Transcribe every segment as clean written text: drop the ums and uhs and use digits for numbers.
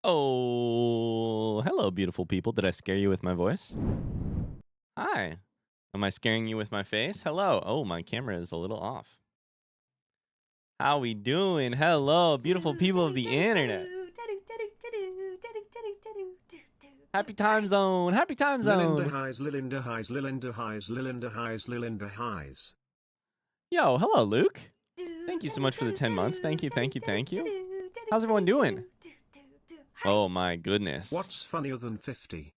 Oh, hello, beautiful people. Did I scare you with my voice? Hi. Am I scaring you with my face? Hello. Oh, my camera is a little off. How we doing? Hello, beautiful people of the internet. Happy time zone. Happy time zone. Lilinda highs, Lilinda highs, Lilinda highs, Lilinda highs, Lilinda highs. Yo, hello, Luke. Thank you so much for the 10 months. Thank you, thank you, thank you. How's everyone doing? Oh my goodness. What's funnier than 50?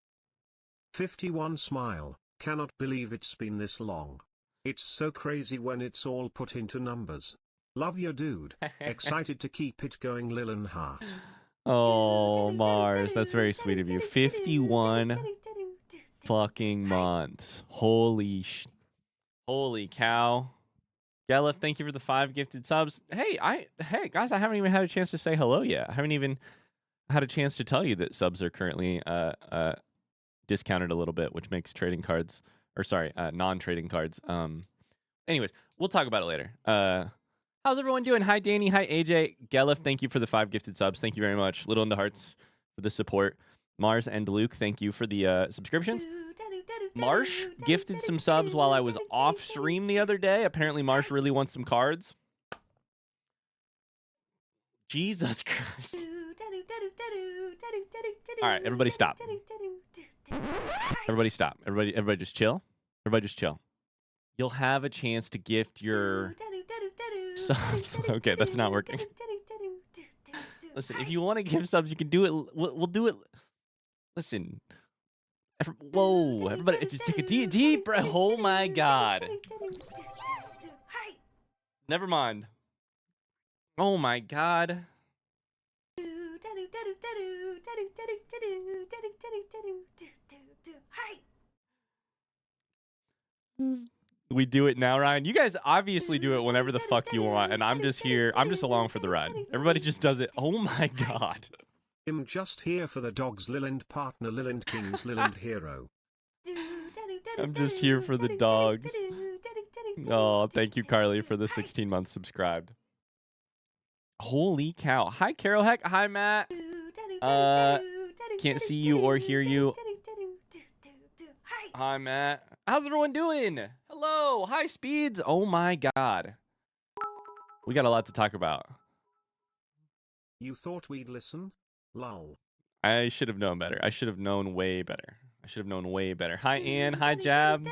51 smile. Cannot believe it's been this long. It's so crazy when it's all put into numbers. Love your dude. Excited to keep it going, Lilin Heart. Oh, Mars, that's very sweet of you. 51 fucking months. Holy cow. Gelif, thank you for the 5 gifted subs. Hey, guys, I haven't even had a chance to say hello yet. I haven't even had a chance to tell you that subs are currently discounted a little bit, which makes trading cards, or sorry, non-trading cards. Anyways, we'll talk about it later. How's everyone doing? Hi, Danny. Hi, AJ. Gelif, thank you for the 5 gifted subs. Thank you very much. Little into Hearts for the support. Mars and Luke, thank you for the subscriptions. Marsh gifted some subs while I was off stream the other day. Apparently, Marsh really wants some cards. Jesus Christ. All right, everybody stop. Everybody stop. Everybody just chill. Everybody just chill. You'll have a chance to gift your subs. Okay, that's not working. Listen, if you want to give subs, you can do it. We'll do it. Listen. Whoa, everybody, just take a deep breath. Oh my God. Never mind. Oh my God. We do it now, Ryan. You guys obviously do it whenever the fuck you want, and I'm just here. I'm just along for the ride. Everybody just does it. Oh my God. I'm just here for the dogs, Liland partner, Liland Kings, Liland hero. I'm just here for the dogs. Oh, thank you, Carly, for the 16 months subscribed. Holy cow. Hi, Carol Heck. Hi, Matt. Can't see you or hear you. Hi, Matt. How's everyone doing? Hello. Hi, Speeds. Oh my God. We got a lot to talk about. You thought we'd listen? Lol. I should have known better. I should have known way better. I should have known way better. Hi, Ann. Hi, Jab.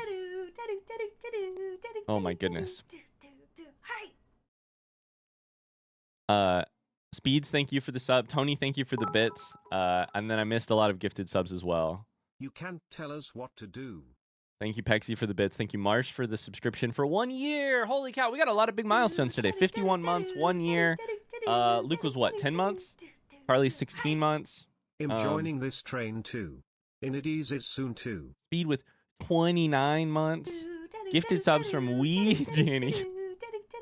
Oh my goodness. Speeds, thank you for the sub. Tony, thank you for the bits. And then I missed a lot of gifted subs as well. You can't tell us what to do. Thank you, Pexy, for the bits. Thank you, Marsh, for the subscription for 1 year. Holy cow, we got a lot of big milestones today. 51 months, 1 year. Luke was what, 10 months? Carly, 16 months. I'm joining this train too. Indies is soon too. Speed with 29 months. Gifted subs from Wee Danny.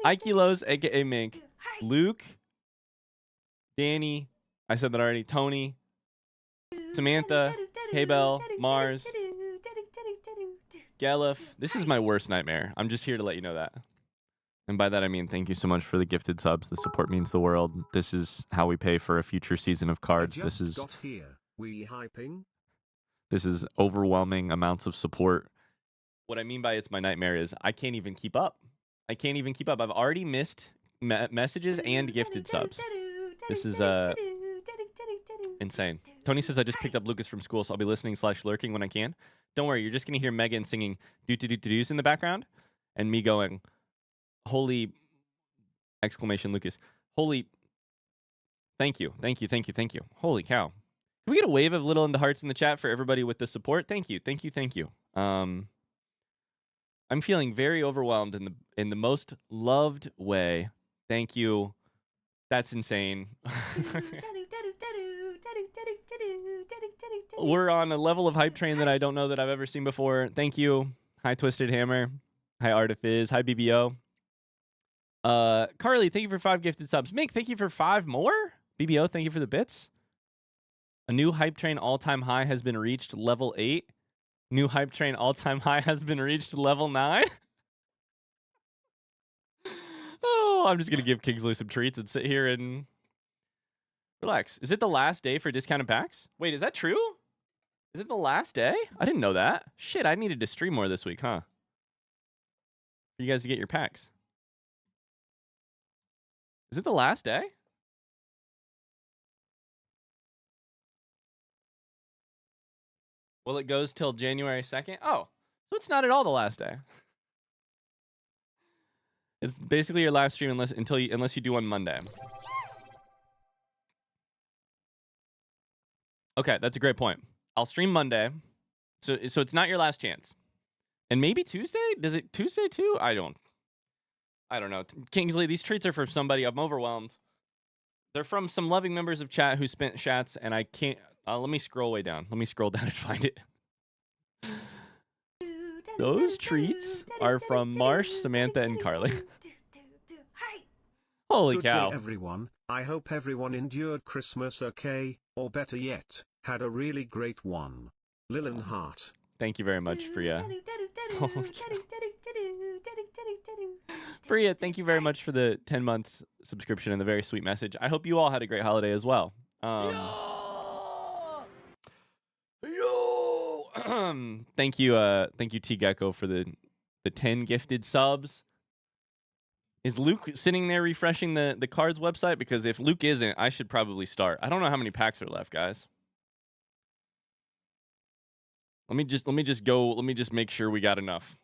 Ikilos, aka Mink. Luke. Danny. I said that already. Tony. Samantha. Haybell. Mars. Gelif. This is my worst nightmare. I'm just here to let you know that. And by that I mean thank you so much for the gifted subs. The support means the world. This is how we pay for a future season of cards. This is overwhelming amounts of support. What I mean by it's my nightmare is I can't even keep up. I can't even keep up. I've already missed messages and gifted subs. This is insane. Tony says I just picked up Lucas from school, so I'll be listening / lurking when I can. Don't worry, you're just gonna hear Megan singing doo-doo-doo-doos in the background, and me going, "Holy!" exclamation, Lucas. Holy! Thank you, thank you, thank you, thank you. Holy cow! Can we get a wave of little into hearts in the chat for everybody with the support? Thank you, thank you, thank you. I'm feeling very overwhelmed in the most loved way. Thank you. That's insane. We're on a level of hype train that I don't know that I've ever seen before. Thank you. Hi, Twisted Hammer. Hi, Artifiz. Hi, BBO. Carly, thank you for 5 gifted subs. Mink, thank you for 5 more. BBO, thank you for the bits. A new hype train all-time high has been reached, level 8. New hype train all-time high has been reached, level 9. Oh, I'm just going to give Kingsley some treats and sit here and Relax. Is it the last day for discounted packs? Wait, is that true? Is it the last day? I didn't know that. Shit, I needed to stream more this week, huh? For you guys to get your packs. Is it the last day? Well, it goes till January 2nd. Oh, so it's not at all the last day. It's basically your last stream unless you do one Monday. Okay, that's a great point. I'll stream Monday. So it's not your last chance. And maybe Tuesday? Does it Tuesday too? I don't know. Kingsley, these treats are for somebody. I'm overwhelmed. They're from some loving members of chat who spent chats, and I can't. Let me scroll way down. Let me scroll down and find it. Those treats are from Marsh, Samantha, and Carly. Holy cow. Good day, everyone. I hope everyone endured Christmas okay, or better yet, had a really great one. Lillian Hart. Thank you very much, Freya. Freya, thank you very much for the 10 months subscription and the very sweet message. I hope you all had a great holiday as well. Thank you T Gecko for the 10 gifted subs. Is Luke sitting there refreshing the cards website? Because if Luke isn't, I should probably start. I don't know how many packs are left, guys. Let me just make sure we got enough.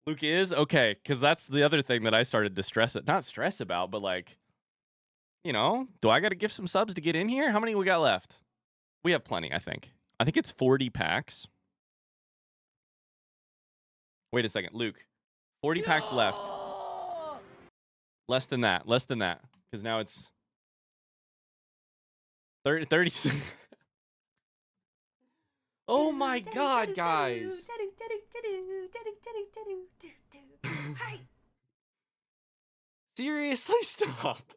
Luke is okay, because that's the other thing that I started to not stress about, but like, you know, do I got to give some subs to get in here? How many we got left? We have plenty, I think. I think it's 40 packs. Wait a second, Luke. 40 packs left. Less than that, because now it's 30. Oh my god, guys. Seriously, stop.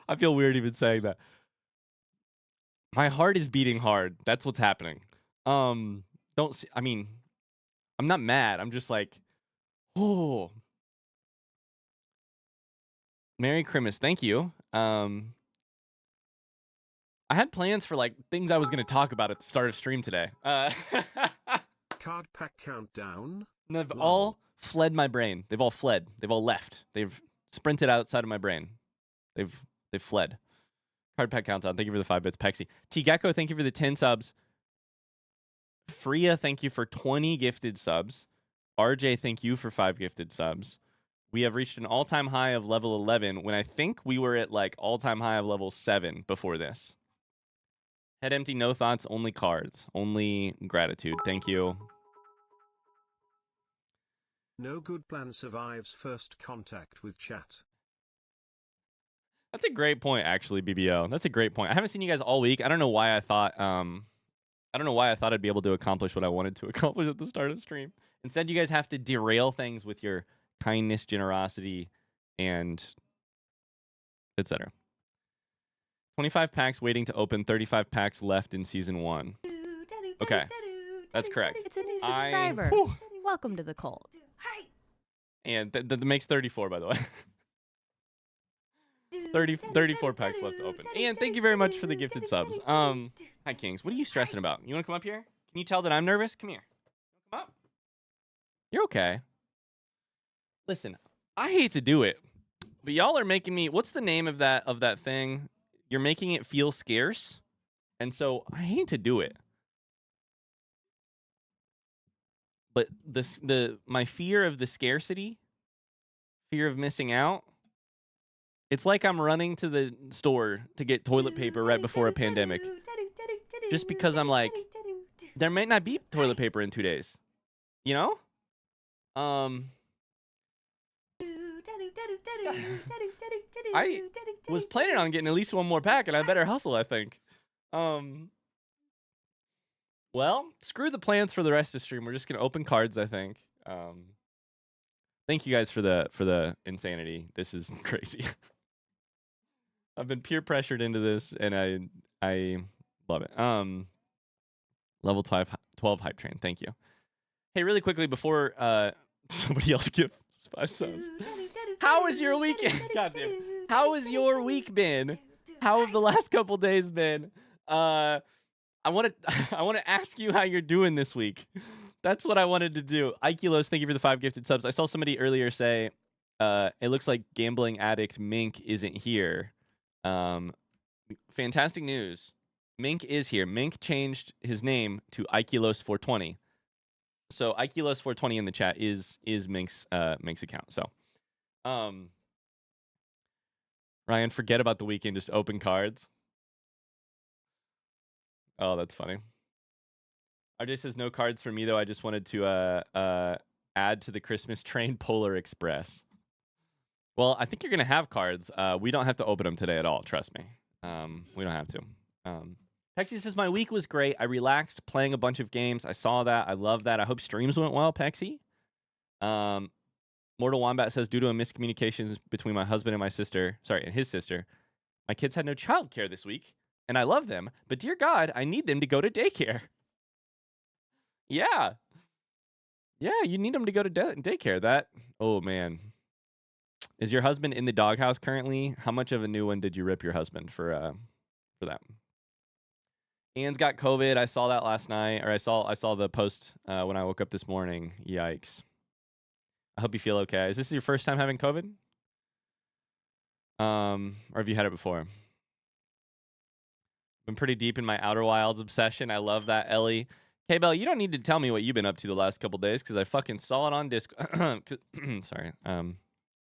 I feel weird even saying that. My heart is beating hard. That's what's happening. I mean, I'm not mad. I'm just like, oh. Merry Christmas. Thank you. I had plans for like things I was going to talk about at the start of stream today. Card pack countdown. They've all fled my brain. They've all fled. They've all left. They've sprinted outside of my brain. They've fled. Card pack countdown. Thank you for the 5 bits. Pexi. T Gecko, thank you for the 10 subs. Freya, thank you for 20 gifted subs. RJ, thank you for 5 gifted subs. We have reached an all-time high of level 11 when I think we were at like all-time high of level 7 before this. Head empty, no thoughts, only cards. Only gratitude. Thank you. No good plan survives first contact with chat. That's a great point, actually, BBO. That's a great point. I haven't seen you guys all week. I don't know why I thought I'd be able to accomplish what I wanted to accomplish at the start of the stream. Instead, you guys have to derail things with your kindness, generosity, and etc. 25 packs waiting to open, 35 packs left in season 1. Okay, that's correct. It's a new subscriber. Welcome to the cult. And that makes 34, by the way. 34 packs left to open. And thank you very much for the gifted subs. Hi, Kings. What are you stressing about? You want to come up here? Can you tell that I'm nervous? Come here. Come up. You're okay. Listen, I hate to do it, but y'all are making me. What's the name of that thing? You're making it feel scarce, and so I hate to do it. But my fear of the scarcity, fear of missing out. It's like I'm running to the store to get toilet paper right before a pandemic. Just because I'm like, there might not be toilet paper in 2 days. You know? I was planning on getting at least one more pack, and I better hustle, I think. Well, screw the plans for the rest of the stream. We're just gonna open cards, I think. Thank you guys for the insanity. This is crazy. I've been peer pressured into this, and I love it. Level 12 hype train. Thank you. Hey, really quickly before somebody else gives 5 subs. How was your weekend? Goddamn. How has your week been? How have the last couple days been? I want to ask you how you're doing this week. That's what I wanted to do. Ikelos, thank you for the 5 gifted subs. I saw somebody earlier say, it looks like gambling addict Mink isn't here. Fantastic news. Mink is here. Mink changed his name to Ikelos420. So Ikelos420 in the chat is Mink's account. So, Ryan, forget about the weekend. Just open cards. Oh, that's funny. RJ says no cards for me though. I just wanted to add to the Christmas train Polar Express. Well, I think you're gonna have cards. We don't have to open them today at all. Trust me. We don't have to. Pexy says my week was great. I relaxed playing a bunch of games. I saw that. I love that. I hope streams went well, Pexy. Mortal Wombat says due to a miscommunication between my husband and his sister, my kids had no childcare this week, and I love them, but dear God, I need them to go to daycare. Yeah. Yeah, you need them to go to daycare. Oh man. Is your husband in the doghouse currently? How much of a new one did you rip your husband for that? Ian's got COVID. I saw that last night, or I saw the post when I woke up this morning. Yikes. I hope you feel okay. Is this your first time having COVID? Or have you had it before? Been pretty deep in my Outer Wilds obsession. I love that, Ellie. K-Bell, you don't need to tell me what you've been up to the last couple days because I fucking saw it on Discord. Sorry.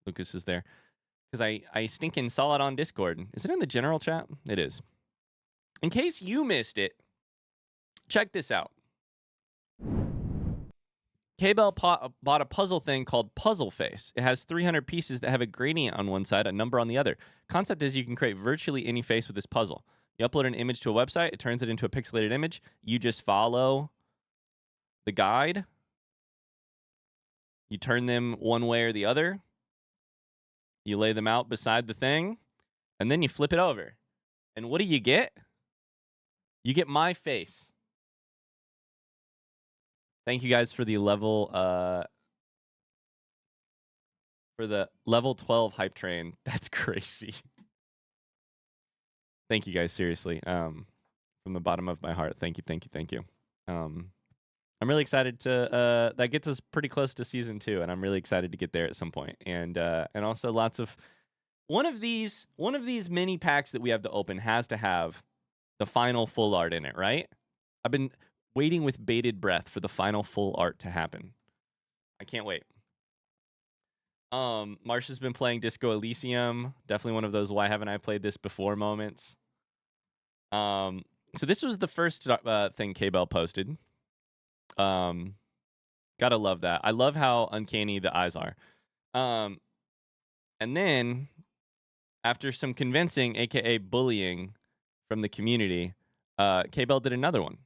Lucas is there. Because I stinking saw it on Discord. Is it in the general chat? It is. In case you missed it, check this out. K-Bell bought a puzzle thing called Puzzle Face. It has 300 pieces that have a gradient on one side, a number on the other. Concept is you can create virtually any face with this puzzle. You upload an image to a website, it turns it into a pixelated image. You just follow the guide. You turn them one way or the other. You lay them out beside the thing, and then you flip it over. And what do you get? You get my face. Thank you guys for the level 12 hype train. That's crazy. Thank you guys, seriously. From the bottom of my heart. Thank you. I'm really excited to that gets us pretty close to season 2, and I'm really excited to get there at some point. And also lots of one of these mini packs that we have to open has to have the final full art in it, right? I've been waiting with bated breath for the final full art to happen. I can't wait. Marsha's been playing Disco Elysium. Definitely one of those why haven't I played this before moments. So this was the first thing K-Bell posted. Gotta love that. I love how uncanny the eyes are. And then after some convincing, aka bullying from the community, K-Bell did another one.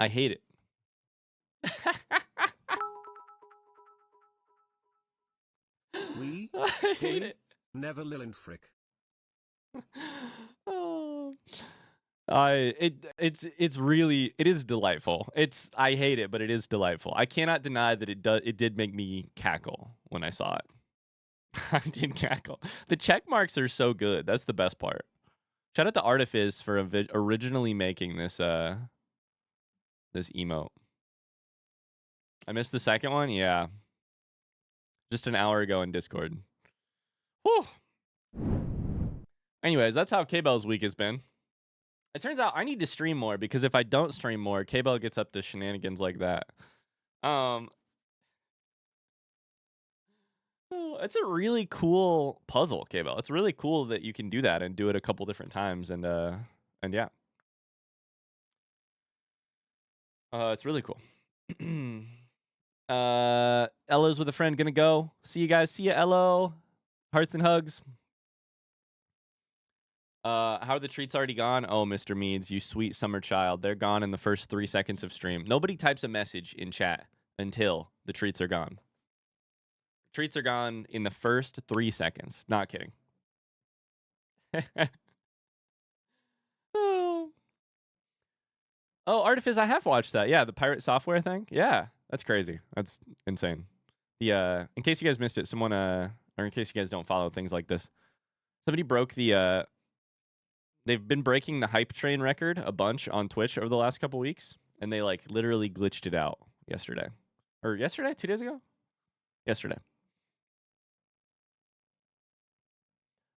I hate it. I hate it. Never Lillenfrick. Oh. It's really, it is delightful. I hate it, but it is delightful. I cannot deny that it did make me cackle when I saw it. I did cackle. The check marks are so good. That's the best part. Shout out to Artifice for originally making this this emote. I missed the second one. Yeah, just an hour ago in Discord. Whew. Anyways, that's how K-Bell's week has been. It turns out I need to stream more because if I don't stream more, K-Bell gets up to shenanigans like that. It's a really cool puzzle, K-Bell. It's really cool that you can do that and do it a couple different times, and yeah. It's really cool. Ella's with a friend gonna go. See you guys. See ya, Elo. Hearts and hugs. How are the treats already gone? Oh, Mr. Meads, you sweet summer child. They're gone in the first 3 seconds of stream. Nobody types a message in chat until the treats are gone. Treats are gone in the first 3 seconds. Not kidding. Oh. Oh, Artifice, I have watched that. Yeah, the pirate software thing. Yeah, that's crazy. That's insane. The in case you guys missed it, someone or in case you guys don't follow things like this, somebody broke the they've been breaking the hype train record a bunch on Twitch over the last couple weeks, and they like literally glitched it out yesterday. Or yesterday? 2 days ago? Yesterday.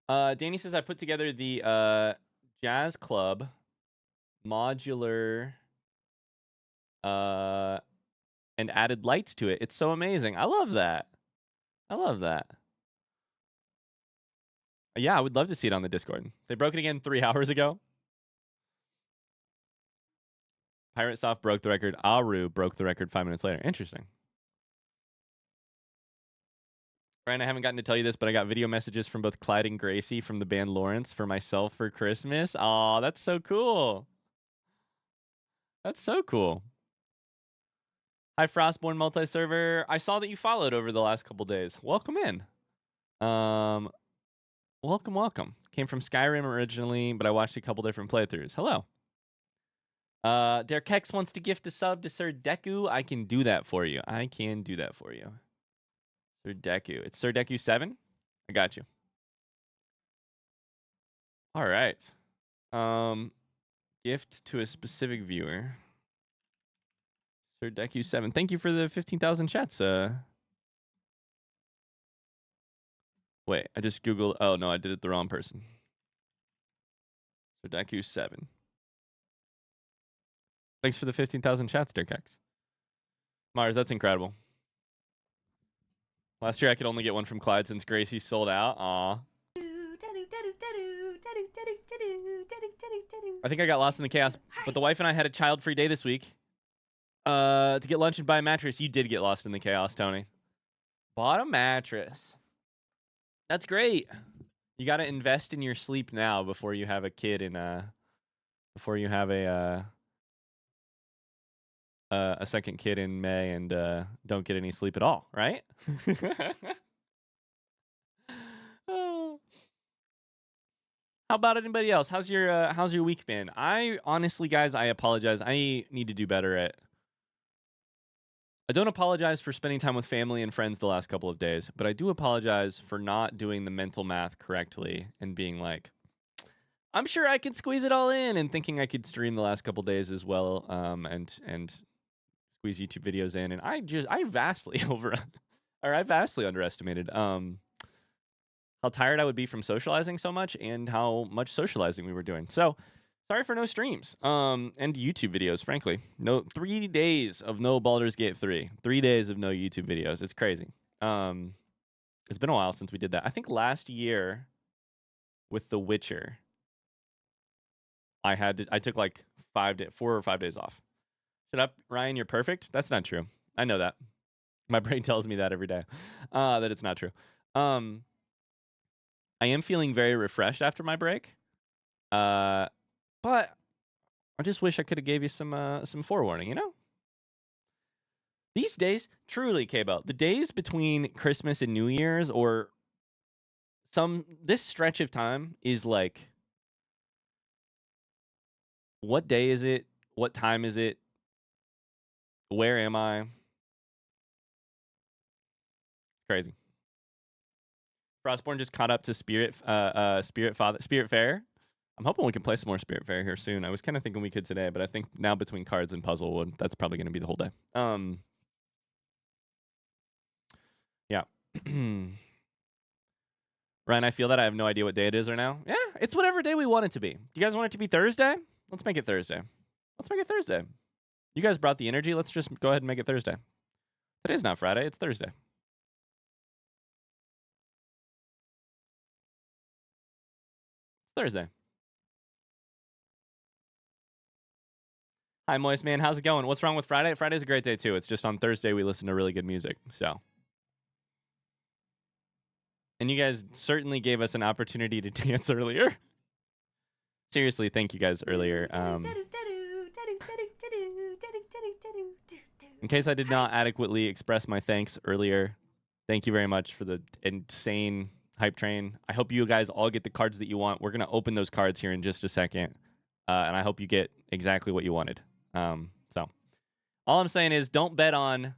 Danny says I put together the Jazz Club modular and added lights to it. It's so amazing. I love that. I love that. Yeah, I would love to see it on the Discord. They broke it again 3 hours ago. Pirate Soft broke the record. Aru broke the record 5 minutes later. Interesting. Ryan, I haven't gotten to tell you this, but I got video messages from both Clyde and Gracie from the band Lawrence for myself for Christmas. Aw, that's so cool. That's so cool. Hi, Frostborn multi-server. I saw that you followed over the last couple days. Welcome in. Welcome. Came from Skyrim originally, but I watched a couple different playthroughs. Hello. Derek Hex wants to gift a sub to Sir Deku. I can do that for you. Sir Deku. It's Sir Deku 7. I got you. All right. Gift to a specific viewer. Sir Deku 7. Thank you for the 15,000 chats. Wait, I just Googled. Oh, no, I did it the wrong person. Sir Deku 7. Thanks for the 15,000 chats, Dirk X. Mars, that's incredible. Last year I could only get one from Clyde since Gracie sold out. Aw. I think I got lost in the chaos, but the wife and I had a child-free day this week. To get lunch and buy a mattress. You did get lost in the chaos, Tony. Bought a mattress. That's great. You got to invest in your sleep now before you have a kid and before you have a second kid in May and don't get any sleep at all, right? Oh. How about anybody else? How's your week been? I honestly, guys, I apologize. I need to do better at. I don't apologize for spending time with family and friends the last couple of days, but I do apologize for not doing the mental math correctly and being like, I'm sure I could squeeze it all in, and thinking I could stream the last couple days as well, and squeeze YouTube videos in, and I vastly underestimated how tired I would be from socializing so much and how much socializing we were doing. So sorry for no streams and YouTube videos, frankly. 3 days of no Baldur's Gate 3. 3 days of no YouTube videos. It's crazy. It's been a while since we did that. I think last year with The Witcher, I took like 4 or 5 days off. Shut up, Ryan, you're perfect. That's not true. I know that. My brain tells me that every day. That it's not true. I am feeling very refreshed after my break. But I just wish I could have gave you some forewarning, you know? These days, truly, K-Bell, the days between Christmas and New Year's or this stretch of time is like, what day is it? What time is it? Where am I? Crazy. Frostborn just caught up to Spirit Fair. I'm hoping we can play some more Spirit Fair here soon. I was kind of thinking we could today, but I think now between cards and puzzle, that's probably going to be the whole day. Yeah. Ryan, I feel that I have no idea what day it is right now. Yeah, it's whatever day we want it to be. Do you guys want it to be Thursday? Let's make it Thursday. You guys brought the energy. Let's just go ahead and make it Thursday. Today's not Friday. It's Thursday. Thursday. Hi, Moist Man. How's it going? What's wrong with Friday? Friday's a great day, too. It's just on Thursday we listen to really good music, so. And you guys certainly gave us an opportunity to dance earlier. Seriously, thank you guys earlier. In case I did not adequately express my thanks earlier, thank you very much for the insane hype train. I hope you guys all get the cards that you want. We're going to open those cards here in just a second. And I hope you get exactly what you wanted. So all I'm saying is don't bet on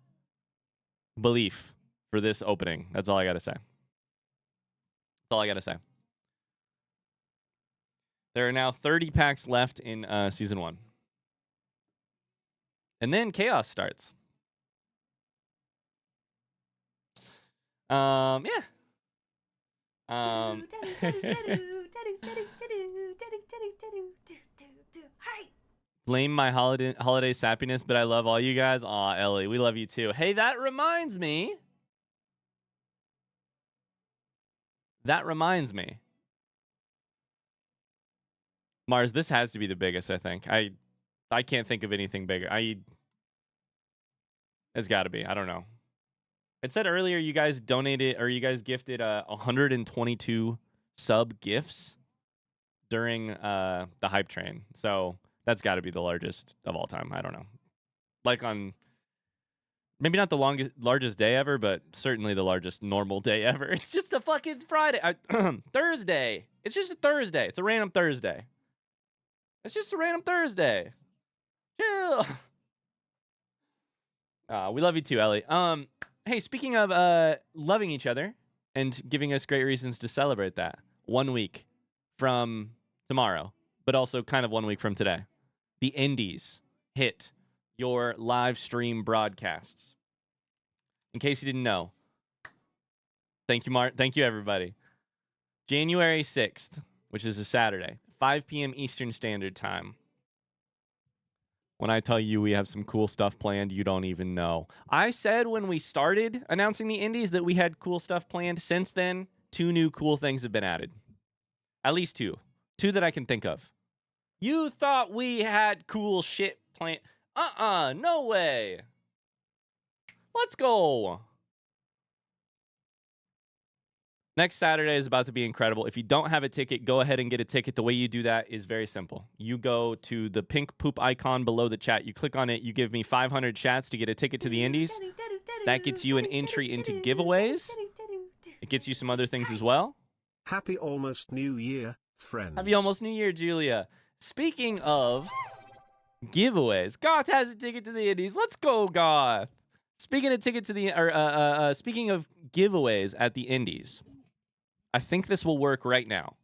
belief for this opening. That's all I got to say. That's all I got to say. There are now 30 packs left in Season 1. And then Chaos starts. Yeah. Blame my holiday sappiness, but I love all you guys. Aw, Ellie, we love you too. Hey, that reminds me. Mars, this has to be the biggest, I think. I can't think of anything bigger. It's got to be. I don't know. It said earlier you guys donated or you guys gifted 122 sub gifts during the hype train. So that's got to be the largest of all time. I don't know. Like on maybe not the largest day ever, but certainly the largest normal day ever. It's just a fucking Friday. Thursday. It's just a Thursday. It's a random Thursday. It's just a random Thursday. Chill. We love you too, Ellie. Hey, speaking of loving each other and giving us great reasons to celebrate that, 1 week from tomorrow, but also kind of 1 week from today, the Indies hit your live stream broadcasts. In case you didn't know, thank you, Mark. Thank you, everybody. January 6th, which is a Saturday, 5 p.m. Eastern Standard Time. When I tell you we have some cool stuff planned, you don't even know. I said when we started announcing the Indies that we had cool stuff planned. Since then, 2 new cool things have been added. At least 2. 2 that I can think of. You thought we had cool shit planned. No way. Let's go. Next Saturday is about to be incredible. If you don't have a ticket, go ahead and get a ticket. The way you do that is very simple. You go to the pink poop icon below the chat. You click on it. You give me 500 chats to get a ticket to the Indies. That gets you an entry into giveaways. It gets you some other things as well. Happy almost New Year, friends. Happy almost New Year, Julia. Speaking of giveaways, Goth has a ticket to the Indies. Let's go, Goth. Speaking of speaking of giveaways at the Indies, I think this will work right now.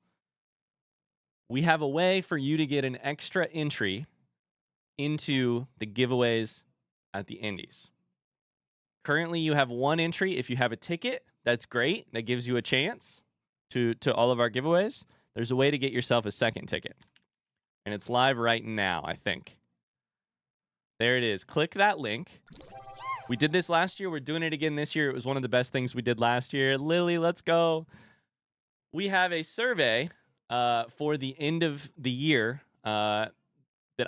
We have a way for you to get an extra entry into the giveaways at the Indies. Currently, you have 1 entry. If you have a ticket, that's great. That gives you a chance to all of our giveaways. There's a way to get yourself a second ticket. And it's live right now, I think. There it is. Click that link. We did this last year. We're doing it again this year. It was one of the best things we did last year. Lily, let's go. We have a survey for the end of the year that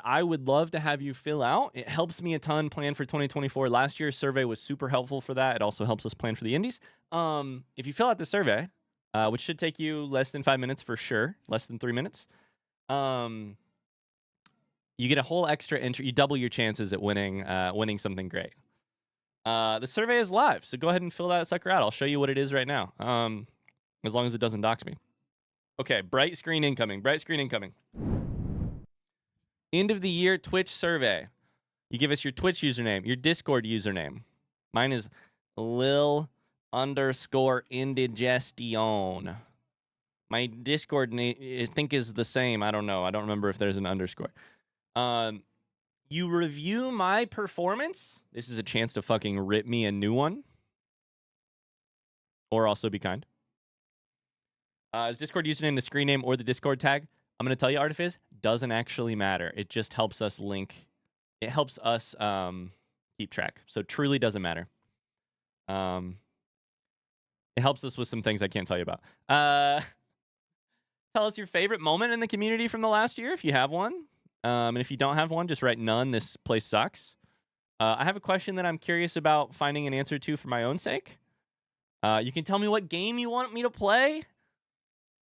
I would love to have you fill out. It helps me a ton plan for 2024. Last year's survey was super helpful for that. It also helps us plan for the Indies. If you fill out the survey, which should take you less than 5 minutes for sure, less than 3 minutes, you get a whole extra entry. You double your chances at winning something great. The survey is live, so go ahead and fill that sucker out. I'll show you what it is right now. As long as it doesn't dox me. Okay, bright screen incoming. Bright screen incoming. End of the year Twitch survey. You give us your Twitch username, your Discord username. Mine is Lil_Indigestion. My Discord name, I think, is the same. I don't know. I don't remember if there's an underscore. You review my performance. This is a chance to fucking rip me a new one. Or also be kind. Is Discord username the screen name or the Discord tag? I'm going to tell you, Artifice, doesn't actually matter. It just helps us link. It helps us keep track. So truly doesn't matter. It helps us with some things I can't tell you about. Tell us your favorite moment in the community from the last year, if you have one. And if you don't have one, just write none. This place sucks. I have a question that I'm curious about finding an answer to for my own sake. You can tell me what game you want me to play.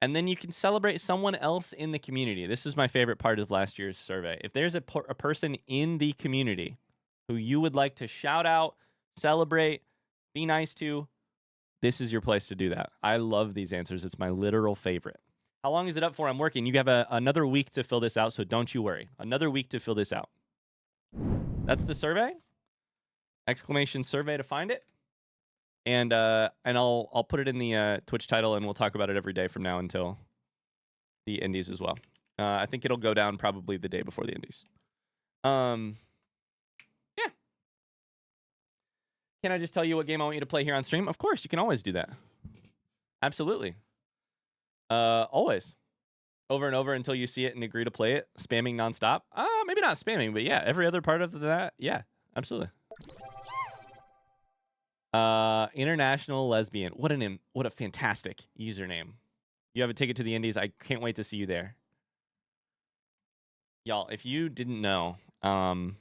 And then you can celebrate someone else in the community. This is my favorite part of last year's survey. If there's a person in the community who you would like to shout out, celebrate, be nice to, this is your place to do that. I love these answers. It's my literal favorite. How long is it up for? I'm working. You have another week to fill this out, so don't you worry. Another week to fill this out. That's the survey. Exclamation survey to find it. And I'll put it in the Twitch title, and we'll talk about it every day from now until the indies as well. I think it'll go down probably the day before the indies. Yeah. Can I just tell you what game I want you to play here on stream? Of course, you can always do that. Absolutely. Always. Over and over until you see it and agree to play it. Spamming nonstop. Maybe not spamming, but yeah, every other part of that, yeah, absolutely. International lesbian. What a fantastic username. You have a ticket to the indies. I can't wait to see you there. Y'all, if you didn't know, I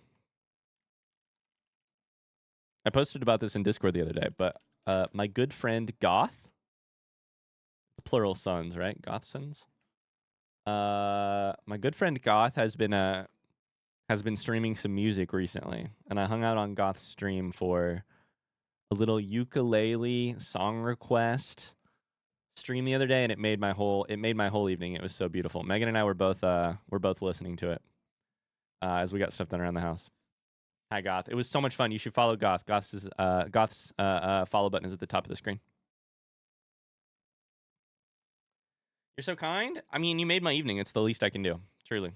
posted about this in Discord the other day, but my good friend Goth, plural sons, right? Gothsons. My good friend Goth has been streaming some music recently, and I hung out on Goth's stream for a little ukulele song request stream the other day, and it made my whole evening. It was so beautiful. Megan and I were both listening to it as we got stuff done around the house. Hi Goth. It was so much fun. You should follow Goth. Goth's follow button is at the top of the screen. You're so kind. I mean, you made my evening. It's the least I can do. Truly.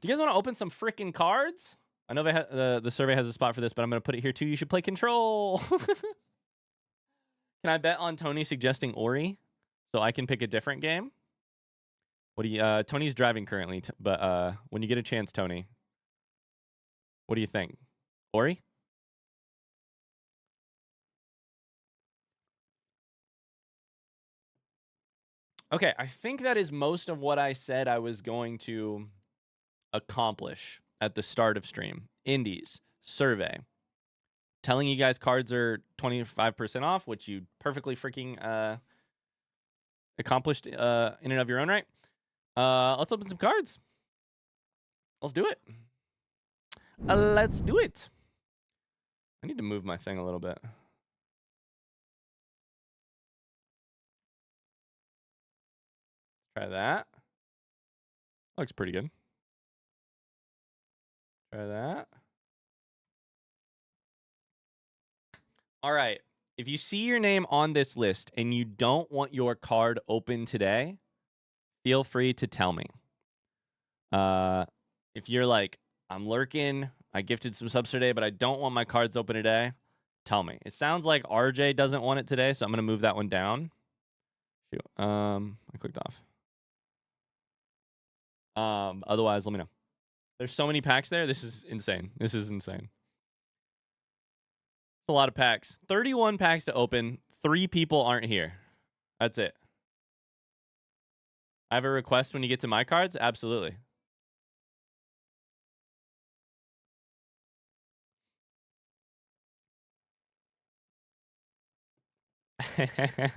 Do you guys want to open some freaking cards? I know the survey has a spot for this, but I'm going to put it here too. You should play Control. Can I bet on Tony suggesting Ori so I can pick a different game? What do you? Tony's driving currently, but when you get a chance, Tony, what do you think? Ori? Okay, I think that is most of what I said I was going to accomplish at the start of stream. Indies, survey, telling you guys cards are 25% off, which you perfectly freaking accomplished in and of your own right. Let's open some cards. Let's do it. Let's do it. I need to move my thing a little bit. Try that. Looks pretty good. Try that. All right. If you see your name on this list and you don't want your card open today, feel free to tell me. If you're like, I'm lurking, I gifted some subs today, but I don't want my cards open today, tell me. It sounds like RJ doesn't want it today, so I'm going to move that one down. Shoot. I clicked off. Otherwise, let me know. There's so many packs there. This is insane. This is insane. It's a lot of packs. 31 packs to open. 3 people aren't here. That's it. I have a request when you get to my cards? Absolutely.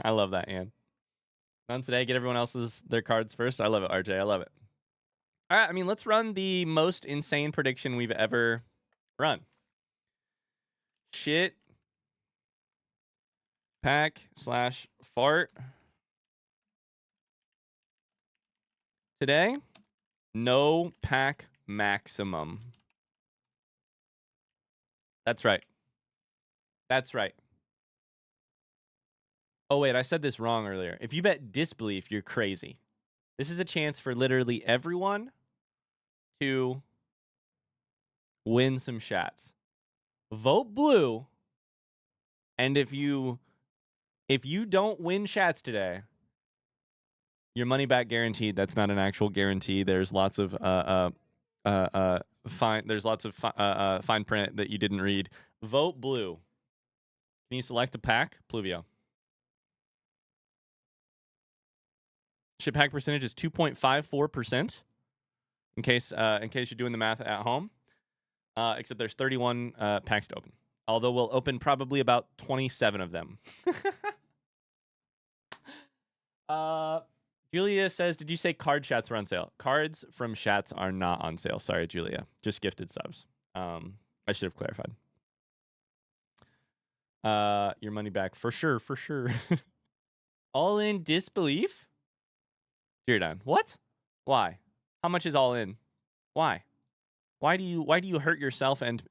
I love that, Ann. None today. Get everyone else's their cards first. I love it, RJ. I love it. All right. I mean, let's run the most insane prediction we've ever run. Shit. Pack / fart. Today, no pack maximum. That's right. That's right. Oh, wait, I said this wrong earlier. If you bet disbelief, you're crazy. This is a chance for literally everyone to win some shats. Vote blue. And if you don't win shats today, your money back guaranteed. That's not an actual guarantee. There's lots of fine print that you didn't read. Vote blue. Can you select a pack? Pluvio. Ship hack percentage is 2.54%. In case you're doing the math at home. Except there's 31 packs to open. Although we'll open probably about 27 of them. Julia says, did you say card chats were on sale? Cards from chats are not on sale. Sorry, Julia. Just gifted subs. I should have clarified. Your money back. For sure, for sure. All in disbelief? Giordon. What? Why? How much is all in? Why? Why do you hurt yourself and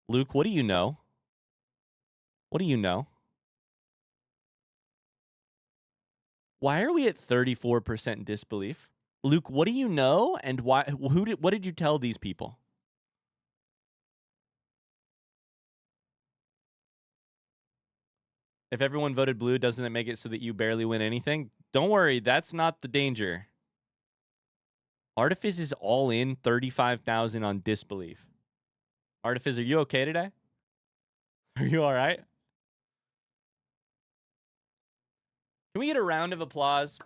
Luke, what do you know? What do you know? Why are we at 34% disbelief? Luke, what do you know and why what did you tell these people? If everyone voted blue, doesn't it make it so that you barely win anything? Don't worry, that's not the danger. Artifice is all in 35,000 on disbelief. Artifice, are you okay today? Are you all right? Can we get a round of applause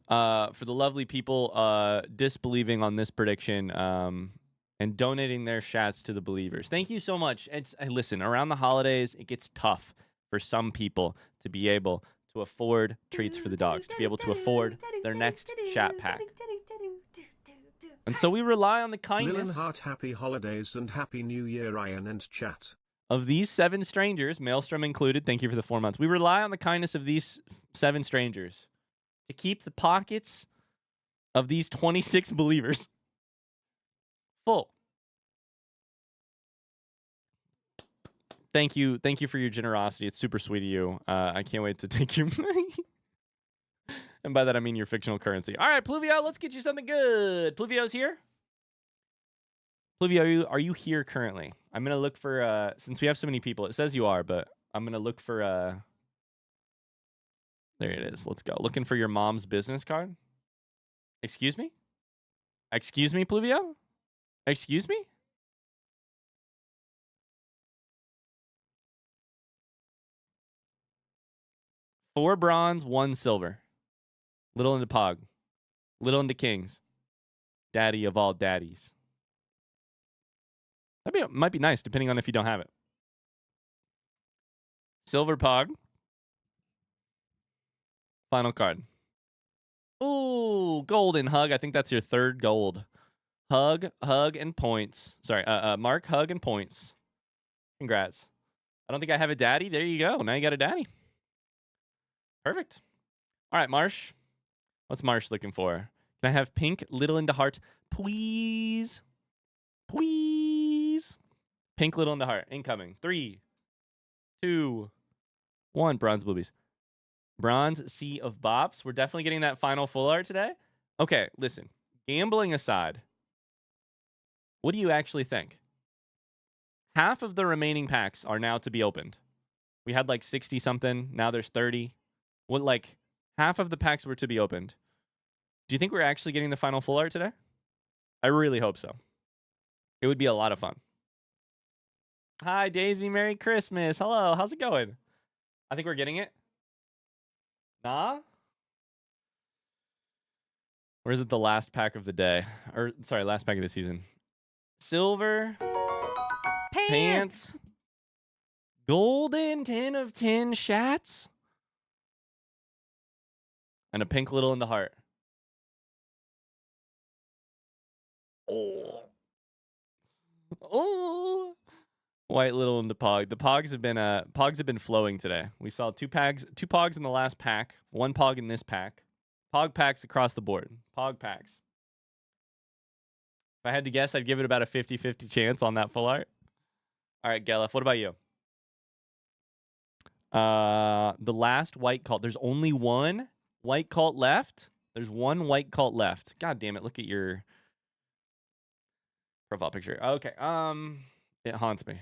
for the lovely people disbelieving on this prediction and donating their shats to the believers? Thank you so much. Listen, around the holidays, it gets tough for some people to be able to afford treats for the dogs, to be able to afford their next shat pack. And so we rely on the kindness Lillenhart, happy holidays and happy new year, Ian and chat. Of these 7 strangers, Maelstrom included. Thank you for the 4 months. We rely on the kindness of these 7 strangers to keep the pockets of these 26 believers full. Thank you for your generosity. It's super sweet of you. I can't wait to take your money. And by that, I mean your fictional currency. All right, Pluvio, let's get you something good. Pluvio's here. Pluvio, are you here currently? I'm going to look for, since we have so many people, it says you are, but I'm going to look for, there it is. Let's go. Looking for your mom's business card. Excuse me? Excuse me, Pluvio? Excuse me? Four bronze, 1 silver. Little into Pog. Little into Kings. Daddy of all daddies. Might be nice, depending on if you don't have it. Silver Pog. Final card. Ooh, golden hug. I think that's your 3rd gold. Hug, and points. Sorry, Mark, hug, and points. Congrats. I don't think I have a daddy. There you go. Now you got a daddy. Perfect. All right, Marsh. What's Marsh looking for? Can I have pink, little into heart? Please. Please. Pink, little into heart. Incoming. 3, 2, 1. Bronze boobies. Bronze Sea of Bops. We're definitely getting that final full art today. Okay, listen. Gambling aside, what do you actually think? Half of the remaining packs are now to be opened. We had like 60 something. Now there's 30. What, like, half of the packs were to be opened. Do you think we're actually getting the final full art today? I really hope so. It would be a lot of fun. Hi, Daisy. Merry Christmas. Hello. How's it going? I think we're getting it. Nah? Or is it the last pack of the day? Or, sorry, last pack of the season. Silver. Pants. Golden 10 of 10 shats. And a pink little in the heart. Oh. White little into Pog. The Pogs have been flowing today. We saw 2 Pogs in the last pack, 1 Pog in this pack. Pog packs across the board. Pog packs. If I had to guess, I'd give it about a 50-50 chance on that full art. All right, Gelef, what about you? The last white cult. There's only 1 white cult left. There's 1 white cult left. God damn it. Look at your profile picture. Okay. It haunts me.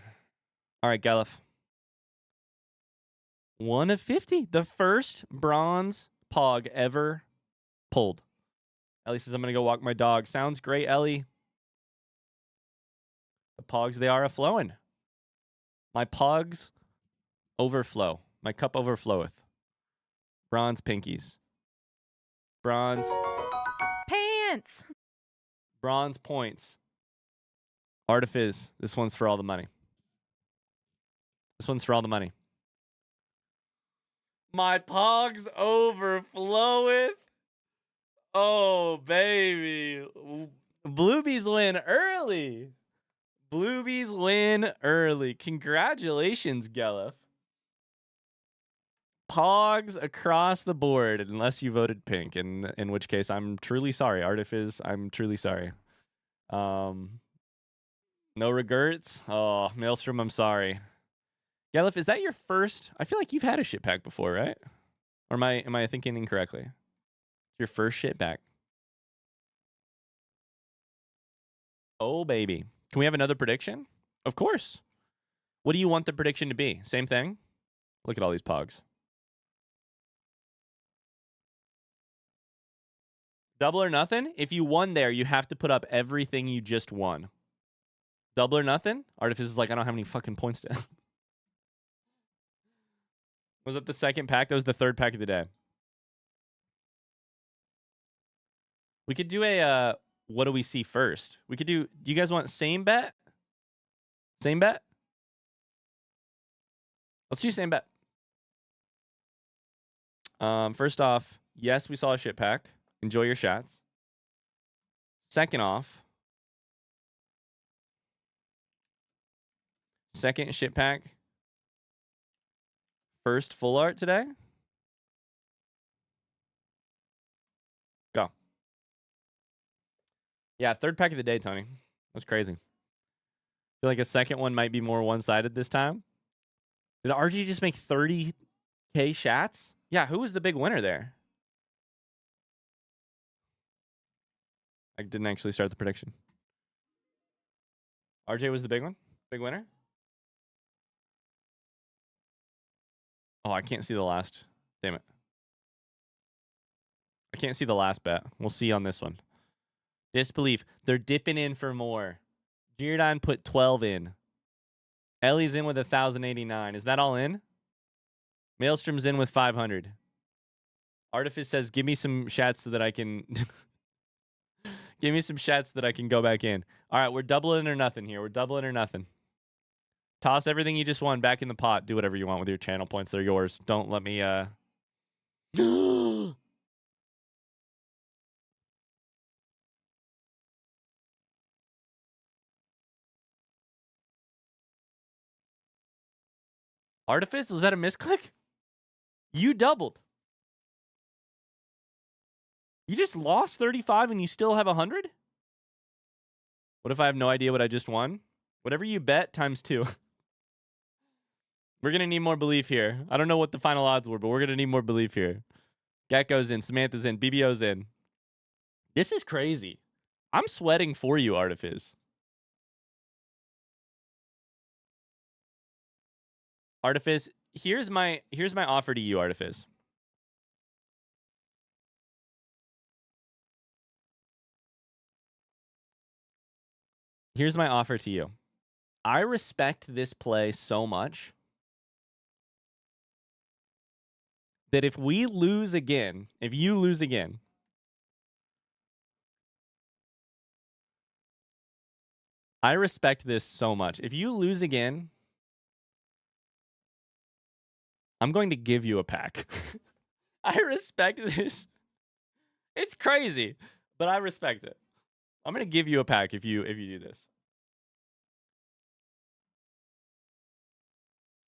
All right, Gelef. 1 of 50. The first bronze Pog ever pulled. Ellie says, I'm going to go walk my dog. Sounds great, Ellie. The Pogs, they are a-flowing. My Pogs overflow. My cup overfloweth. Bronze pinkies. Bronze Pants. Bronze points. Artifice. This one's for all the money. This one's for all the money. My Pogs overfloweth. Oh, baby. Bluebies win early. Bluebies win early. Congratulations, Gelef. Pogs across the board, unless you voted pink, in which case I'm truly sorry. Artifice, I'm truly sorry. No regrets. Oh, Maelstrom, I'm sorry. Galif, is that your first? I feel like you've had a shit pack before, right? Or am I thinking incorrectly? Your first shit pack. Oh, baby. Can we have another prediction? Of course. What do you want the prediction to be? Same thing? Look at all these pogs. Double or nothing? If you won there, you have to put up everything you just won. Double or nothing? Artifice is like, I don't have any fucking points to. Was that the second pack? That was the third pack of the day. We could do a, what do we see first? We could do you guys want same bet? Same bet? Let's do same bet. First off, yes, we saw a shit pack. Enjoy your shots. Second off, second shit pack. First full art today. Go. Yeah, third pack of the day, Tony. That's crazy. Feel like a second one might be more one-sided this time. Did RG just make 30K shots? Yeah, who was the big winner there? I didn't actually start the prediction. RJ was the big one? Big winner? Oh, I can't see the last. Damn it. I can't see the last bet. We'll see on this one. Disbelief. They're dipping in for more. Giordine put 12 in. Ellie's in with 1,089. Is that all in? Maelstrom's in with 500. Artifice says, give me some shots so that I can... give me some shots so that I can go back in. All right, we're doubling or nothing here. We're doubling or nothing. Toss everything you just won back in the pot. Do whatever you want with your channel points. They're yours. Don't let me... Artifice? Was that a misclick? You doubled. You just lost 35 and you still have 100? What if I have no idea what I just won? Whatever you bet times 2. We're going to need more belief here. I don't know what the final odds were, but we're going to need more belief here. Gecko's in. Samantha's in. BBO's in. This is crazy. I'm sweating for you, Artifice. Artifice, here's my offer to you, Artifice. Here's my offer to you. I respect this play so much that if we lose again, if you lose again, I respect this so much. If you lose again, I'm going to give you a pack. I respect this. It's crazy, but I respect it. I'm going to give you a pack if you do this.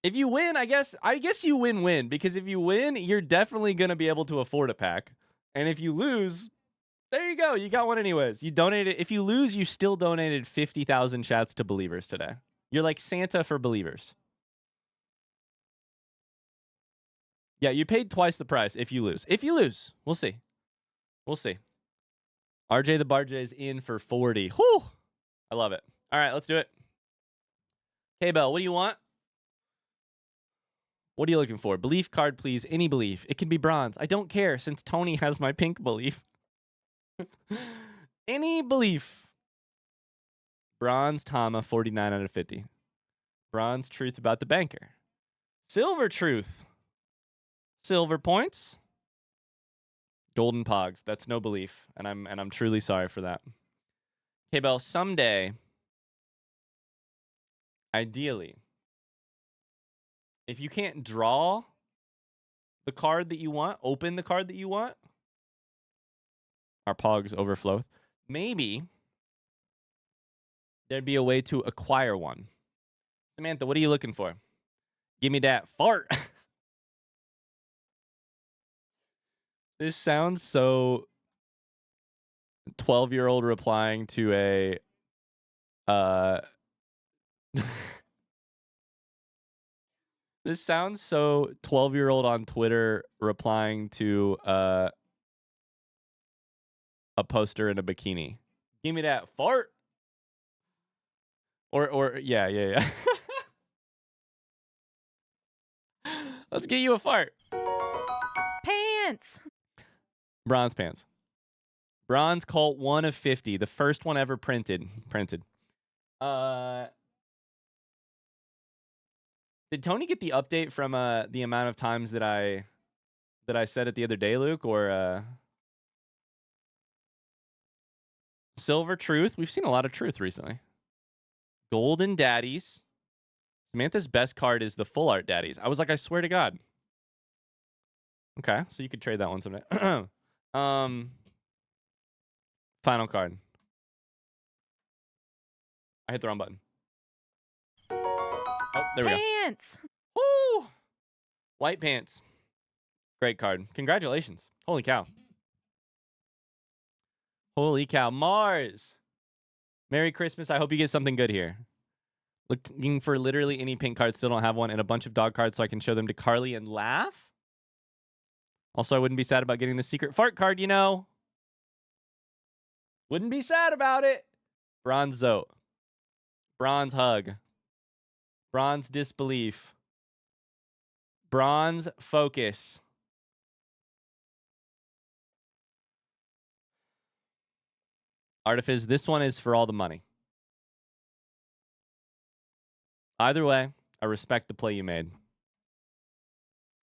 If you win, I guess you win-win, because if you win, you're definitely going to be able to afford a pack. And if you lose, there you go. You got one anyways. You donated. If you lose, you still donated 50,000 chats to believers today. You're like Santa for believers. Yeah, you paid twice the price if you lose. If you lose, we'll see. We'll see. RJ the Barjay's in for 40. Whew. I love it. All right, let's do it. K-Bell, what do you want? What are you looking for? Belief card, please. Any belief. It can be bronze. I don't care since Tony has my pink belief. Any belief. Bronze Tama, 49 out of 50. Bronze truth about the banker. Silver truth. Silver points. Golden pogs. That's no belief, and I'm truly sorry for that. Okay, Bell. Someday, ideally, if you can't draw the card that you want, open the card that you want, our pogs overflow. Maybe there'd be a way to acquire one. Samantha, what are you looking for? Give me that fart. This sounds so 12-year-old replying to a this sounds so 12-year-old on Twitter replying to a poster in a bikini. Give me that fart. Or yeah. Let's get you a fart. Pants. Bronze pants. Bronze Colt 1 of 50, the first one ever printed. Did Tony get the update from the amount of times that I said it the other day, Luke? Or Silver Truth? We've seen a lot of truth recently. Golden Daddies. Samantha's best card is the full art Daddies. I was like, I swear to God. Okay, so you could trade that one someday. Final card. I hit the wrong button. Oh, there we go. Pants. Woo! White pants. Great card. Congratulations. Holy cow. Holy cow. Mars. Merry Christmas. I hope you get something good here. Looking for literally any pink cards. Still don't have one. And a bunch of dog cards so I can show them to Carly and laugh. Also, I wouldn't be sad about getting the secret fart card, you know. Wouldn't be sad about it. Bronze Zote. Bronze Hug. Bronze Disbelief. Bronze Focus. Artifice, this one is for all the money. Either way, I respect the play you made.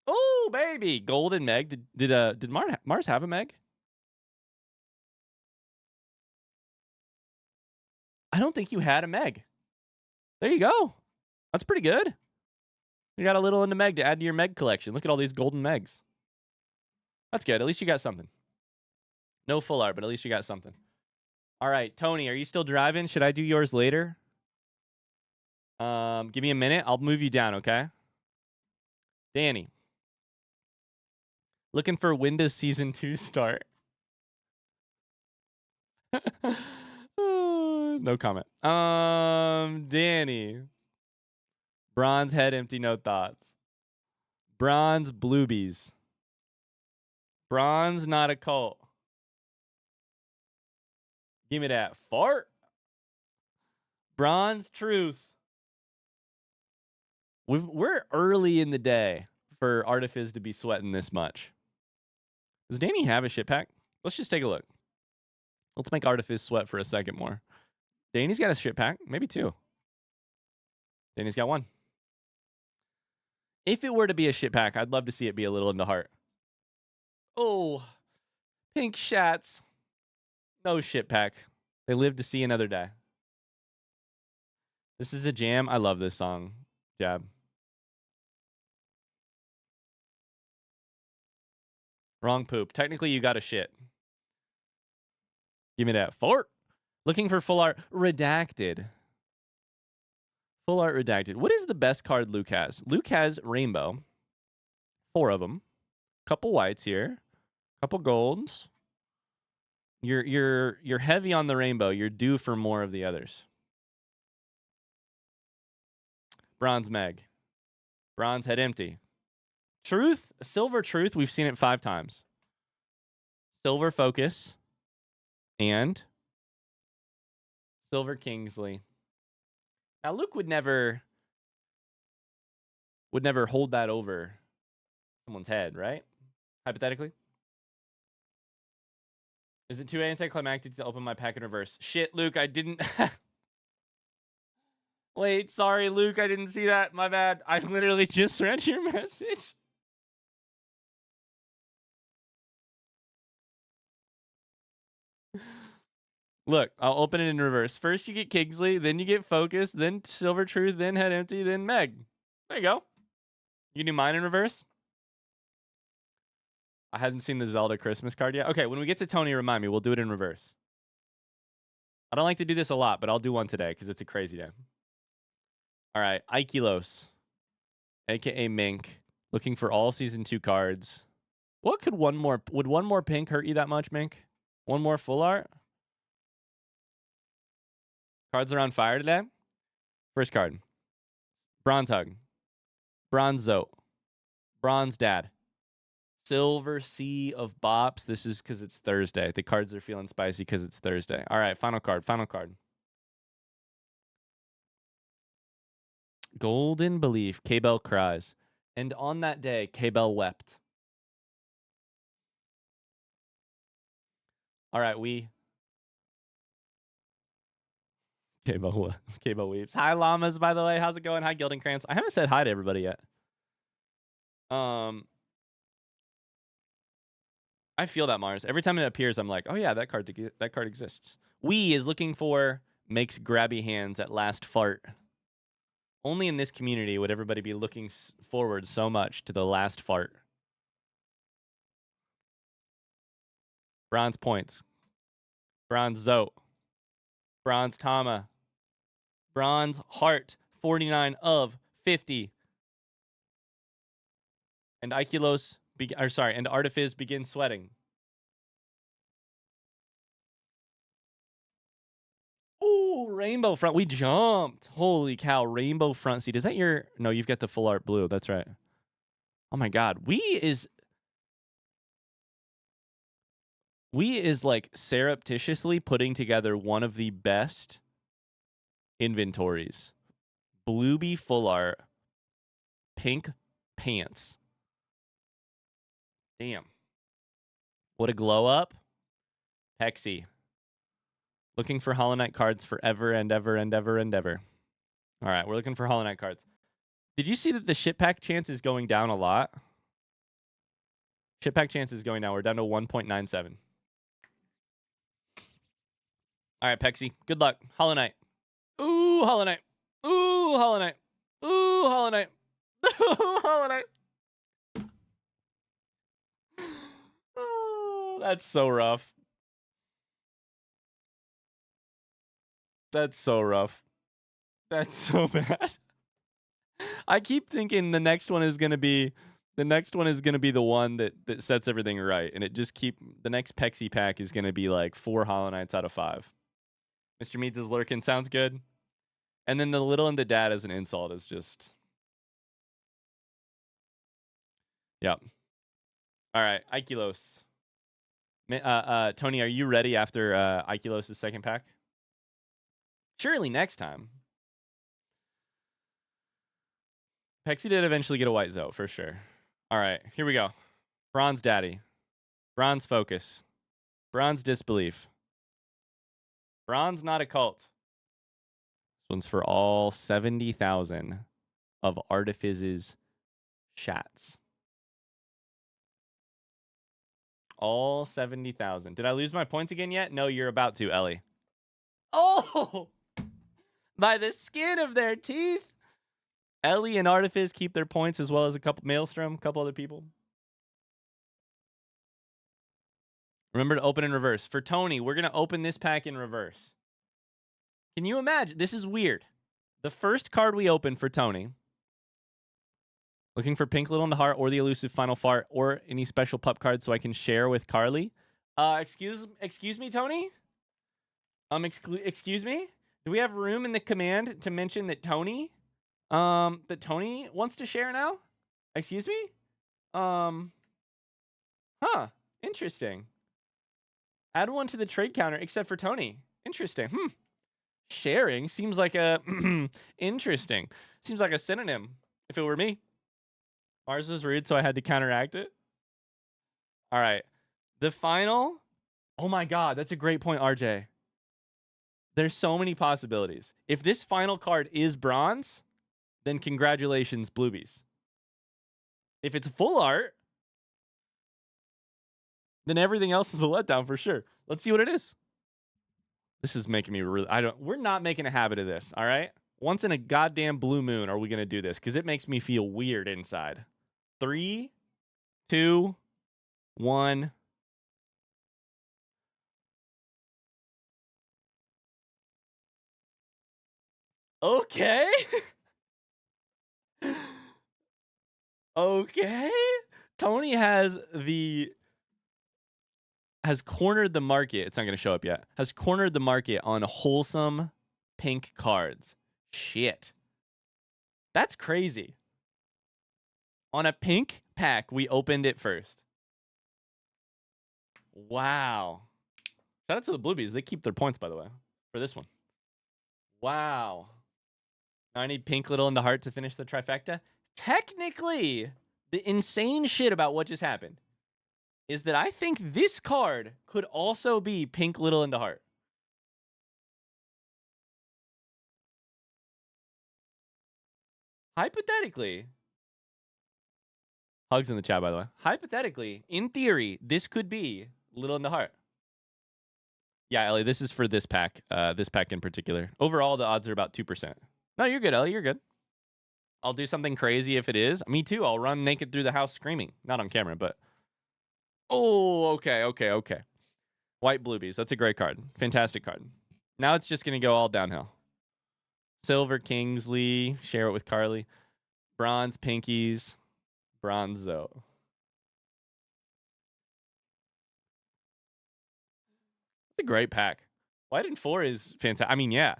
Oh, baby. Golden Meg. Did Mars have a Meg? I don't think you had a Meg. There you go. That's pretty good. You got a little into Meg to add to your Meg collection. Look at all these golden Megs. That's good. At least you got something. No full art, but at least you got something. All right, Tony, are you still driving? Should I do yours later? Give me a minute. I'll move you down, okay? Danny. Looking for Windows Season 2 start. No comment. Danny. Bronze head, empty, no thoughts. Bronze bluebies. Bronze not a cult. Give me that fart. Bronze truth. We're early in the day for Artifice to be sweating this much. Does Danny have a shit pack? Let's just take a look. Let's make Artifice sweat for a second more. Danny's got a shit pack. Maybe two. Danny's got one. If it were to be a shit pack, I'd love to see it be a little into heart. Oh, pink shats. No shit pack. They live to see another day. This is a jam. I love this song. Jab. Wrong poop. Technically, you got a shit. Give me that fart. Looking for full art redacted. Full art redacted. What is the best card Luke has? Luke has rainbow. 4 of them. Couple whites here. Couple golds. You're heavy on the rainbow. You're due for more of the others. Bronze Meg. Bronze head empty. Truth, silver truth, we've seen it 5 times. Silver focus. And silver Kingsley. Now Luke would never hold that over someone's head, right? Hypothetically. Is it too anticlimactic to open my pack in reverse? Shit, Luke, I didn't. Wait, sorry, Luke, I didn't see that. My bad. I literally just read your message. Look, I'll open it in reverse. First you get Kingsley, then you get Focus, then Silver Truth, then Head Empty, then Meg. There you go. You can do mine in reverse? I hadn't seen the Zelda Christmas card yet. Okay, when we get to Tony, remind me. We'll do it in reverse. I don't like to do this a lot, but I'll do one today because it's a crazy day. All right, Ikelos, a.k.a. Mink, looking for all Season 2 cards. What could would one more pink hurt you that much, Mink? One more full art? Cards are on fire today. First card. Bronze Hug. Bronze Zote. Bronze Dad. Silver Sea of Bops. This is because it's Thursday. The cards are feeling spicy because it's Thursday. All right, final card. Final card. Golden Belief. K-Bell cries. And on that day, K-Bell wept. All right, K-Bell weeps. Hi, llamas, by the way. How's it going? Hi, Gilding Krantz. I haven't said hi to everybody yet. I feel that, Mars. Every time it appears, I'm like, oh yeah, that card exists. We is looking for makes grabby hands at last fart. Only in this community would everybody be looking forward so much to the last fart. Bronze Points. Bronze Zote. Bronze Tama. Bronze Heart. 49 of 50. And Ikilos, and Artifice begin sweating. Ooh, Rainbow Front. We jumped. Holy cow, Rainbow Front Seat. Is that your... No, you've got the full art blue. That's right. Oh my god. We is like surreptitiously putting together one of the best inventories. Blueby full art. Pink pants. Damn. What a glow up. Pexy. Looking for Hollow Knight cards forever and ever and ever and ever. All right, we're looking for Hollow Knight cards. Did you see that the ship pack chance is going down a lot? Ship pack chance is going down. We're down to 1.97. All right, Pexy. Good luck. Hollow Knight. Ooh, Hollow Knight. Ooh, Hollow Knight. Ooh, Hollow Knight. Ooh, Hollow Knight. Oh, that's so rough. That's so rough. That's so bad. I keep thinking the next one is gonna be the one that sets everything right, and the next Pexy pack is gonna be like 4 Hollow Knights out of 5. Mr. Meads is lurking, sounds good. And then the little and the dad as an insult is just... Yep. All right, Ikilos. Tony, are you ready after Ikilos' second pack? Surely next time. Pexy did eventually get a white Zote, for sure. All right, here we go. Bronze Daddy. Bronze Focus. Bronze Disbelief. Bronze Not a Cult. This one's for all 70,000 of Artifice's chats. All 70,000. Did I lose my points again yet? No, you're about to, Ellie. Oh! By the skin of their teeth. Ellie and Artifice keep their points as well as a couple Maelstrom, a couple other people. Remember to open in reverse. For Tony, we're going to open this pack in reverse. Can you imagine? This is weird. The first card we open for Tony, looking for Pink Little in the Heart or the Elusive Final Fart or any special pup cards so I can share with Carly. Excuse me, Tony? Excuse me? Do we have room in the command to mention that Tony wants to share now? Excuse me? Huh. Interesting. Add one to the trade counter except for Tony. Interesting. Sharing seems like a interesting. Seems like a synonym if it were me. Ours was rude, so I had to counteract it. All right. The final. Oh my god, that's a great point, RJ. There's so many possibilities. If this final card is bronze, then congratulations, Bluebies. If it's full art, then everything else is a letdown for sure. Let's see what it is. This is making me really... We're not making a habit of this, all right? Once in a goddamn blue moon are we going to do this, because it makes me feel weird inside. 3, 2, 1... Okay. Okay. Tony has cornered the market. It's not going to show up yet. Has cornered the market on wholesome pink cards. Shit. That's crazy. On a pink pack, we opened it first. Wow. Shout out to the Bluebies. They keep their points, by the way, for this one. Wow. Now I need pink little in the heart to finish the trifecta. Technically, the insane shit about what just happened is that I think this card could also be pink little in the heart. Hypothetically, hugs in the chat, by the way. Hypothetically, in theory, this could be little in the heart. Yeah, Ellie, this is for this pack in particular. Overall, the odds are about 2%. No, you're good, Ellie. You're good. I'll do something crazy if it is. Me too. I'll run naked through the house screaming. Not on camera, but... Oh, okay. White Bluebies. That's a great card. Fantastic card. Now it's just going to go all downhill. Silver Kingsley. Share it with Carly. Bronze Pinkies. Bronzo. It's a great pack. White and 4 is fantastic. I mean, yeah.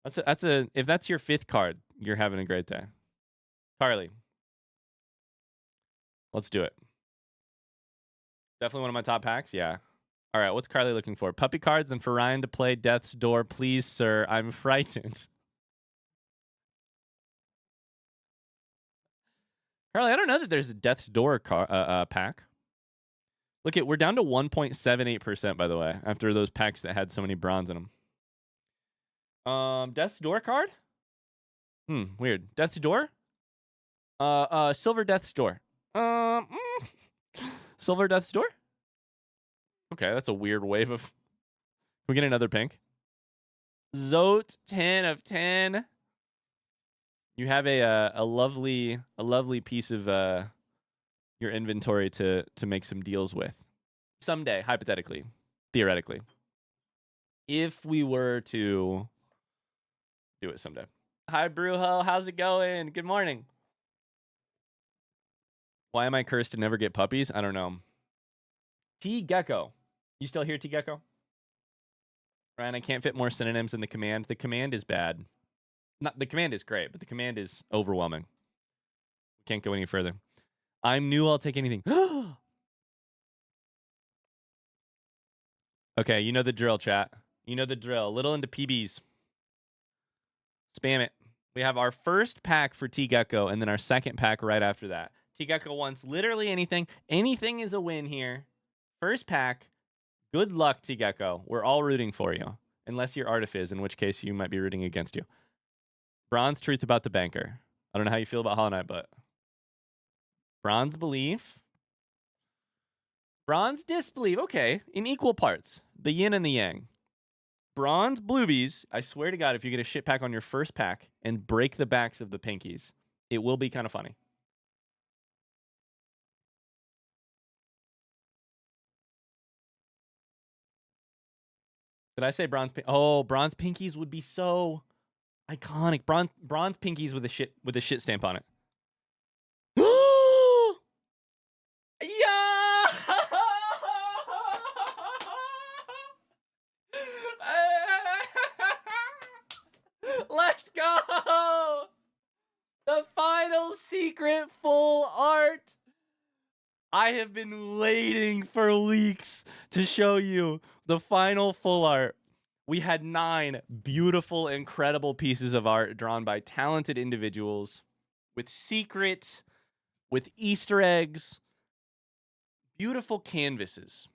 That's a if that's your 5th card, you're having a great day. Carly. Let's do it. Definitely one of my top packs. Yeah. All right. What's Carly looking for? Puppy cards and for Ryan to play Death's Door. Please, sir. I'm frightened. Carly, I don't know that there's a Death's Door pack. Look at, we're down to 1.78%, by the way, after those packs that had so many bronze in them. Death's Door card? Weird. Death's Door? Silver Death's Door. Silver Death's Door? Okay, that's a weird wave of... Can we get another pink? Zote, 10 of 10. You have a lovely piece of your inventory to make some deals with. Someday, hypothetically, theoretically. If we were to do it someday. Hi, Brujo. How's it going? Good morning. Why am I cursed to never get puppies? I don't know. T Gecko. You still here, T Gecko? Ryan, I can't fit more synonyms in the command. The command is bad. Not the command is great, but the command is overwhelming. We can't go any further. I'm new. I'll take anything. Okay, you know the drill, chat. You know the drill. A little into PBs. Spam it. We have our first pack for T Gecko, and then our second pack right after that. T Gecko wants literally anything. Anything is a win here. First pack. Good luck, T Gecko. We're all rooting for you, unless you're Artifiz, in which case you might be rooting against you. Bronze truth about the banker. I don't know how you feel about Hollow Knight, but bronze belief. Bronze disbelief. Okay, in equal parts. The yin and the yang. Bronze Bluebies. I swear to God, if you get a shit pack on your first pack and break the backs of the pinkies, it will be kind of funny. Did I say bronze? Oh, bronze pinkies would be so iconic. Bronze pinkies with a shit stamp on it. Yeah! Let's go! The final secret full art. I have been waiting for weeks to show you the final full art. We had 9 beautiful, incredible pieces of art drawn by talented individuals with secret, with Easter eggs, beautiful canvases.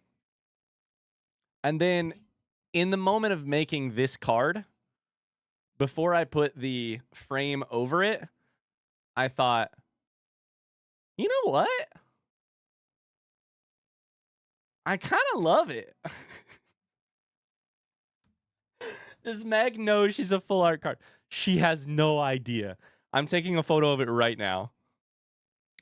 And then in the moment of making this card, before I put the frame over it, I thought, you know what? I kind of love it. Does Meg know she's a full art card? She has no idea. I'm taking a photo of it right now.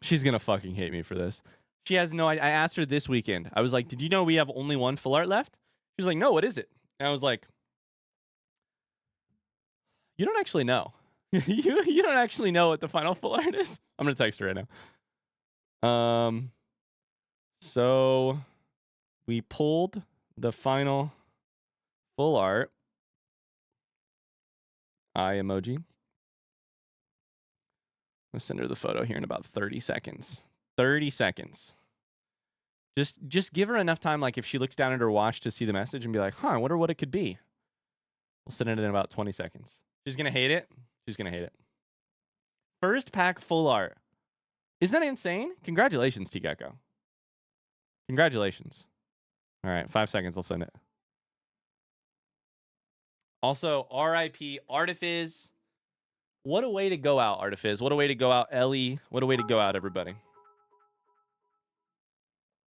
She's going to fucking hate me for this. She has no idea. I asked her this weekend. I was like, did you know we have only one full art left? She was like, no, what is it? And I was like, you don't actually know. you don't actually know what the final full art is. I'm going to text her right now. So we pulled the final full art eye emoji. Let's send her the photo here in about 30 seconds. 30 seconds. Just give her enough time, like if she looks down at her watch to see the message and be like, huh, I wonder what it could be. We'll send it in about 20 seconds. She's going to hate it. She's going to hate it. First pack full art. Isn't that insane? Congratulations, T-Gecko. Congratulations. All right, 5 seconds. I'll send it. Also, RIP Artifiz. What a way to go out, Artifiz. What a way to go out, Ellie. What a way to go out, everybody.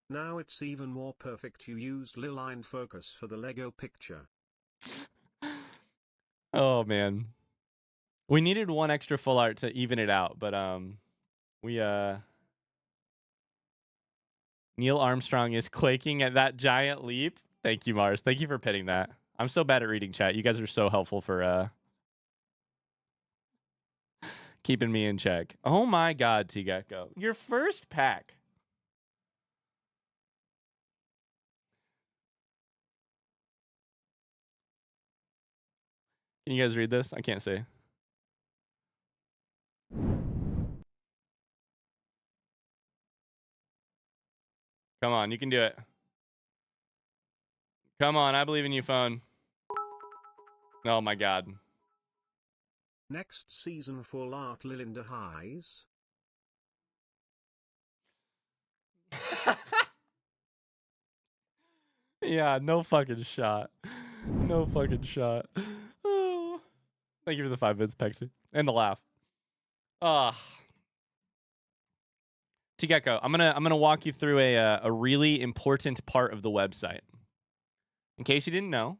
Now it's even more perfect you used Liline focus for the Lego picture. Oh, man. We needed one extra full art to even it out, but Neil Armstrong is quaking at that giant leap. Thank you, Mars. Thank you for pitting that. I'm so bad at reading chat. You guys are so helpful for keeping me in check. Oh my god, T-Gecko. Your first pack. Can you guys read this? I can't see. Come on, you can do it. Come on, I believe in you, phone. Oh my god. Next season full art Lilinda Highs. Yeah, no fucking shot. No fucking shot. Oh. Thank you for the 5 bits, Pexy. And the laugh. T-Gecko, I'm gonna walk you through a really important part of the website. In case you didn't know,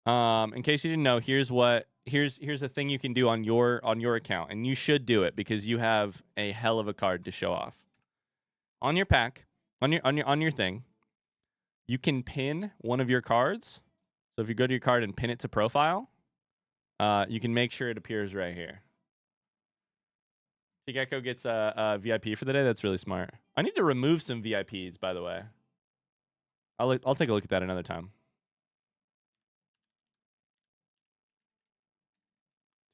here's a thing you can do on your account, and you should do it because you have a hell of a card to show off. On your pack, on your thing, you can pin one of your cards. So if you go to your card and pin it to profile, you can make sure it appears right here. T-Gecko gets a VIP for the day. That's really smart. I need to remove some VIPs, by the way. I'll take a look at that another time.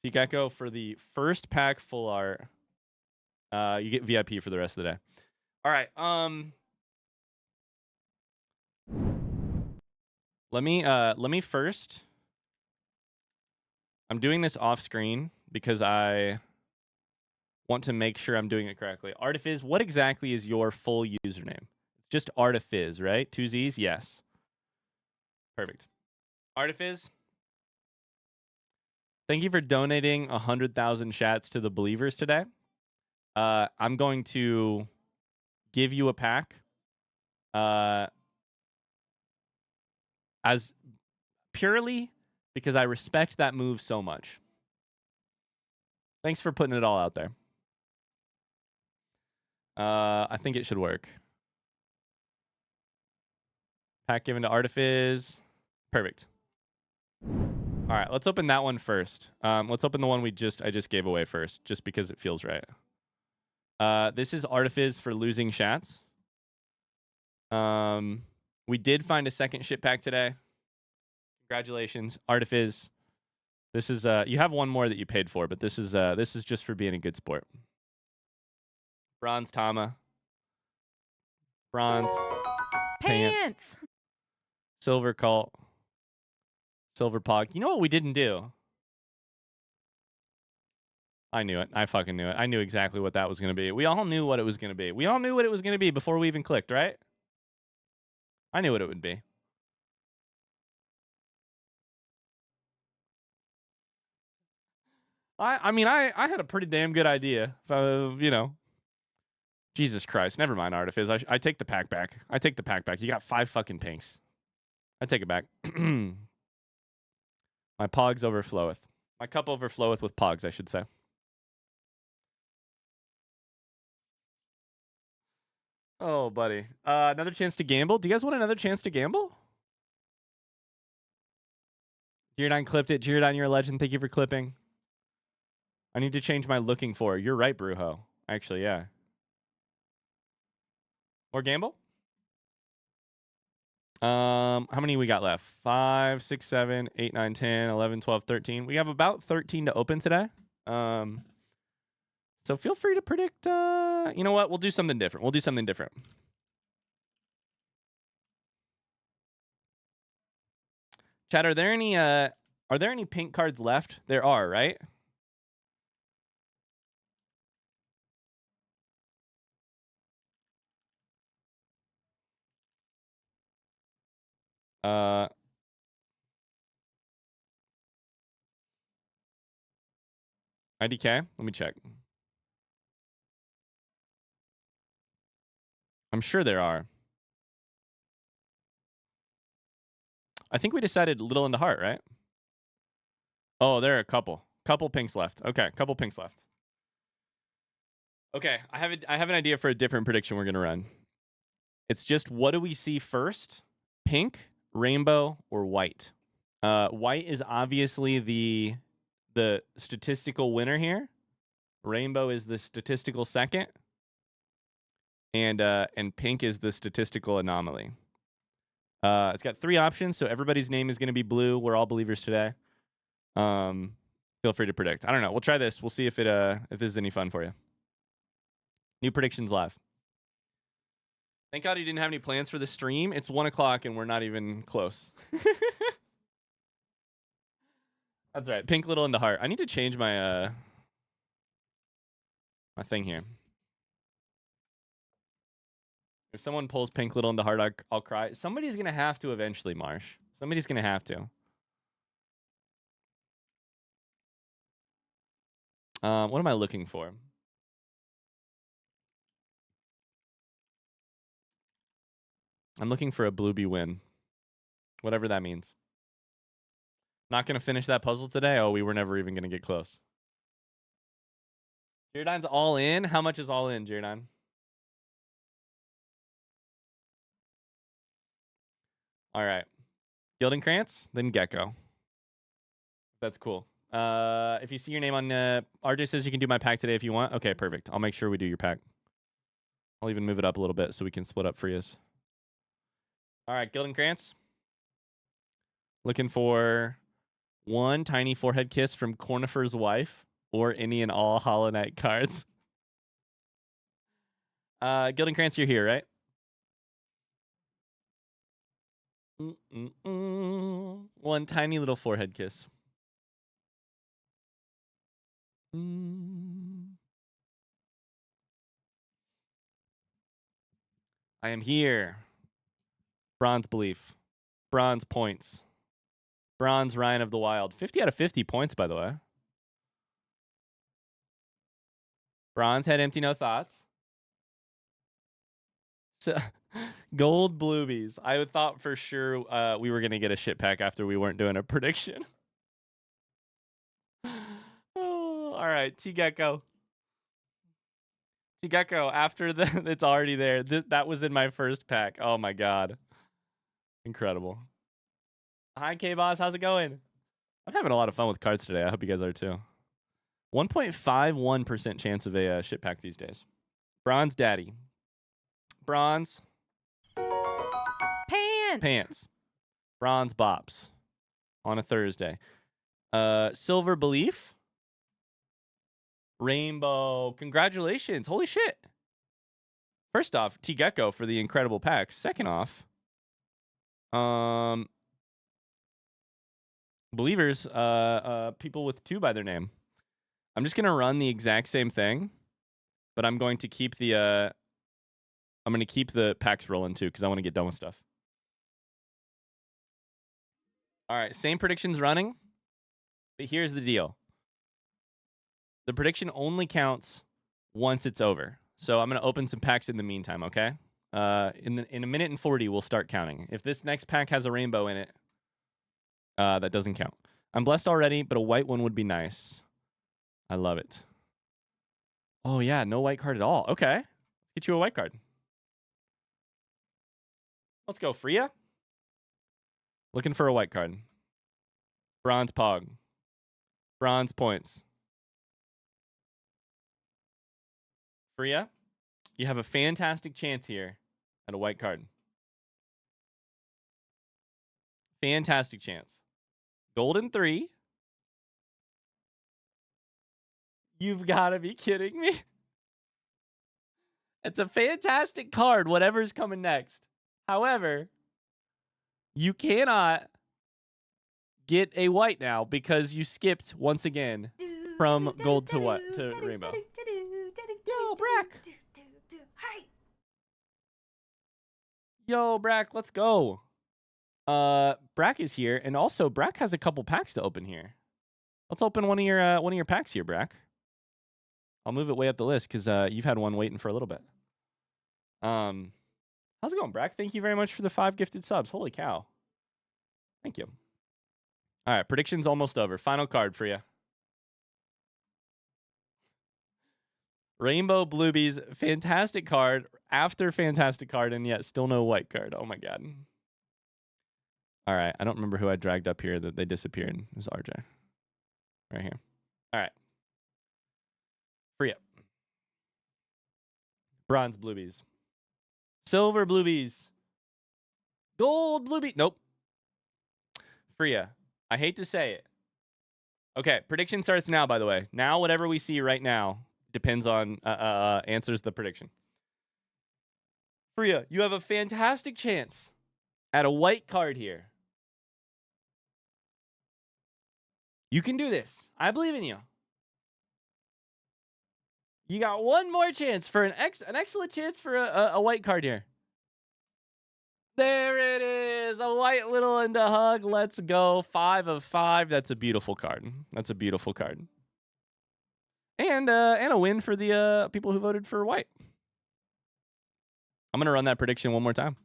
T-Gecko, for the first pack full art, you get VIP for the rest of the day. All right. Let me first. I'm doing this off screen because I want to make sure I'm doing it correctly. Artifiz, what exactly is your full username? It's just Artifiz, right? 2 Z's? Yes. Perfect. Artifiz, thank you for donating 100,000 chats to the believers today. I'm going to give you a pack as purely because I respect that move so much. Thanks for putting it all out there. I think it should work. Pack given to Artifiz. Perfect. All right, let's open that one first. Let's open the one I just gave away first, just because it feels right. This is Artifiz for losing chats. We did find a second ship pack today. Congratulations, Artifiz. This is you have one more that you paid for, but this is just for being a good sport. Bronze Tama. Bronze. Pants. Silver Cult. Silver Pog. You know what we didn't do? I knew it. I fucking knew it. I knew exactly what that was going to be. We all knew what it was going to be. We all knew what it was going to be before we even clicked, right? I knew what it would be. I mean, I had a pretty damn good idea. You know. Jesus Christ. Never mind, Artifiz. I take the pack back. I take the pack back. You got 5 fucking pinks. I take it back. My pogs overfloweth. My cup overfloweth with pogs, I should say. Oh, buddy. Another chance to gamble? Do you guys want another chance to gamble? Girodine clipped it. Girodine, you're a legend. Thank you for clipping. I need to change my looking for. You're right, Brujo. Actually, yeah. More gamble? How many we got left? 5, 6, 7, 8, 9, 10, 11, 12, 13. We have about 13 to open today. So feel free to predict. You know what? We'll do something different. We'll do something different. Chat, are there any pink cards left? There are, right? IDK? Let me check. I'm sure there are. I think we decided little into heart, right? Oh, there are a couple. Couple pinks left. Okay, couple pinks left. Okay, I have an idea for a different prediction we're gonna run. It's just, what do we see first? Pink, rainbow, or white? White is obviously the statistical winner here. Rainbow is the statistical second. And pink is the statistical anomaly. It's got 3 options, so everybody's name is going to be blue. We're all believers today. Feel free to predict. I don't know. We'll try this. We'll see if this is any fun for you. New predictions live. Thank God you didn't have any plans for the stream. It's 1 o'clock and we're not even close. That's right. Pink, little, into heart. I need to change my my thing here. If someone pulls pink, little, into heart, I'll cry. Somebody's gonna have to eventually, Marsh. Somebody's gonna have to. What am I looking for? I'm looking for a Bluebee win. Whatever that means. Not gonna finish that puzzle today? Oh, we were never even gonna get close. Jaredon's all in? How much is all in, Jaredon? All right. Gildenkrantz, then Gecko. That's cool. If you see your name on... RJ says you can do my pack today if you want. Okay, perfect. I'll make sure we do your pack. I'll even move it up a little bit so we can split up frees. All right, Gildenkrantz. Looking for 1 tiny forehead kiss from Cornifer's wife or any and all Hollow Knight cards. Gildenkrantz, you're here, right? One tiny little forehead kiss. I am here. Bronze belief. Bronze points. Bronze Ryan of the Wild. 50 out of 50 points, by the way. Bronze head empty, no thoughts. So, gold Bluebies. I thought for sure we were going to get a shit pack after we weren't doing a prediction. Oh, all right, T-Gecko. T-Gecko, after it's already there. That was in my first pack. Oh, my God. Incredible. Hi, K-Boss. How's it going? I'm having a lot of fun with cards today. I hope you guys are too. 1.51% chance of a shit pack these days. Bronze Daddy. Bronze. Pants. Bronze Bops. On a Thursday. Silver Belief. Rainbow. Congratulations. Holy shit. First off, T-Gecko for the incredible pack. Second off, believers, people with 2 by their name. I'm just gonna run the exact same thing, but I'm going to keep the packs rolling too, because I want to get done with stuff. All right, same predictions running, but here's the deal. The prediction only counts once it's over. So I'm gonna open some packs in the meantime, okay? In a minute and 40, we'll start counting. If this next pack has a rainbow in it, that doesn't count. I'm blessed already, but a white one would be nice. I love it. Oh, yeah, no white card at all. Okay, let's get you a white card. Let's go, Freya. Looking for a white card. Bronze Pog. Bronze points. Freya, you have a fantastic chance here at a white card. Fantastic chance. Golden 3. You've got to be kidding me. It's a fantastic card, whatever's coming next. However, you cannot get a white now because you skipped once again from gold to what? To rainbow. Yo, Brack. Yo, Brack, let's go. Brack is here, and also Brack has a couple packs to open here. Let's open one of your packs here, Brack. I'll move it way up the list because you've had one waiting for a little bit. How's it going, Brack? Thank you very much for the 5 gifted subs. Holy cow. Thank you. All right, prediction's almost over. Final card for you. Rainbow Bluebies, fantastic card after fantastic card, and yet still no white card. Oh my god. All right, I don't remember who I dragged up here that they disappeared. It was RJ. Right here. All right. Free up. Bronze Bluebies. Silver Bluebies. Gold Bluebies. Nope. Freya. I hate to say it. Okay, prediction starts now, by the way. Now, whatever we see right now depends on, answers the prediction. Freya, you have a fantastic chance at a white card here. You can do this. I believe in you. You got one more chance for an excellent chance for a white card here. There it is. A white little into hug. Let's go. 5 of 5. That's a beautiful card. That's a beautiful card. And a win for the people who voted for white. I'm going to run that prediction one more time.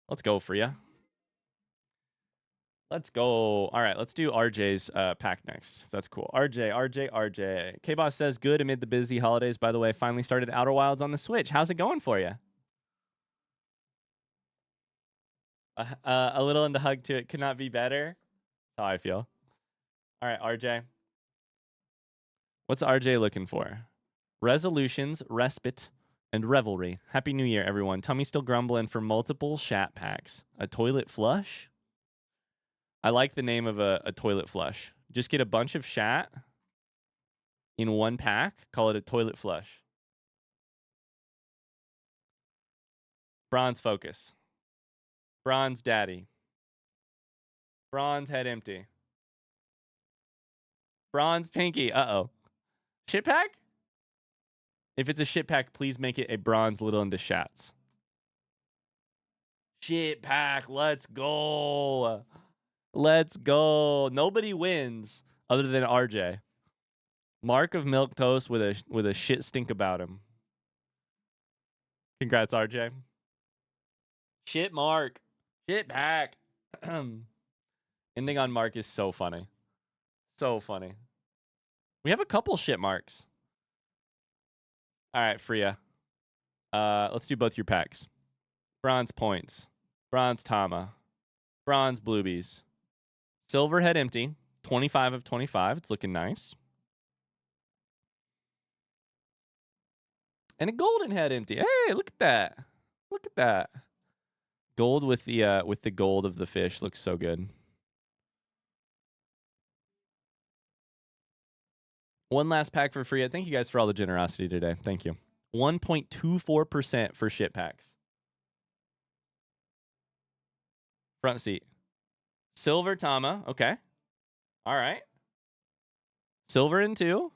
Let's go, Freya. Let's go. All right, let's do RJ's pack next. That's cool. RJ. K-Boss says, good amid the busy holidays. By the way, finally started Outer Wilds on the Switch. How's it going for you? A little into hug to it. Could not be better. That's how I feel. All right, RJ. What's RJ looking for? Resolutions, respite, and revelry. Happy New Year, everyone. Tummy still grumbling for multiple shat packs. A toilet flush? I like the name of a toilet flush. Just get a bunch of shat in one pack. Call it a toilet flush. Bronze focus. Bronze daddy. Bronze head empty. Bronze pinky. Uh-oh. Shit pack? If it's a shit pack, please make it a bronze little into shats. Shit pack. Let's go. Let's go. Nobody wins other than RJ. Mark of milk toast with a shit stink about him. Congrats, RJ. Shit Mark. Shit pack. Ending on Mark is so funny. So funny. We have a couple shit marks. All right, Freya. Let's do both your packs. Bronze points. Bronze Tama. Bronze Bluebies. Silver head empty. 25 of 25. It's looking nice. And a golden head empty. Hey, look at that. Look at that. Gold with the gold of the fish looks so good. One last pack for free. Thank you guys for all the generosity today. Thank you. 1.24% for shit packs. Front seat. Silver Tama. Okay. All right. Silver and 2.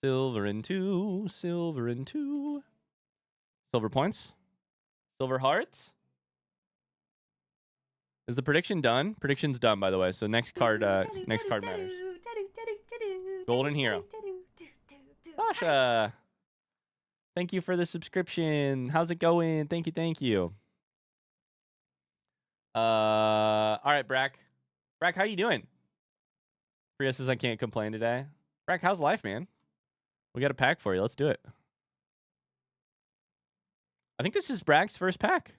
Silver and 2. Silver and 2. Silver points. Silver hearts. Is the prediction done? Prediction's done, by the way. So next card matters. Golden Hero. Sasha. Thank you for the subscription. How's it going? Thank you. All right, Brack. Brack, how you doing? Priya says I can't complain today. Brack, how's life, man? We got a pack for you. Let's do it. I think this is Brack's first pack.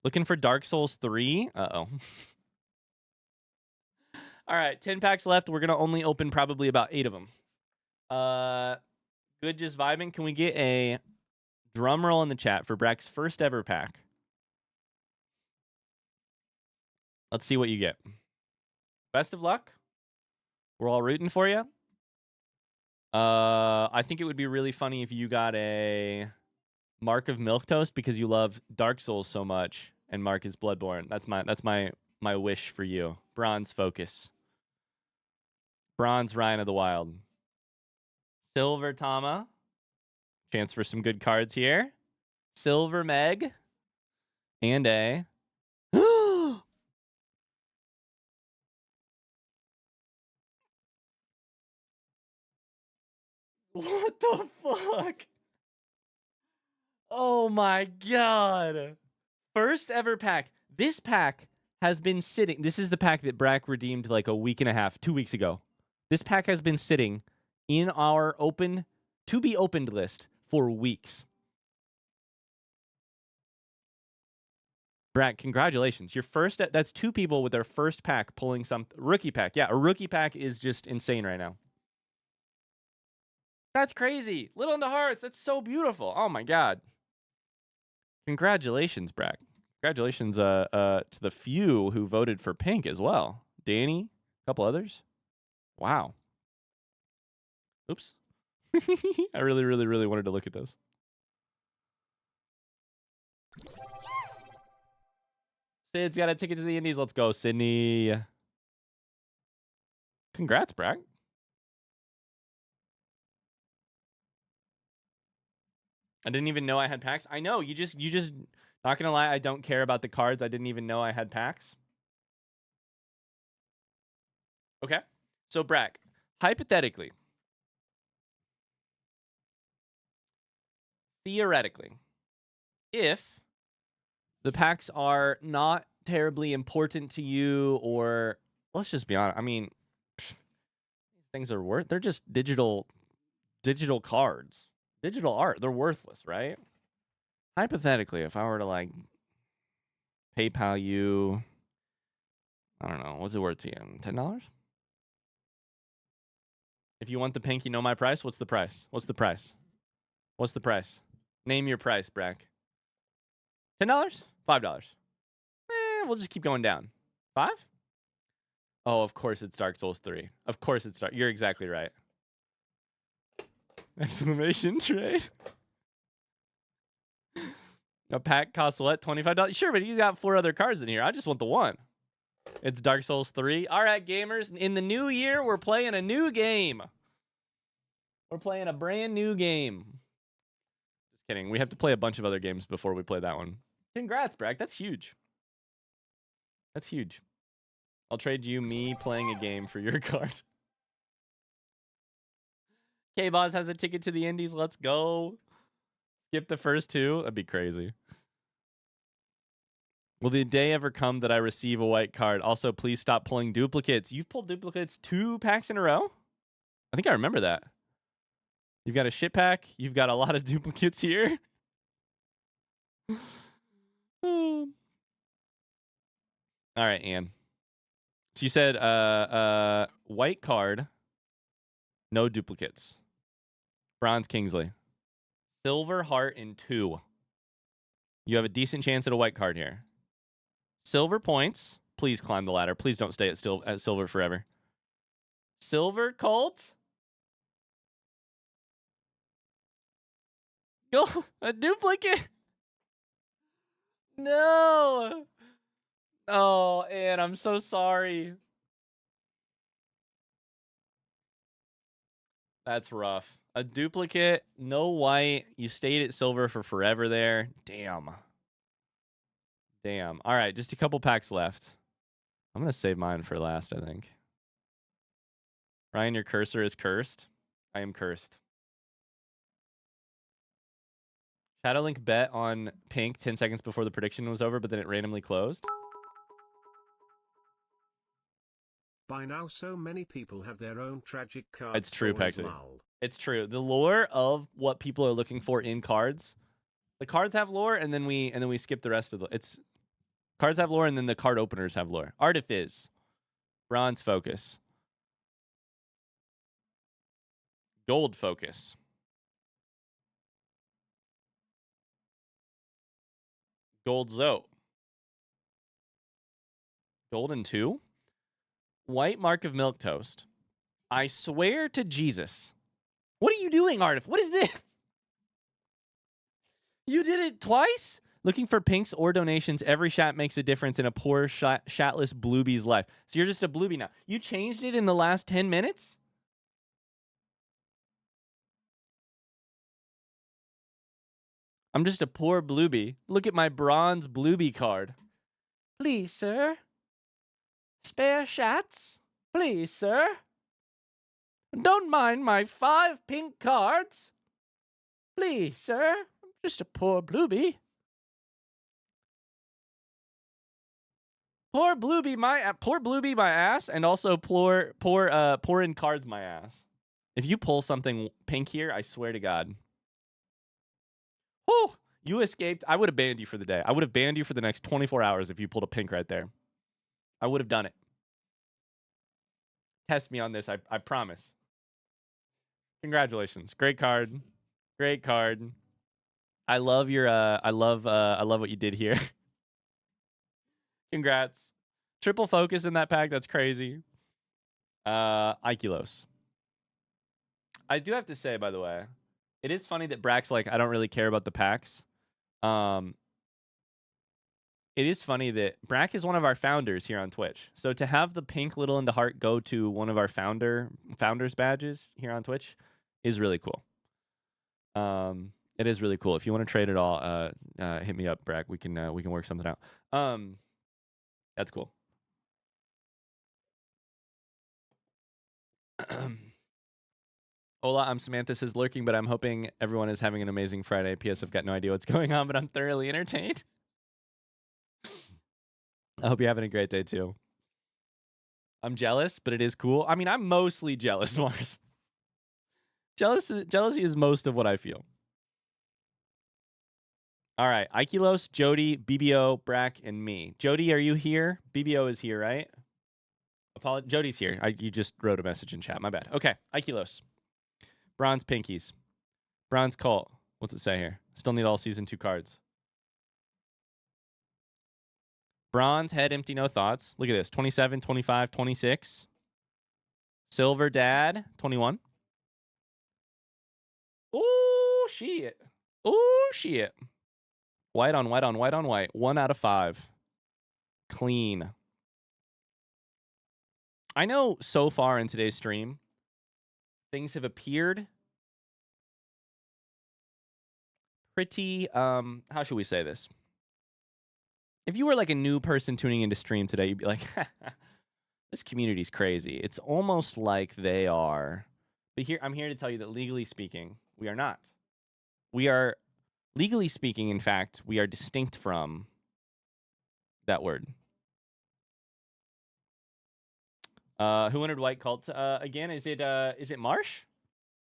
Looking for Dark Souls 3. Uh-oh. All right, 10 packs left. We're going to only open probably about 8 of them. Good, just vibing. Can we get a drum roll in the chat for Brack's first ever pack? Let's see what you get. Best of luck. We're all rooting for you. I think it would be really funny if you got a Mark of Milquetoast because you love Dark Souls so much, and Mark is Bloodborne. That's my wish for you. Bronze Focus. Bronze Ryan of the Wild. Silver Tama. Chance for some good cards here. Silver Meg. And a... What the fuck? Oh my god. First ever pack. This pack has been sitting. This is the pack that Brack redeemed like a week and a half, 2 weeks ago. This pack has been sitting in our open, to be opened list for weeks. Brack, congratulations. Your first, that's 2 people with their first pack pulling some rookie pack. Yeah, a rookie pack is just insane right now. That's crazy. Little into Hearts. That's so beautiful. Oh my god. Congratulations, Brack. Congratulations to the few who voted for pink as well. Danny, a couple others. Wow. Oops. I really, really, really wanted to look at this. Sid's got a ticket to the Indies. Let's go, Sydney. Congrats, Brack. I didn't even know I had packs. I know, you just not gonna lie, I don't care about the cards. I didn't even know I had packs. Okay. So Brack, hypothetically, theoretically, if the packs are not terribly important to you, or let's just be honest, I mean, these things are worth, they're just digital cards. Digital art, they're worthless, right? Hypothetically, if I were to like PayPal you, I don't know, what's it worth to you? $10? If you want the pink, you know my price. What's the price? What's the price? What's the price? Name your price, Brack. $10? $5? We'll just keep going down. 5? Oh, of course it's Dark Souls 3. Of course it's Dark. You're exactly right. Exclamation trade. A pack costs what? $25? Sure, but he's got 4 other cards in here. I just want the one. It's Dark Souls 3. All right, gamers. In the new year, we're playing a new game. We're playing a brand new game. Just kidding. We have to play a bunch of other games before we play that one. Congrats, Brack. That's huge. That's huge. I'll trade you me playing a game for your card. K-Boz has a ticket to the Indies. Let's go. Skip the first 2. That'd be crazy. Will the day ever come that I receive a white card? Also, please stop pulling duplicates. You've pulled duplicates 2 packs in a row? I think I remember that. You've got a shit pack. You've got a lot of duplicates here. All right, Ann. So you said white card, no duplicates. Bronze Kingsley. Silver heart in 2. You have a decent chance at a white card here. Silver points. Please climb the ladder. Please don't stay at silver forever. Silver Colt. Go, a duplicate. No. Oh, Ann, I'm so sorry. That's rough. A duplicate, no white. You stayed at silver for forever there. Damn. Damn. All right, just a couple packs left. I'm going to save mine for last, I think. Ryan, your cursor is cursed. I am cursed. Shadowlink bet on pink 10 seconds before the prediction was over, but then it randomly closed. By now, so many people have their own tragic card. It's true, Pexy. It's true. The lore of what people are looking for in cards. The cards have lore, and then we skip the rest of the. It's cards have lore, and then the card openers have lore. Artifice, Bronze Focus, Gold Focus, Gold Zoe, Golden 2. White mark of milk toast. I swear to Jesus. What are you doing, Artif? What is this? You did it twice? Looking for pinks or donations. Every shat makes a difference in a poor shatless bluebie's life. So you're just a bluebie now. You changed it in the last 10 minutes? I'm just a poor bluebie. Look at my bronze bluebie card. Please, sir. Spare shats? Please, sir. Don't mind my 5 pink cards. Please, sir. I'm just a poor bluebie. Poor bluebie, my ass, and also poor in cards, my ass. If you pull something pink here, I swear to God. Whew, you escaped. I would have banned you for the day. I would have banned you for the next 24 hours if you pulled a pink right there. I would have done it. Test me on this, I promise. Congratulations. Great card. Great card. I love your I love what you did here. Congrats. Triple focus in that pack. That's crazy. Ikelos. I do have to say, by the way, it is funny that Brack's like, I don't really care about the packs. It is funny that Brack is one of our founders here on Twitch. So to have the pink little into heart go to one of our founders badges here on Twitch is really cool. It is really cool. If you want to trade it all, hit me up, Brack. We can work something out. That's cool. Hola, I'm Samantha says lurking, but I'm hoping everyone is having an amazing Friday. P.S. I've got no idea what's going on, but I'm thoroughly entertained. I hope you're having a great day too. I'm jealous, but it is cool. I mean, I'm mostly jealous, Mars. Jealousy is most of what I feel. All right, Ikelos, Jody, BBO, Brack, and me. Jody, are you here? BBO is here, right? Jody's here. You just wrote a message in chat. My bad. Okay, Ikelos. Bronze Pinkies. Bronze Cult. What's it say here? Still need all season 2 cards. Bronze Head Empty No Thoughts. Look at this. 27, 25, 26. Silver Dad. 21. Oh, shit. Oh, shit. White on white on white on white. 1 out of 5. Clean. I know so far in today's stream, things have appeared pretty, how should we say this? If you were like a new person tuning into stream today, you'd be like, this community's crazy. It's almost like they are. But I'm here to tell you that legally speaking, we are not. We are, legally speaking, in fact, we are distinct from that word. Who entered White Cult again? Is it Marsh?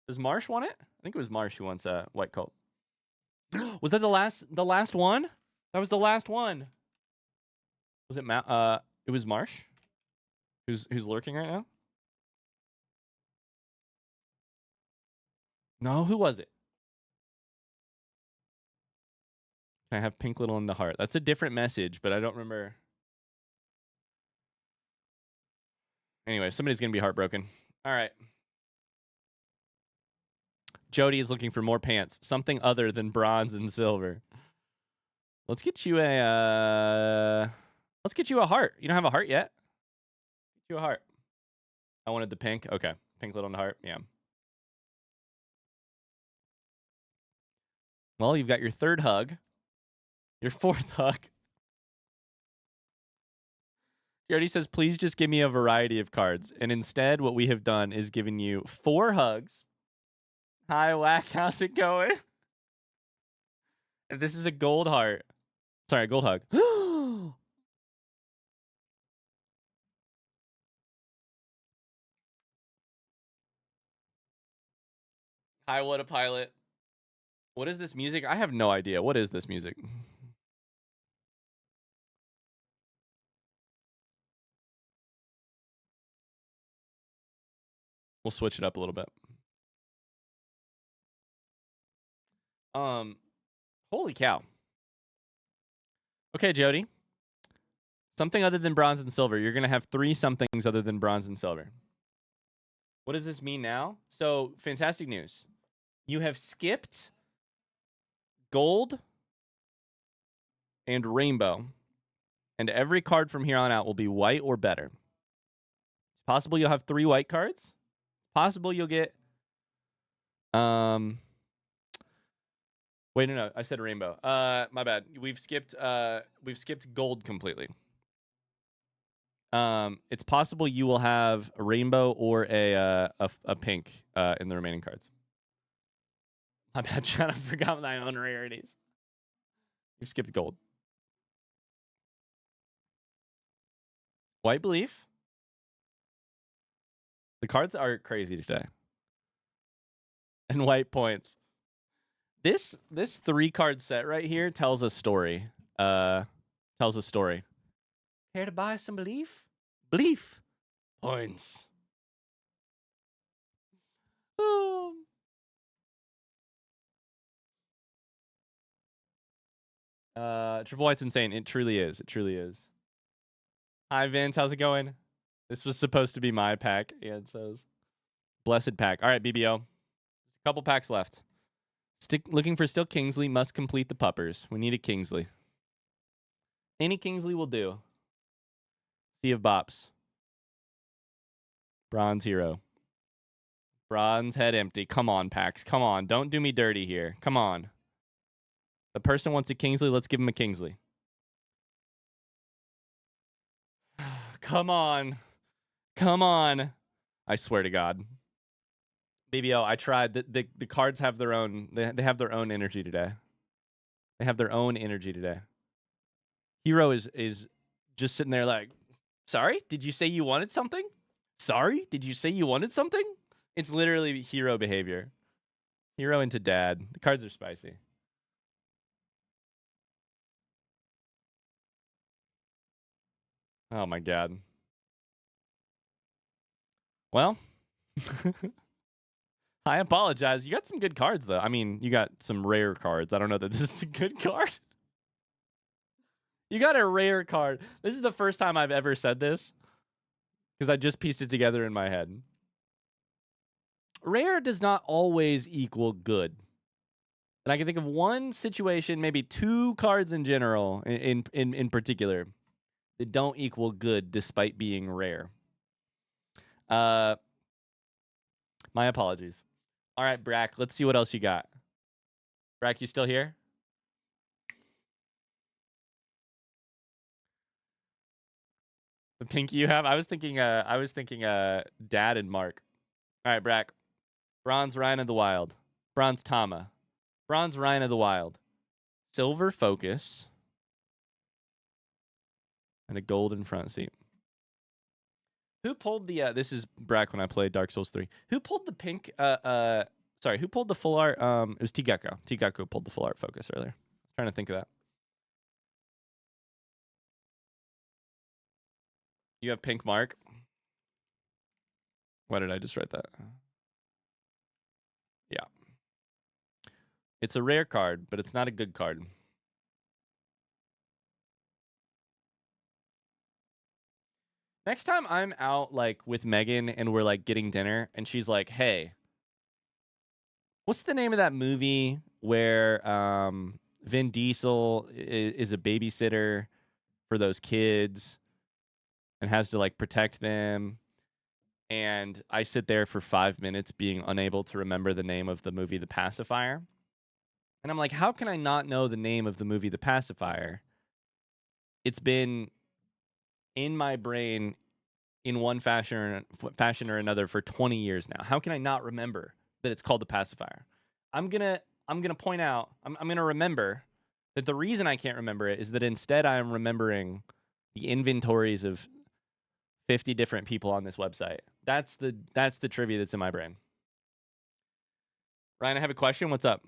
Does Marsh want it? I think it was Marsh who wants White Cult. Was that the last one? That was the last one. Was it it was Marsh? Who's lurking right now? No, who was it? I have pink little in the heart. That's a different message, but I don't remember. Anyway, somebody's gonna be heartbroken. All right. Jody is looking for more pants, something other than bronze and silver. Let's get you a heart. You don't have a heart yet? Get you a heart. I wanted the pink. Okay. Pink little in the heart. Yeah. Well, you've got your 3rd hug. Your 4th hug. Jody says, please just give me a variety of cards. And instead, what we have done is given you 4 hugs. Hi, Whack. How's it going? If this is a gold heart. Sorry, a gold hug. Hi, what a pilot. What is this music? I have no idea. What is this music? We'll switch it up a little bit. Holy cow. Okay, Jody. Something other than bronze and silver. You're going to have 3 somethings other than bronze and silver. What does this mean now? So, fantastic news. You have skipped gold and rainbow. And every card from here on out will be white or better. It's possible you'll have 3 white cards. It's possible you'll get wait, no, I said rainbow. My bad. We've skipped gold completely. It's possible you will have a rainbow or a pink in the remaining cards. My bad, John. I forgot my own rarities. You've skipped gold. White belief. The cards are crazy today. And white points. This 3-card set right here tells a story. Tells a story. Care to buy some belief? Belief points. Oh. Triple White's insane. It truly is. It truly is. Hi, Vince. How's it going? This was supposed to be my pack, Ian says. Blessed pack. All right, BBO. A couple packs left. Looking for still Kingsley. Must complete the puppers. We need a Kingsley. Any Kingsley will do. Sea of Bops. Bronze Hero. Bronze Head Empty. Come on, packs. Come on. Don't do me dirty here. Come on. The person wants a Kingsley. Let's give him a Kingsley. Come on. Come on. I swear to God. BBO, I tried. The cards have their own. They have their own energy today. They have their own energy today. Hero is just sitting there like, sorry, did you say you wanted something? Sorry, did you say you wanted something? It's literally hero behavior. Hero into dad. The cards are spicy. Oh my God. Well, I apologize. You got some good cards, though. I mean, you got some rare cards. I don't know that this is a good card. You got a rare card. This is the first time I've ever said this because I just pieced it together in my head. Rare does not always equal good. And I can think of one situation, maybe 2 cards in general, in particular, that don't equal good despite being rare. My apologies. All right, Brack, let's see what else you got. Brack, you still here? The pinky you have? I was thinking Dad and Mark. All right, Brack. Bronze Rhine of the Wild. Bronze Tama. Bronze Rhine of the Wild. Silver Focus. And a golden front seat. Who pulled the this is Brack when I played Dark Souls 3. Who pulled the pink sorry, who pulled the full art? It was Tigeko. Tigeko pulled the full art focus earlier. I was trying to think of that. You have pink Mark. Why did I just write that? Yeah. It's a rare card, but it's not a good card. Next time I'm out like with Megan and we're like getting dinner and she's like, "Hey, what's the name of that movie where Vin Diesel is a babysitter for those kids and has to like protect them?" And I sit there for 5 minutes being unable to remember the name of the movie The Pacifier. And I'm like, how can I not know the name of the movie The Pacifier? It's been in my brain in one fashion or another for 20 years now. How can I not remember that it's called The Pacifier? I'm gonna point out, I'm gonna remember that the reason I can't remember it is that instead I am remembering the inventories of 50 different people on this website. That's the trivia that's in my brain. Ryan, I have a question. What's up?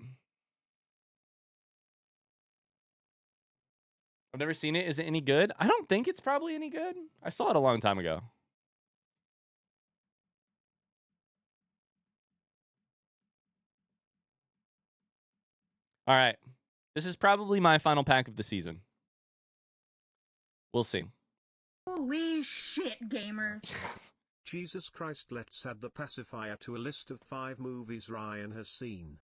I've never seen it. Is it any good? I don't think it's probably any good. I saw it a long time ago. All right. This is probably my final pack of the season. We'll see. Holy shit, gamers. Jesus Christ, let's add the pacifier to a list of 5 movies Ryan has seen.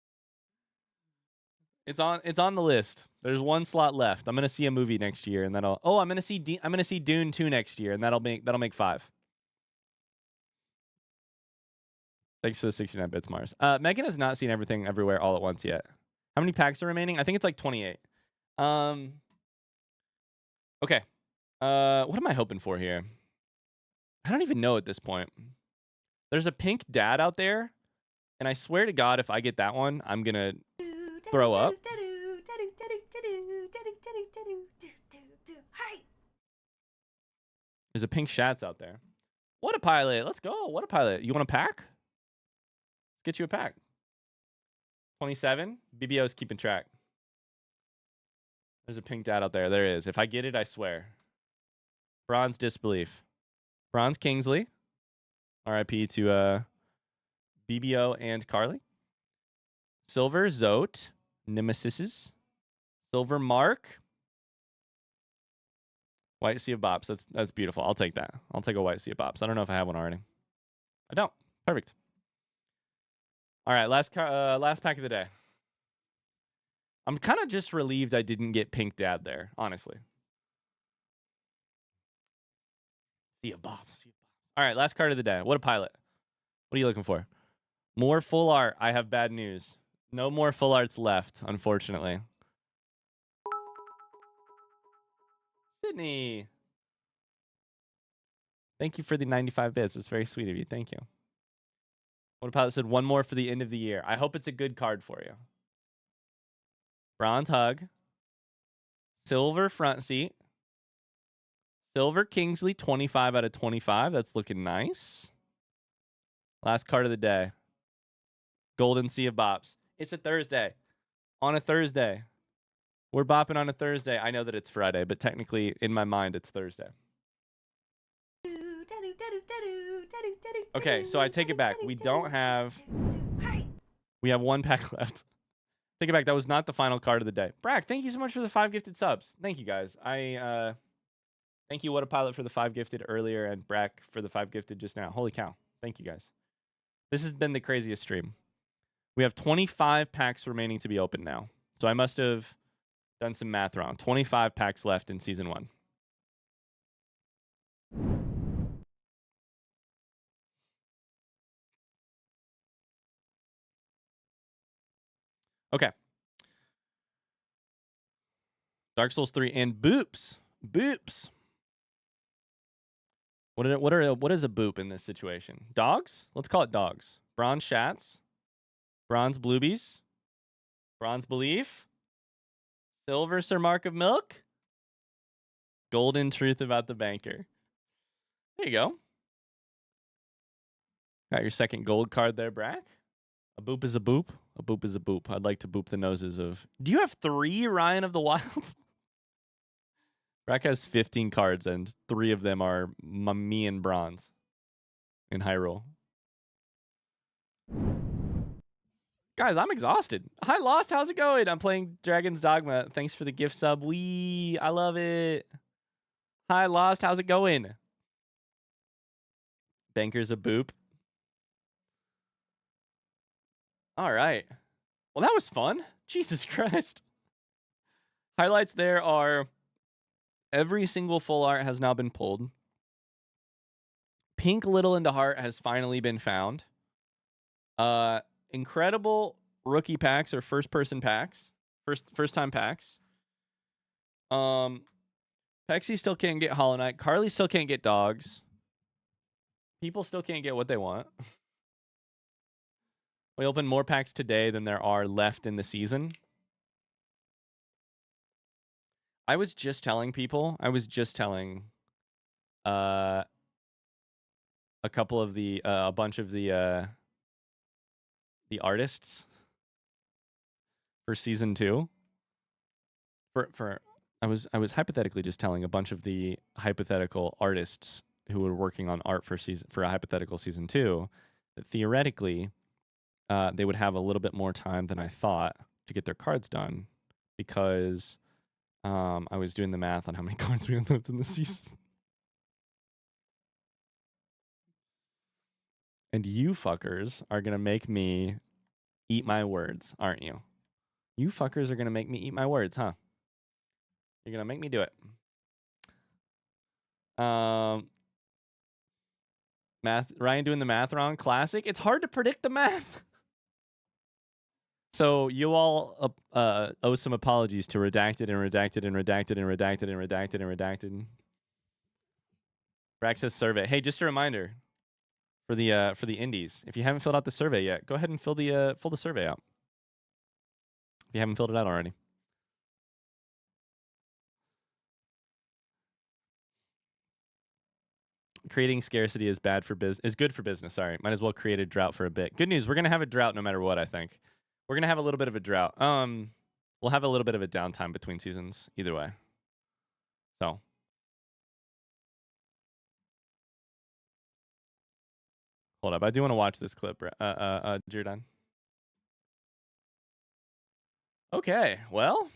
It's on the list. There's one slot left. I'm gonna see a movie next year, and that'll. Oh, I'm gonna see Dune 2 next year, and that'll make 5. Thanks for the 69 bits, Mars. Megan has not seen Everything Everywhere All at Once yet. How many packs are remaining? I think it's like 28. Okay. What am I hoping for here? I don't even know at this point. There's a pink dad out there, and I swear to God, if I get that one, I'm gonna throw up. There's a pink Shats out there. What a pilot. Let's go. What a pilot. You want a pack? Let's get you a pack. 27. BBO's keeping track. There's a pink dad out there. There is. If I get it, I swear. Bronze Disbelief. Bronze Kingsley. RIP to BBO and Carly. Silver Zote. Nemesises. Silver Mark. White Sea of Bops. That's beautiful. I'll take that. I'll take a White Sea of Bops. I don't know if I have one already. I don't. Perfect. All right, last pack of the day. I'm kind of just relieved I didn't get Pink Dad there, honestly. Sea of Bops. All right, last card of the day. What a pilot. What are you looking for? More full art. I have bad news. No more full arts left, unfortunately. Sydney. Thank you for the 95 bits. It's very sweet of you. Thank you. What a pilot said, one more for the end of the year. I hope it's a good card for you. Bronze Hug. Silver Front Seat. Silver Kingsley, 25 out of 25. That's looking nice. Last card of the day. Golden Sea of Bops. It's a Thursday. On a Thursday. We're bopping on a Thursday. I know that it's Friday, but technically, in my mind, it's Thursday. Okay, so I take it back. We don't have... We have one pack left. Take it back. That was not the final card of the day. Brack, thank you so much for the 5 gifted subs. Thank you, guys. Thank you, What a Pilot, for the 5 gifted earlier, and Brack for the 5 gifted just now. Holy cow. Thank you, guys. This has been the craziest stream. We have 25 packs remaining to be opened now. So I must have done some math wrong. 25 packs left in Season 1. Okay. Dark Souls 3 and boops. Boops. What is a boop in this situation? Dogs? Let's call it dogs. Bronze Shats. Bronze Bluebies. Bronze Belief. Silver Sir Mark of Milk. Golden Truth About the Banker. There you go. Got your second gold card there, Brack. A boop is a boop. A boop is a boop. I'd like to boop the noses of... Do you have 3 Ryan of the Wilds? Brack has 15 cards, and 3 of them are me and Bronze in Hyrule. Guys, I'm exhausted. Hi, Lost. How's it going? I'm playing Dragon's Dogma. Thanks for the gift sub. I love it. Hi, Lost. How's it going? Banker's a boop. All right. Well, that was fun. Jesus Christ. Highlights there are every single full art has now been pulled. Pink Little into Heart has finally been found. Incredible rookie packs or first-person packs. First-time packs. Pexy still can't get Hollow Knight. Carly still can't get dogs. People still can't get what they want. We opened more packs today than there are left in the season. I was just telling people, a bunch of the artists for season 2. I was hypothetically just telling a bunch of the hypothetical artists who were working on art for a hypothetical season 2 that theoretically they would have a little bit more time than I thought to get their cards done, because I was doing the math on how many cards we had left in the season. And you fuckers are going to make me eat my words, aren't you? You fuckers are going to make me eat my words, huh? You're going to make me do it. Math, Ryan doing the math wrong. Classic. It's hard to predict the math. So you all owe some apologies to redacted and redacted and redacted and redacted and redacted and redacted. For access survey. Hey, just a reminder for the indies. If you haven't filled out the survey yet, go ahead and fill the survey out. If you haven't filled it out already. Creating scarcity is bad for is good for business. Sorry, might as well create a drought for a bit. Good news, we're gonna have a drought no matter what. I think we're gonna have a little bit of a drought. We'll have a little bit of a downtime between seasons either way. So hold up, I do want to watch this clip. Jordan. Okay, well,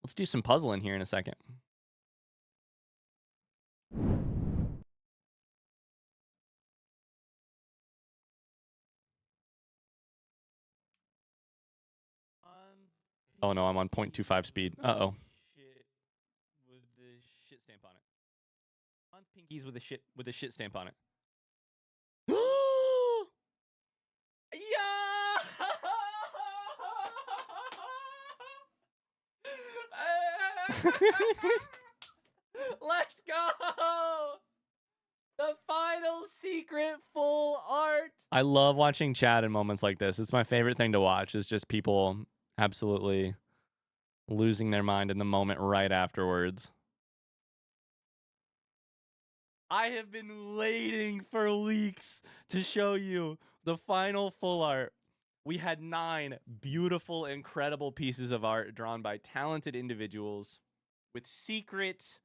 let's do some puzzling here in a second. Oh no, I'm on 0.25 speed. Uh-oh. Shit with the shit stamp on it. On pinkies with a shit stamp on it. Yeah! Let's go! The final secret full art. I love watching chat in moments like this. It's my favorite thing to watch. Is just people absolutely losing their mind in the moment right afterwards. I have been waiting for weeks to show you the final full art. We had 9 beautiful, incredible pieces of art drawn by talented individuals with secret,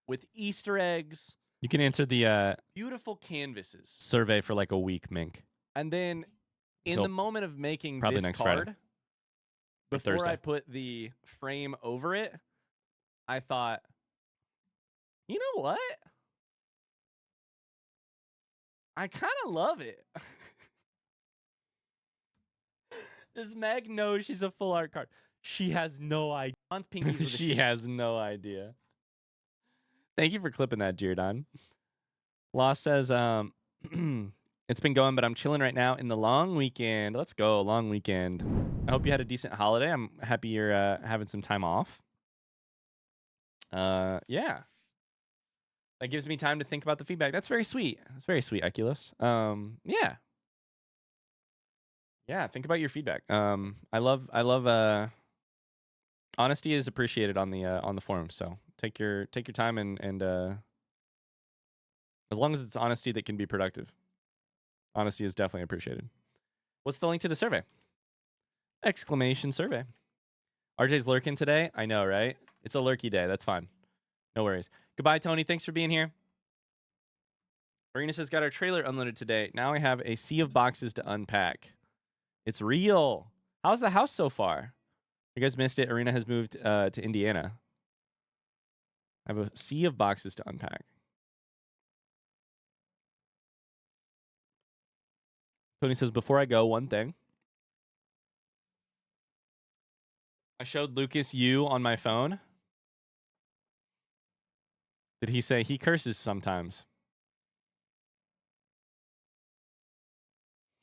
with Easter eggs. You can answer the beautiful canvases survey for like a week, Mink. And then in the moment of making this card, Friday. Before I put the frame over it, I thought, you know what? I kind of love it. Does Meg know she's a full art card? She has no idea. She has no idea. Thank you for clipping that, Giordon. Lost says, it's been going, but I'm chilling right now in the long weekend. Let's go, long weekend. I hope you had a decent holiday. I'm happy you're having some time off. Yeah. That gives me time to think about the feedback. That's very sweet. That's very sweet, Eculus. Yeah. Yeah, think about your feedback. I love honesty is appreciated on the forum, so take your time and as long as it's honesty that can be productive. Honesty is definitely appreciated. What's the link to the survey? Exclamation survey. RJ's lurking today. I know, right? It's a lurky day. That's fine. No worries. Goodbye, Tony. Thanks for being here. Marina says, got our trailer unloaded today. Now I have a sea of boxes to unpack. It's real. How's the house so far? You guys missed it. Arena has moved to Indiana. I have a sea of boxes to unpack. Tony says, before I go, one thing. I showed Lucas you on my phone. Did he say he curses sometimes?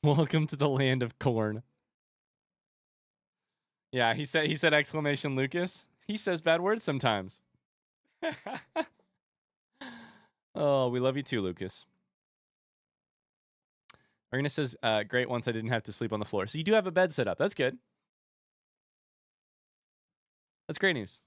Welcome to the land of corn. Yeah, he said exclamation Lucas. He says bad words sometimes. Oh, we love you too, Lucas. Arena says, great, once I didn't have to sleep on the floor. So you do have a bed set up. That's good. That's great news.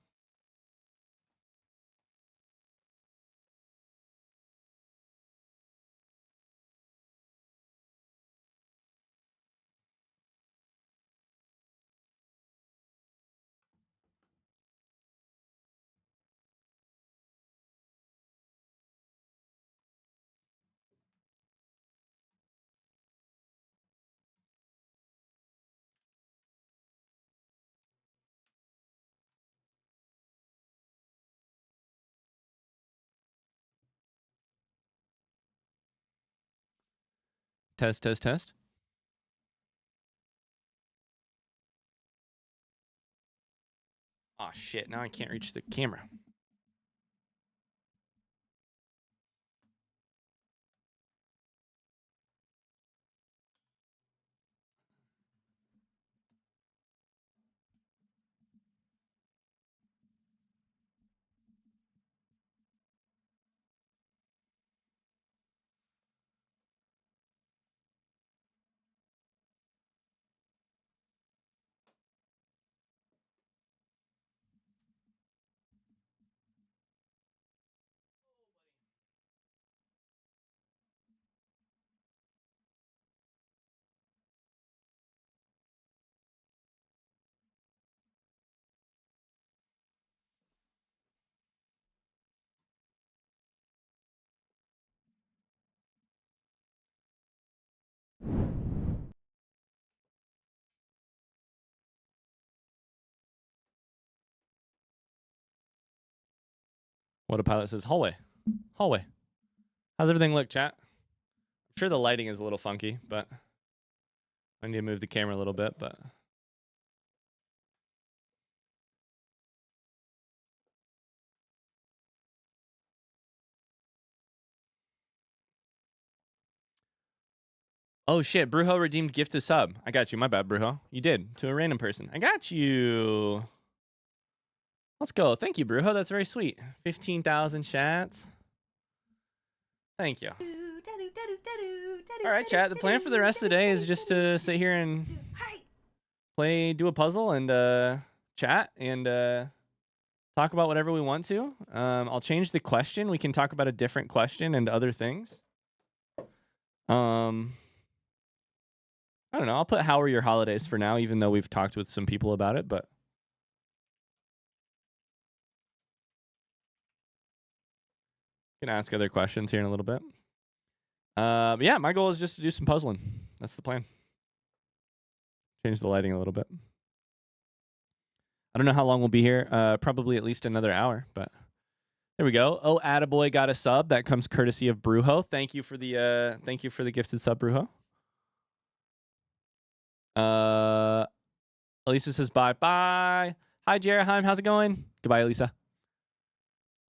Test, test, test. Oh shit, now I can't reach the camera. What a pilot says, hallway. Hallway. How's everything look, chat? I'm sure the lighting is a little funky, but I need to move the camera a little bit, but oh shit, Brujo redeemed gift to sub. I got you. My bad, Brujo. You did to a random person. I got you. Let's go. Thank you, Brujo. That's very sweet. 15,000 chats. Thank you. All right, chat. The plan for the rest of the day is just to sit here and do a puzzle and chat and talk about whatever we want to. I'll change the question. We can talk about a different question and other things. I don't know. I'll put how are your holidays for now, even though we've talked with some people about it, but can ask other questions here in a little bit. Yeah, my goal is just to do some puzzling. That's the plan. Change the lighting a little bit. I don't know how long we'll be here. Probably at least another hour, but there we go. Oh, attaboy got a sub. That comes courtesy of Brujo. Thank you for the gifted sub, Brujo. Elisa says bye. Bye. Hi, Jeraheim. How's it going? Goodbye, Elisa.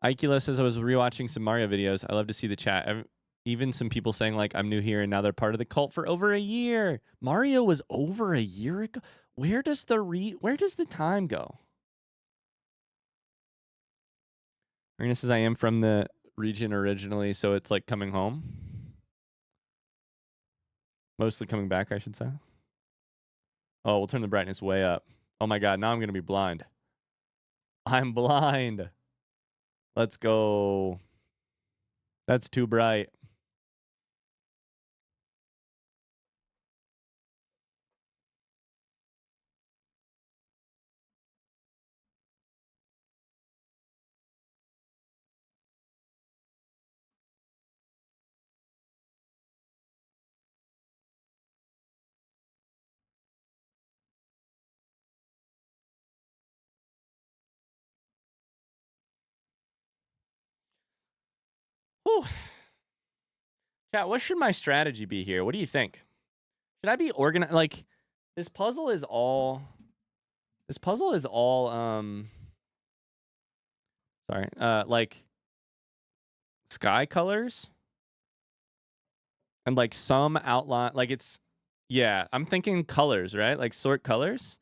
Aikila says I was rewatching some Mario videos. I love to see the chat. Even some people saying like I'm new here and now they're part of the cult for over a year. Mario was over a year ago. Where does the time go? Marina says I am from the region originally, so it's like coming home. Mostly coming back, I should say. Oh, we'll turn the brightness way up. Oh my god, now I'm gonna be blind. I'm blind. Let's go. That's too bright. Whew. Chat, what should my strategy be here? What do you think? Should I be organized? Like, this puzzle is all sorry, like sky colors and like some outline, like it's, yeah, I'm thinking colors, right? Like sort colors.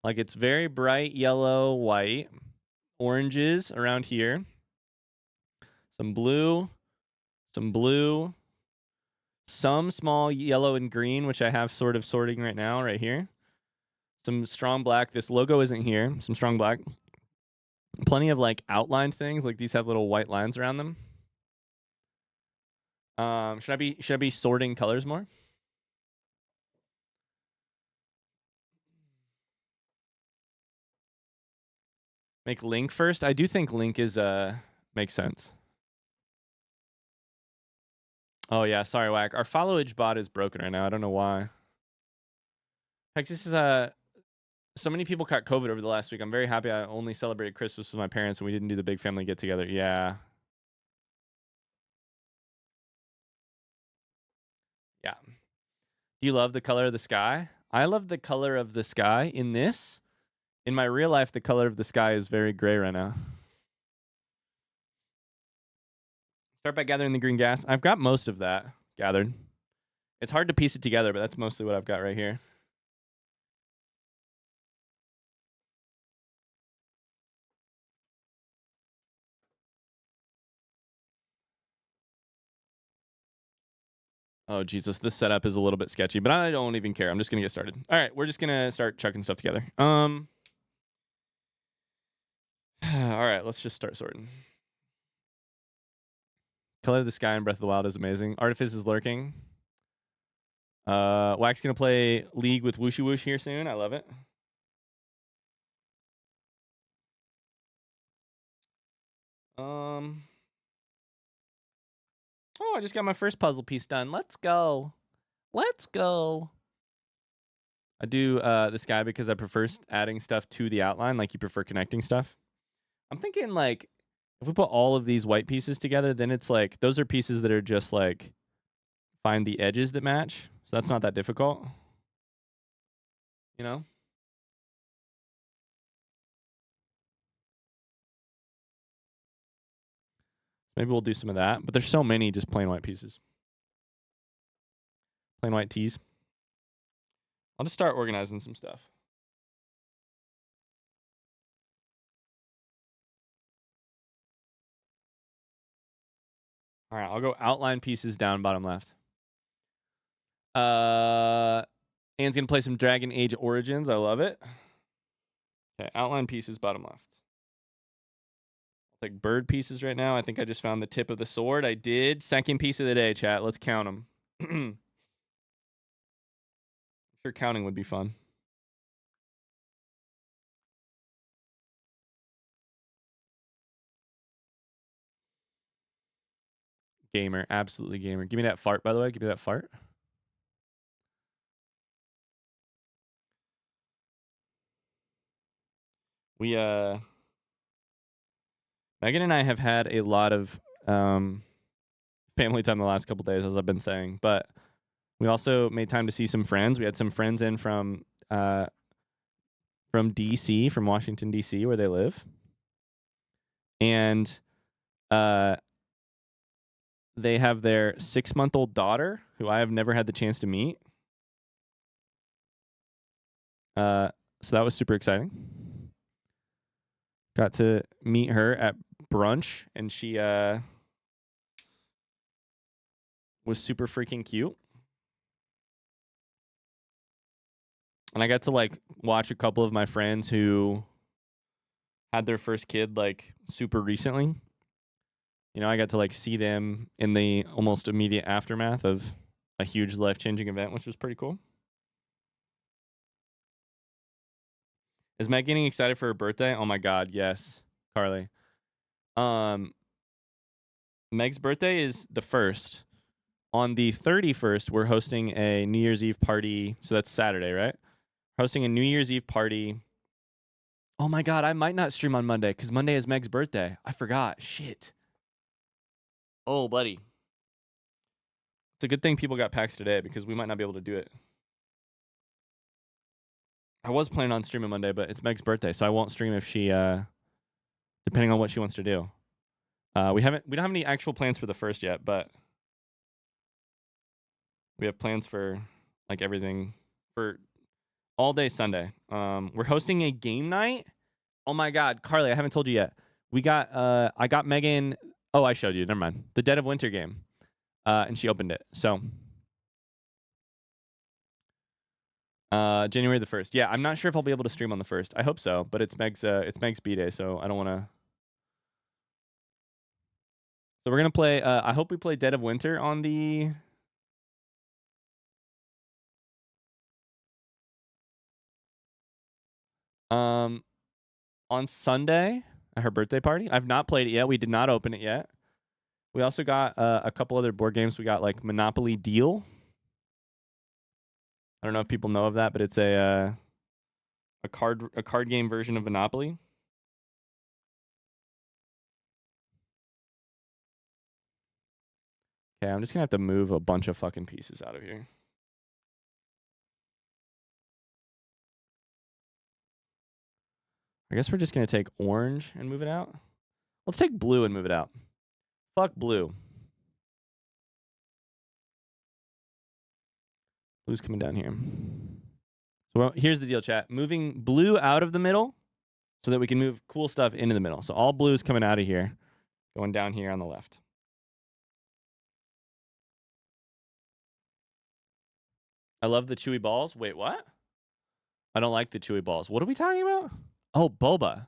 Like it's very bright yellow, white, oranges around here, some blue, some small yellow and green, which I have sort of sorting right now, right here. Some strong black. This logo isn't here. Some strong black. Plenty of like outlined things. Like these have little white lines around them. Should I be sorting colors more? Make Link first. I do think Link is makes sense. Oh yeah, sorry, Whack. Our followage bot is broken right now. I don't know why. Texas is so many people caught COVID over the last week. I'm very happy I only celebrated Christmas with my parents and we didn't do the big family get together. Yeah. Yeah. You love the color of the sky? I love the color of the sky in this. In my real life, the color of the sky is very gray right now. Start by gathering the green gas. I've got most of that gathered. It's hard to piece it together, but that's mostly what I've got right here. Oh, Jesus. This setup is a little bit sketchy, but I don't even care. I'm just going to get started. All right. We're just going to start chucking stuff together. All right. Let's just start sorting. Color of the Sky in Breath of the Wild is amazing. Artifice is lurking. Wax going to play League with Wooshy Woosh here soon. I love it. Oh, I just got my first puzzle piece done. Let's go. Let's go. I do the sky because I prefer adding stuff to the outline, like you prefer connecting stuff. I'm thinking, like, if we put all of these white pieces together, then it's like, those are pieces that are just, like, find the edges that match. So that's not that difficult. You know? Maybe we'll do some of that. But there's so many just plain white pieces. Plain white tees. I'll just start organizing some stuff. All right, I'll go outline pieces down bottom left. Anne's going to play some Dragon Age Origins. I love it. Okay, outline pieces bottom left. I'll take bird pieces right now. I think I just found the tip of the sword. I did. Second piece of the day, chat. Let's count them. I'm sure counting would be fun. Gamer. Absolutely gamer. Give me that fart, by the way. Give me that fart. We, Megan and I have had a lot of family time the last couple days, as I've been saying. But we also made time to see some friends. We had some friends in from DC, from Washington, D.C., where they live. And they have their 6-month-old daughter, who I have never had the chance to meet. So that was super exciting. Got to meet her at brunch, and she was super freaking cute. And I got to, like, watch a couple of my friends who had their first kid, like, super recently. You know, I got to, like, see them in the almost immediate aftermath of a huge life-changing event, which was pretty cool. Is Meg getting excited for her birthday? Oh my God, yes, Carly. Meg's birthday is the 1st. On the 31st, we're hosting a New Year's Eve party. So that's Saturday, right? Hosting a New Year's Eve party. Oh my God, I might not stream on Monday because Monday is Meg's birthday. I forgot. Shit. Oh, buddy. It's a good thing people got PAX today because we might not be able to do it. I was planning on streaming Monday, but it's Meg's birthday, so I won't stream if she, depending on what she wants to do. We don't have any actual plans for the 1st yet, but we have plans for, like, everything for all day Sunday. We're hosting a game night. Oh my God, Carly, I haven't told you yet. We got, I got Megan. Oh, I showed you. Never mind. The Dead of Winter game. And she opened it. So, January the 1st. Yeah, I'm not sure if I'll be able to stream on the 1st. I hope so, but it's Meg's B-Day, so I don't want to. So we're going to play, I hope we play Dead of Winter on the... on Sunday at her birthday party. I've not played it yet. We did not open it yet. We also got a couple other board games. We got, like, Monopoly Deal. I don't know if people know of that, but it's a card game version of Monopoly. Okay, I'm just gonna have to move a bunch of fucking pieces out of here. I guess we're just going to take orange and move it out. Let's take blue and move it out. Fuck blue. Blue's coming down here. So well, here's the deal, chat. Moving blue out of the middle so that we can move cool stuff into the middle. So all blue is coming out of here, going down here on the left. I love the chewy balls. Wait, what? I don't like the chewy balls. What are we talking about? Oh, boba.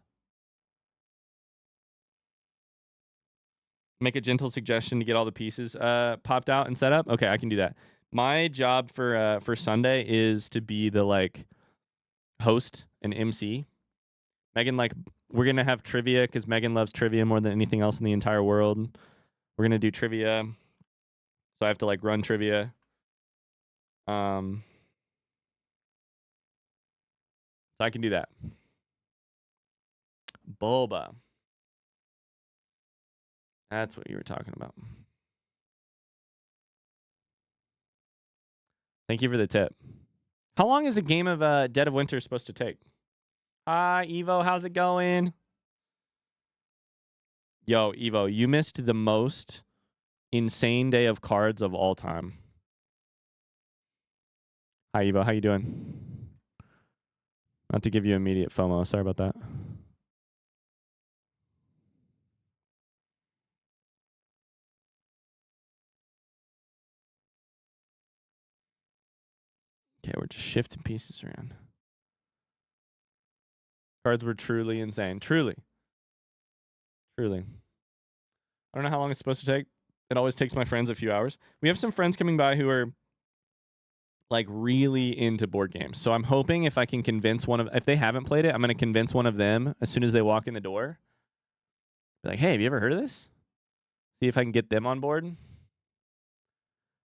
Make a gentle suggestion to get all the pieces popped out and set up. Okay, I can do that. My job for Sunday is to be the like host and MC. Megan, like, we're gonna have trivia because Megan loves trivia more than anything else in the entire world. We're gonna do trivia, so I have to like run trivia. So I can do that. Boba. That's what you were talking about. Thank you for the tip. How long is a game of Dead of Winter supposed to take? Hi, Evo. How's it going? Yo, Evo, you missed the most insane day of cards of all time. Hi, Evo. How you doing? Not to give you immediate FOMO. Sorry about that. Okay, we're just shifting pieces around. Cards were truly insane. Truly. Truly. I don't know how long it's supposed to take. It always takes my friends a few hours. We have some friends coming by who are like really into board games. So I'm hoping if I can convince if they haven't played it, I'm going to convince one of them as soon as they walk in the door. Be like, hey, have you ever heard of this? See if I can get them on board. And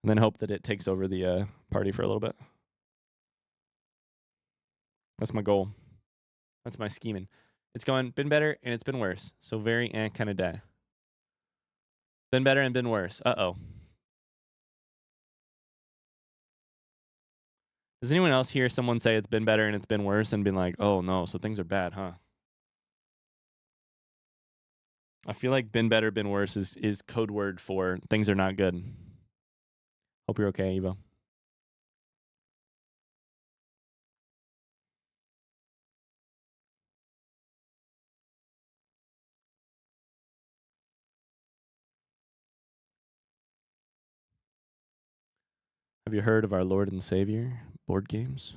then hope that it takes over the party for a little bit. That's my goal. That's my scheming. It's been better and it's been worse. So very kind of day. Been better and been worse. Uh-oh. Does anyone else hear someone say it's been better and it's been worse and been like, oh no, so things are bad, huh? I feel like been better, been worse is code word for things are not good. Hope you're okay, Evo. Have you heard of our Lord and Savior board games?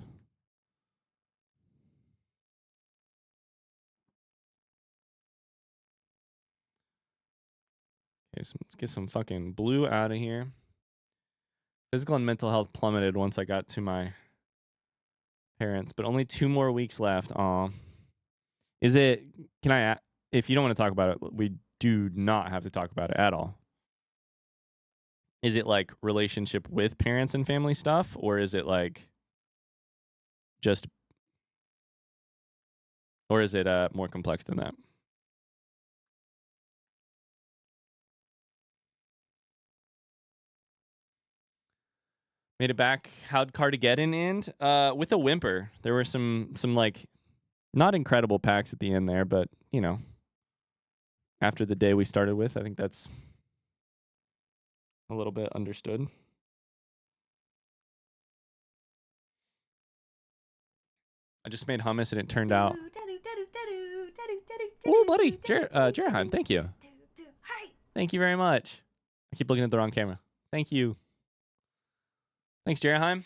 Okay, so let's get some fucking blue out of here. Physical and mental health plummeted once I got to my parents, but only 2 more weeks left. Aw. Is it, if you don't want to talk about it, we do not have to talk about it at all. Is it like relationship with parents and family stuff, or is it like just, or is it more complex than that? Made it back. How'd Cardigeddon end? With a whimper. There were some like not incredible packs at the end there, but you know, after the day we started with, I think that's a little bit understood. I just made hummus and it turned out. Oh, buddy, Jerheim, thank you. Thank you very much. I keep looking at the wrong camera. Thank you. Thanks, Jerheim.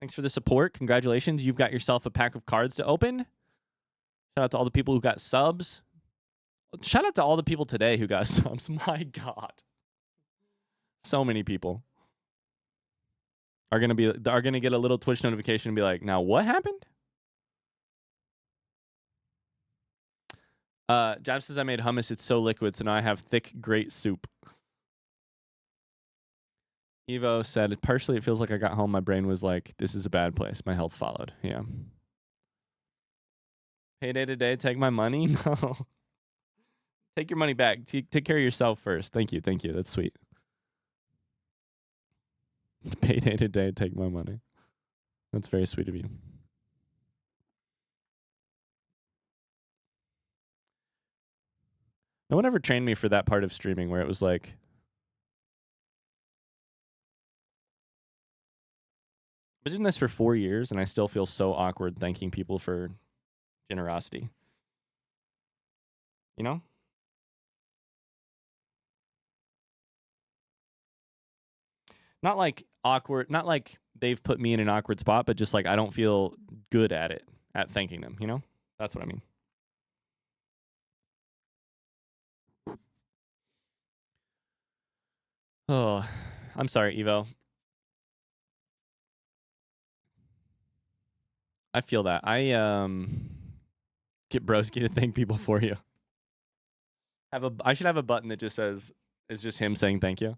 Thanks for the support. Congratulations. You've got yourself a pack of cards to open. Shout out to all the people who got subs. Shout out to all the people today who got subs. My God. So many people are gonna get a little Twitch notification and be like, now what happened? Jab says I made hummus, it's so liquid, so now I have thick, great soup. Evo said, partially it feels like I got home, my brain was like, this is a bad place. My health followed. Yeah. Payday today, take my money? No. Take your money back. Take care of yourself first. Thank you. Thank you. That's sweet. Payday today, take my money. That's very sweet of you. No one ever trained me for that part of streaming where it was like, I've been doing this for 4 years and I still feel so awkward thanking people for generosity. You know? Not like awkward, not like they've put me in an awkward spot, but just like I don't feel good at it, at thanking them, you know? That's what I mean. Oh, I'm sorry, Evo. I feel that. I get Broski to thank people for you. I should have a button that just says it's just him saying thank you.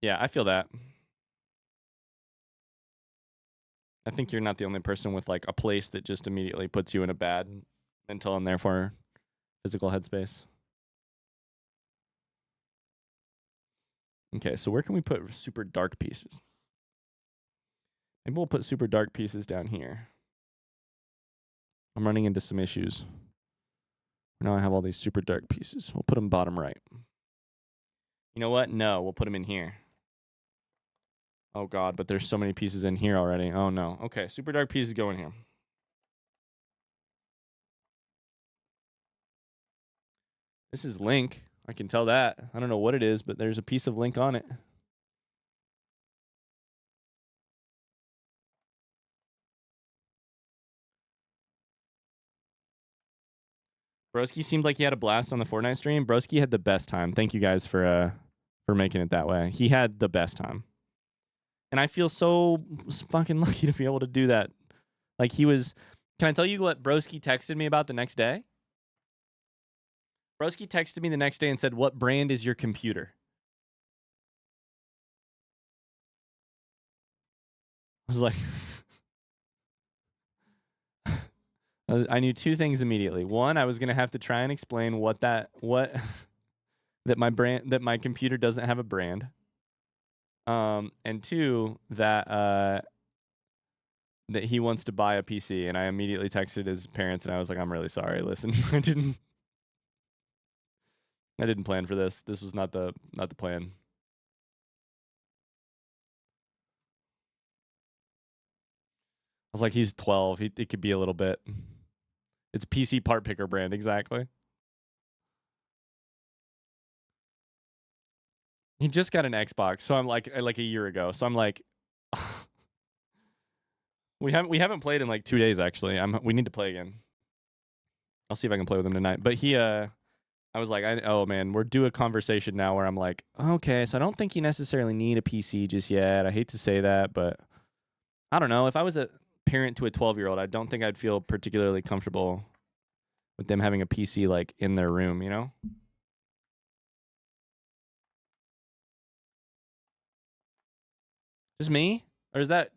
Yeah, I feel that. I think you're not the only person with like a place that just immediately puts you in a bad mental and therefore physical headspace. Okay, so where can we put super dark pieces? Maybe we'll put super dark pieces down here. I'm running into some issues. Now I have all these super dark pieces. We'll put them bottom right. You know what? No, we'll put them in here. Oh God, but there's so many pieces in here already. Oh no. Okay, super dark pieces go in here. This is Link. I can tell that. I don't know what it is, but there's a piece of Link on it. Broski seemed like he had a blast on the Fortnite stream. Broski had the best time. Thank you guys for making it that way. He had the best time. And I feel so fucking lucky to be able to do that. Like he was. Can I tell you what Broski texted me about the next day? Broski texted me the next day and said, "What brand is your computer?" I was like, I knew two things immediately. One, I was gonna have to try and explain that my computer doesn't have a brand. And two, that he wants to buy a PC, and I immediately texted his parents, and I was like, "I'm really sorry. Listen, I didn't plan for this. This was not the plan." I was like, "He's 12. It could be a little bit." It's PC part picker brand, exactly. He just got an Xbox, so I'm like a year ago. So I'm like, we haven't played in like 2 days actually. We need to play again. I'll see if I can play with him tonight. But I was like, oh man, we're due a conversation now where I'm like, okay, so I don't think you necessarily need a PC just yet. I hate to say that, but I don't know. If I was a parent to a 12-year-old, I don't think I'd feel particularly comfortable with them having a PC like in their room, you know? Just me? Or is that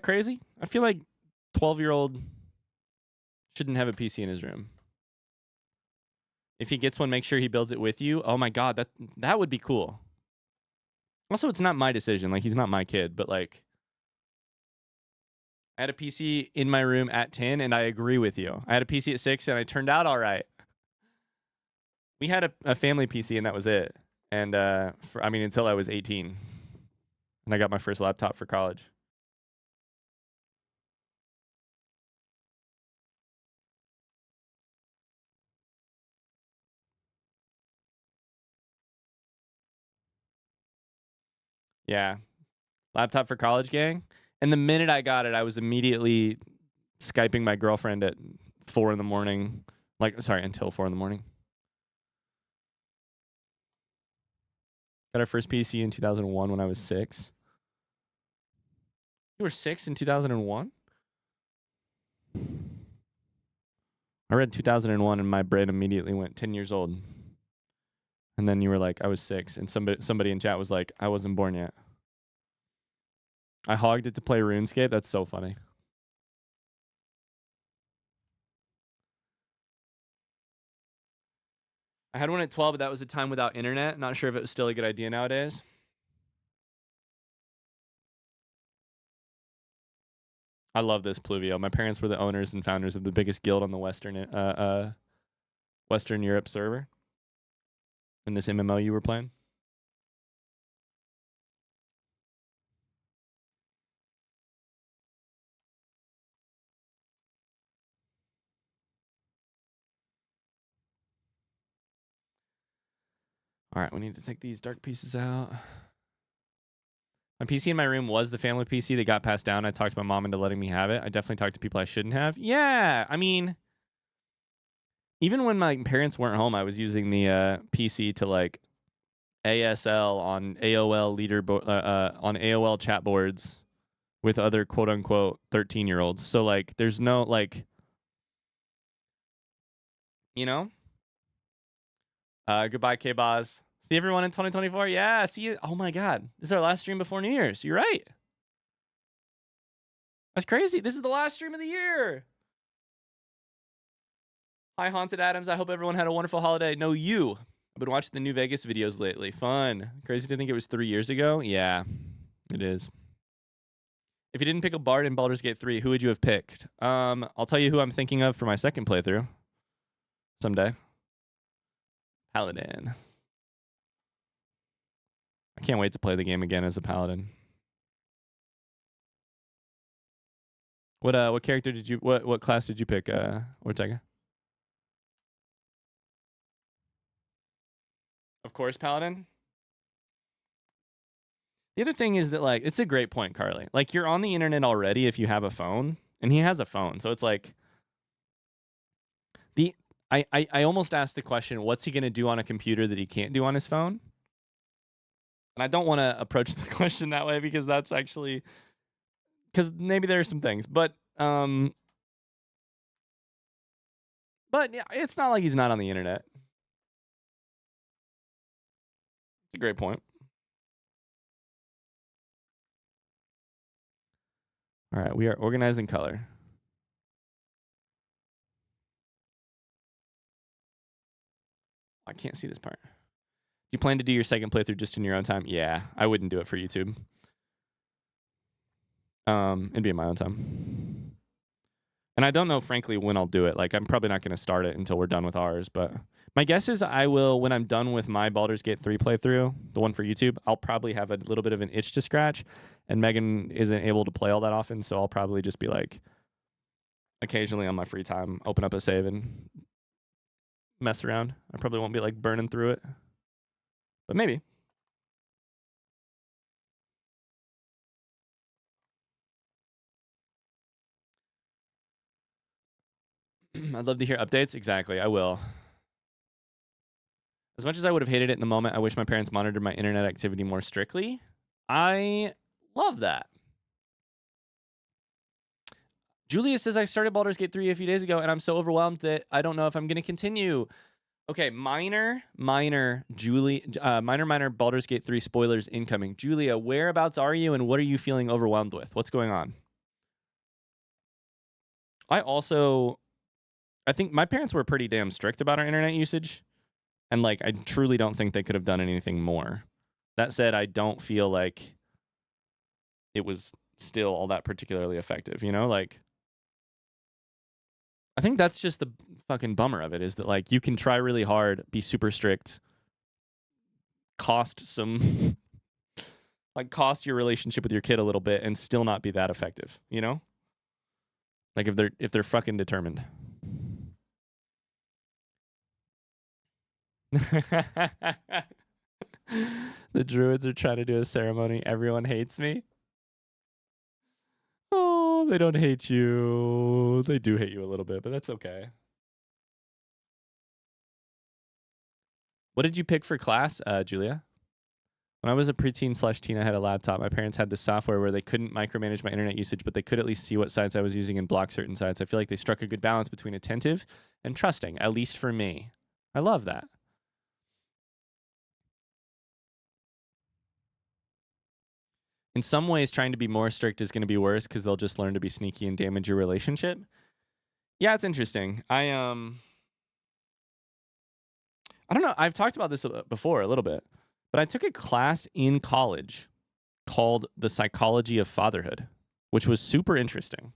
crazy? I feel like 12-year-old shouldn't have a PC in his room. If he gets one, make sure he builds it with you. Oh my God, that would be cool. Also, it's not my decision. Like, he's not my kid, but like, I had a PC in my room at 10, and I agree with you. I had a PC at 6, and I turned out all right. We had a family PC, and that was it. And until I was 18, and I got my first laptop for college. Yeah, laptop for college, gang. And the minute I got it, I was immediately Skyping my girlfriend at 4 a.m. Until 4 a.m. Got our first PC in 2001 when I was 6. You were 6 in 2001? I read 2001 and my brain immediately went 10 years old. And then you were like, I was 6. And somebody in chat was like, I wasn't born yet. I hogged it to play RuneScape. That's so funny. I had one at 12, but that was a time without internet. Not sure if it was still a good idea nowadays. I love this Pluvio. My parents were the owners and founders of the biggest guild on the Western Europe server. In this MMO you were playing. All right, we need to take these dark pieces out. My PC in my room was the family PC that got passed down. I talked my mom into letting me have it. I definitely talked to people I shouldn't have. Yeah, I mean, even when my parents weren't home, I was using the PC to like ASL on AOL leaderboard on AOL chat boards with other quote unquote 13-year-olds. So like, there's no like, you know. Goodbye, K-Boz. See everyone in 2024. Yeah, see you. Oh my God, this is our last stream before New Year's. You're right. That's crazy. This is the last stream of the year. Hi, Haunted Adams. I hope everyone had a wonderful holiday. No, you. I've been watching the New Vegas videos lately. Fun. Crazy to think it was 3 years ago. Yeah, it is. If you didn't pick a Bard in Baldur's Gate 3, who would you have picked? I'll tell you who I'm thinking of for my second playthrough someday. Paladin. I can't wait to play the game again as a Paladin. What character did you what class did you pick, Ortega? Of course, Paladin. The other thing is that like it's a great point, Carly. Like you're on the internet already if you have a phone, and he has a phone. So it's like I almost asked the question, what's he gonna do on a computer that he can't do on his phone? And I don't want to approach the question that way because that's actually because maybe there are some things, but yeah, it's not like he's not on the internet. It's a great point. All right, we are organizing color. I can't see this part. You plan to do your second playthrough just in your own time? Yeah, I wouldn't do it for YouTube. It'd be in my own time. And I don't know, frankly, when I'll do it. Like, I'm probably not going to start it until we're done with ours. But my guess is I will, when I'm done with my Baldur's Gate 3 playthrough, the one for YouTube, I'll probably have a little bit of an itch to scratch. And Megan isn't able to play all that often, so I'll probably just be like, occasionally on my free time, open up a save and mess around. I probably won't be like burning through it. But maybe. I'd love to hear updates. Exactly, I will. As much as I would have hated it in the moment, I wish my parents monitored my internet activity more strictly. I love that. Julia says I started Baldur's Gate 3 a few days ago, and I'm so overwhelmed that I don't know if I'm going to continue. Okay, minor Baldur's Gate 3 spoilers incoming. Julia, whereabouts are you, and what are you feeling overwhelmed with? What's going on? I think my parents were pretty damn strict about our internet usage. And, like, I truly don't think they could have done anything more. That said, I don't feel like it was still all that particularly effective, you know? Like, I think that's just the fucking bummer of it, is that, like, you can try really hard, be super strict, cost your relationship with your kid a little bit and still not be that effective, you know? Like, if they're fucking determined. The druids are trying to do a ceremony. Everyone hates me. Oh, they don't hate you. They do hate you a little bit, but that's okay. What did you pick for class, Julia? When I was a preteen/teen, I had a laptop. My parents had this software where they couldn't micromanage my internet usage, but they could at least see what sites I was using and block certain sites. I feel like they struck a good balance between attentive and trusting, at least for me. I love that. In some ways, trying to be more strict is going to be worse because they'll just learn to be sneaky and damage your relationship. Yeah, it's interesting. I don't know. I've talked about this before a little bit, but I took a class in college called The Psychology of Fatherhood, which was super interesting.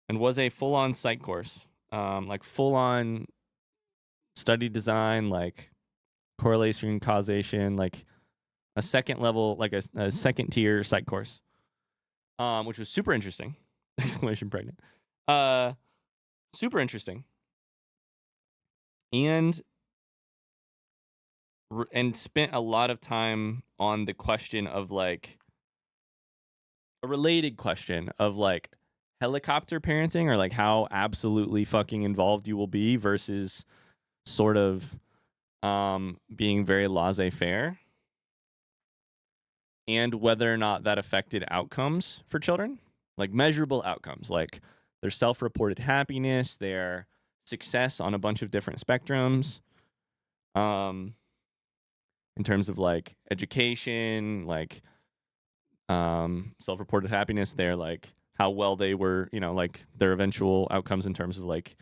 and was a full-on psych course, like full-on study design, like correlation, causation, like a second level, like a second tier psych course, which was super interesting. Exclamation pregnant. Super interesting. And spent a lot of time on the question of like a related question of like helicopter parenting, or like how absolutely fucking involved you will be versus sort of being very laissez-faire, and whether or not that affected outcomes for children, like measurable outcomes, like their self-reported happiness, their success on a bunch of different spectrums, in terms of like education, like self-reported happiness, their like how well they were, you know, like their eventual outcomes in terms of like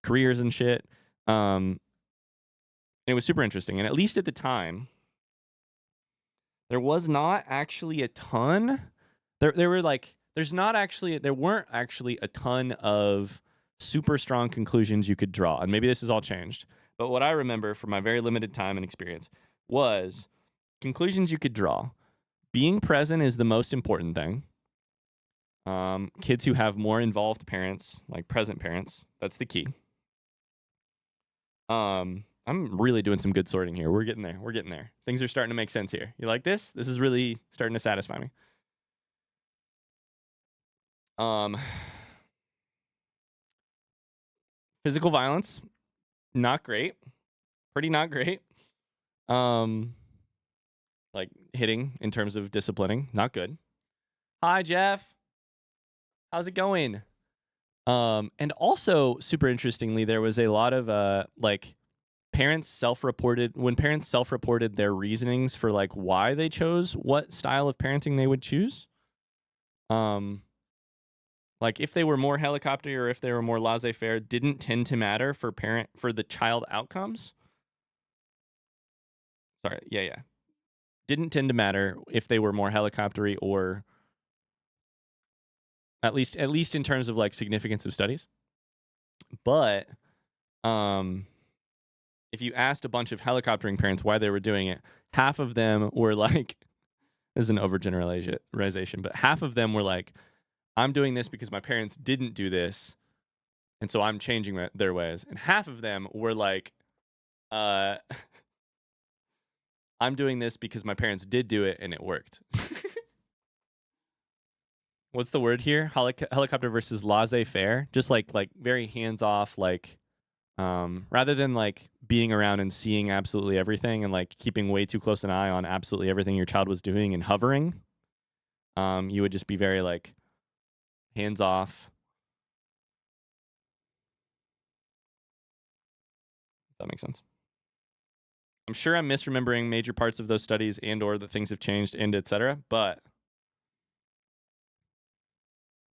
careers and shit. It was super interesting, and at least at the time, there was not actually a ton. There were like there weren't actually a ton of super strong conclusions you could draw, and maybe this has all changed. But what I remember from my very limited time and experience was conclusions you could draw. Being present is the most important thing. Kids who have more involved parents, like present parents, that's the key. I'm really doing some good sorting here. We're getting there. We're getting there. Things are starting to make sense here. You like this? This is really starting to satisfy me. Physical violence, not great. Pretty not great. Like hitting in terms of disciplining, not good. Hi, Jeff. How's it going? And also super interestingly, there was a lot of like parents self-reported their reasonings for like why they chose what style of parenting they would choose. Like if they were more helicopter or if they were more laissez-faire didn't tend to matter for the child outcomes. Sorry, yeah. Didn't tend to matter if they were more helicoptery, or at least in terms of like significance of studies. But if you asked a bunch of helicoptering parents why they were doing it, half of them were like, this is an overgeneralization, but half of them were like, I'm doing this because my parents didn't do this, and so I'm changing their ways. And half of them were like, I'm doing this because my parents did do it and it worked. What's the word here? Helicopter versus laissez-faire. Just like very hands-off, like rather than like being around and seeing absolutely everything and like keeping way too close an eye on absolutely everything your child was doing and hovering. You would just be very like hands-off. If that makes sense. I'm sure I'm misremembering major parts of those studies and or that things have changed and etc. But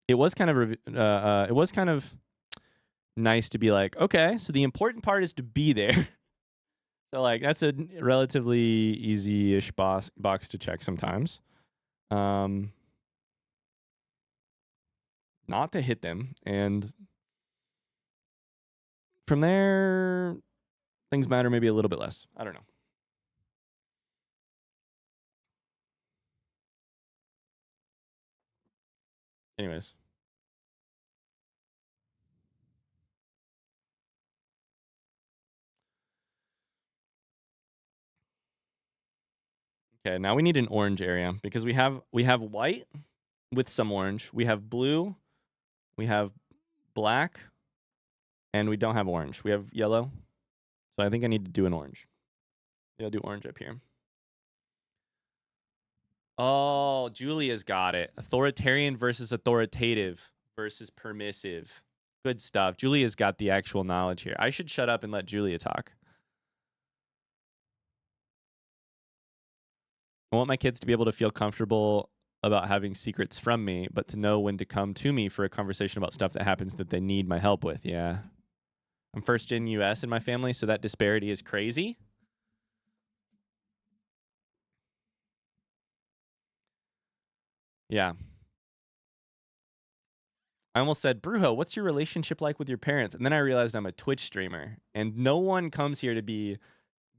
it was kind of nice to be like, okay, so the important part is to be there. So like that's a relatively easy-ish box to check sometimes. Not to hit them, and from there things matter maybe a little bit less. I don't know. Anyways. Okay, now we need an orange area because we have white with some orange. We have blue. We have black. And we don't have orange. We have yellow. So I think I need to do an orange. Yeah, I'll do orange up here. Oh, Julia's got it. Authoritarian versus authoritative versus permissive. Good stuff. Julia's got the actual knowledge here. I should shut up and let Julia talk. I want my kids to be able to feel comfortable about having secrets from me, but to know when to come to me for a conversation about stuff that happens that they need my help with. Yeah. I'm first gen US in my family, so that disparity is crazy. Yeah. I almost said, Brujo, what's your relationship like with your parents? And then I realized I'm a Twitch streamer, and no one comes here to be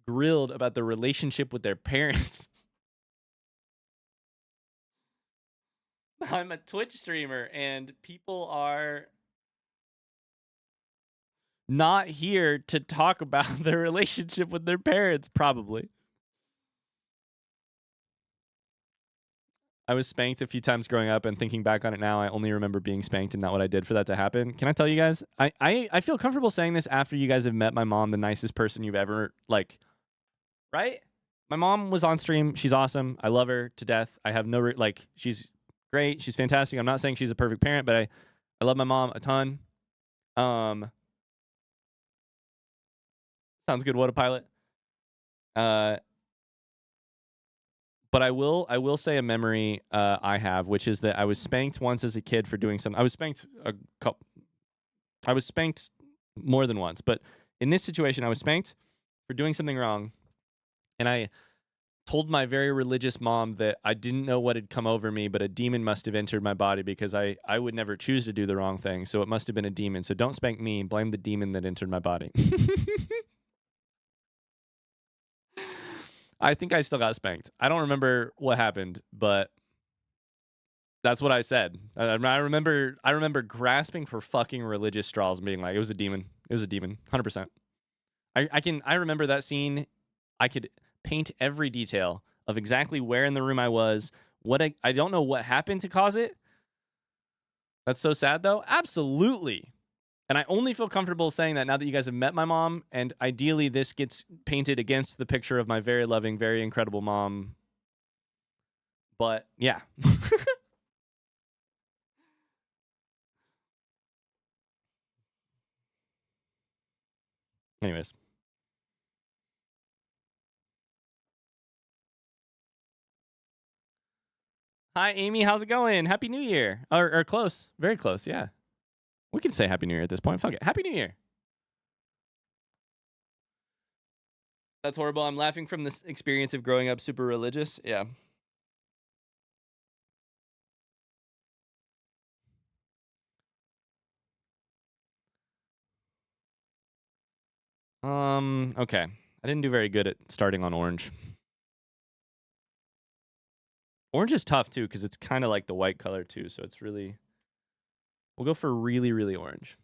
grilled about the relationship with their parents. I'm a Twitch streamer, and people are not here to talk about their relationship with their parents, probably. I was spanked a few times growing up, and thinking back on it now, I only remember being spanked and not what I did for that to happen. Can I tell you guys? I feel comfortable saying this after you guys have met my mom, the nicest person you've ever, like, right? My mom was on stream. She's awesome. I love her to death. I have no, she's great. She's fantastic. I'm not saying she's a perfect parent, but I love my mom a ton. Sounds good. What a pilot. But I will say a memory I have, which is that I was spanked once as a kid for doing something. I was spanked more than once, but in this situation, I was spanked for doing something wrong, and I told my very religious mom that I didn't know what had come over me, but a demon must have entered my body because I would never choose to do the wrong thing, so it must have been a demon. So don't spank me, blame the demon that entered my body. I think I still got spanked. I don't remember what happened, but that's what I said. I remember grasping for fucking religious straws and being like, it was a demon. It was a demon. 100%. I remember that scene. I could paint every detail of exactly where in the room I was. I don't know what happened to cause it. That's so sad though. Absolutely. And I only feel comfortable saying that now that you guys have met my mom, and ideally this gets painted against the picture of my very loving, very incredible mom. But yeah. Anyways. Hi, Amy. How's it going? Happy New Year. Or close. Very close. Yeah. We can say Happy New Year at this point. Fuck it. Happy New Year. That's horrible. I'm laughing from this experience of growing up super religious. Yeah. Okay. I didn't do very good at starting on orange. Orange is tough too, because it's kind of like the white color too. So it's really, we'll go for really, really orange.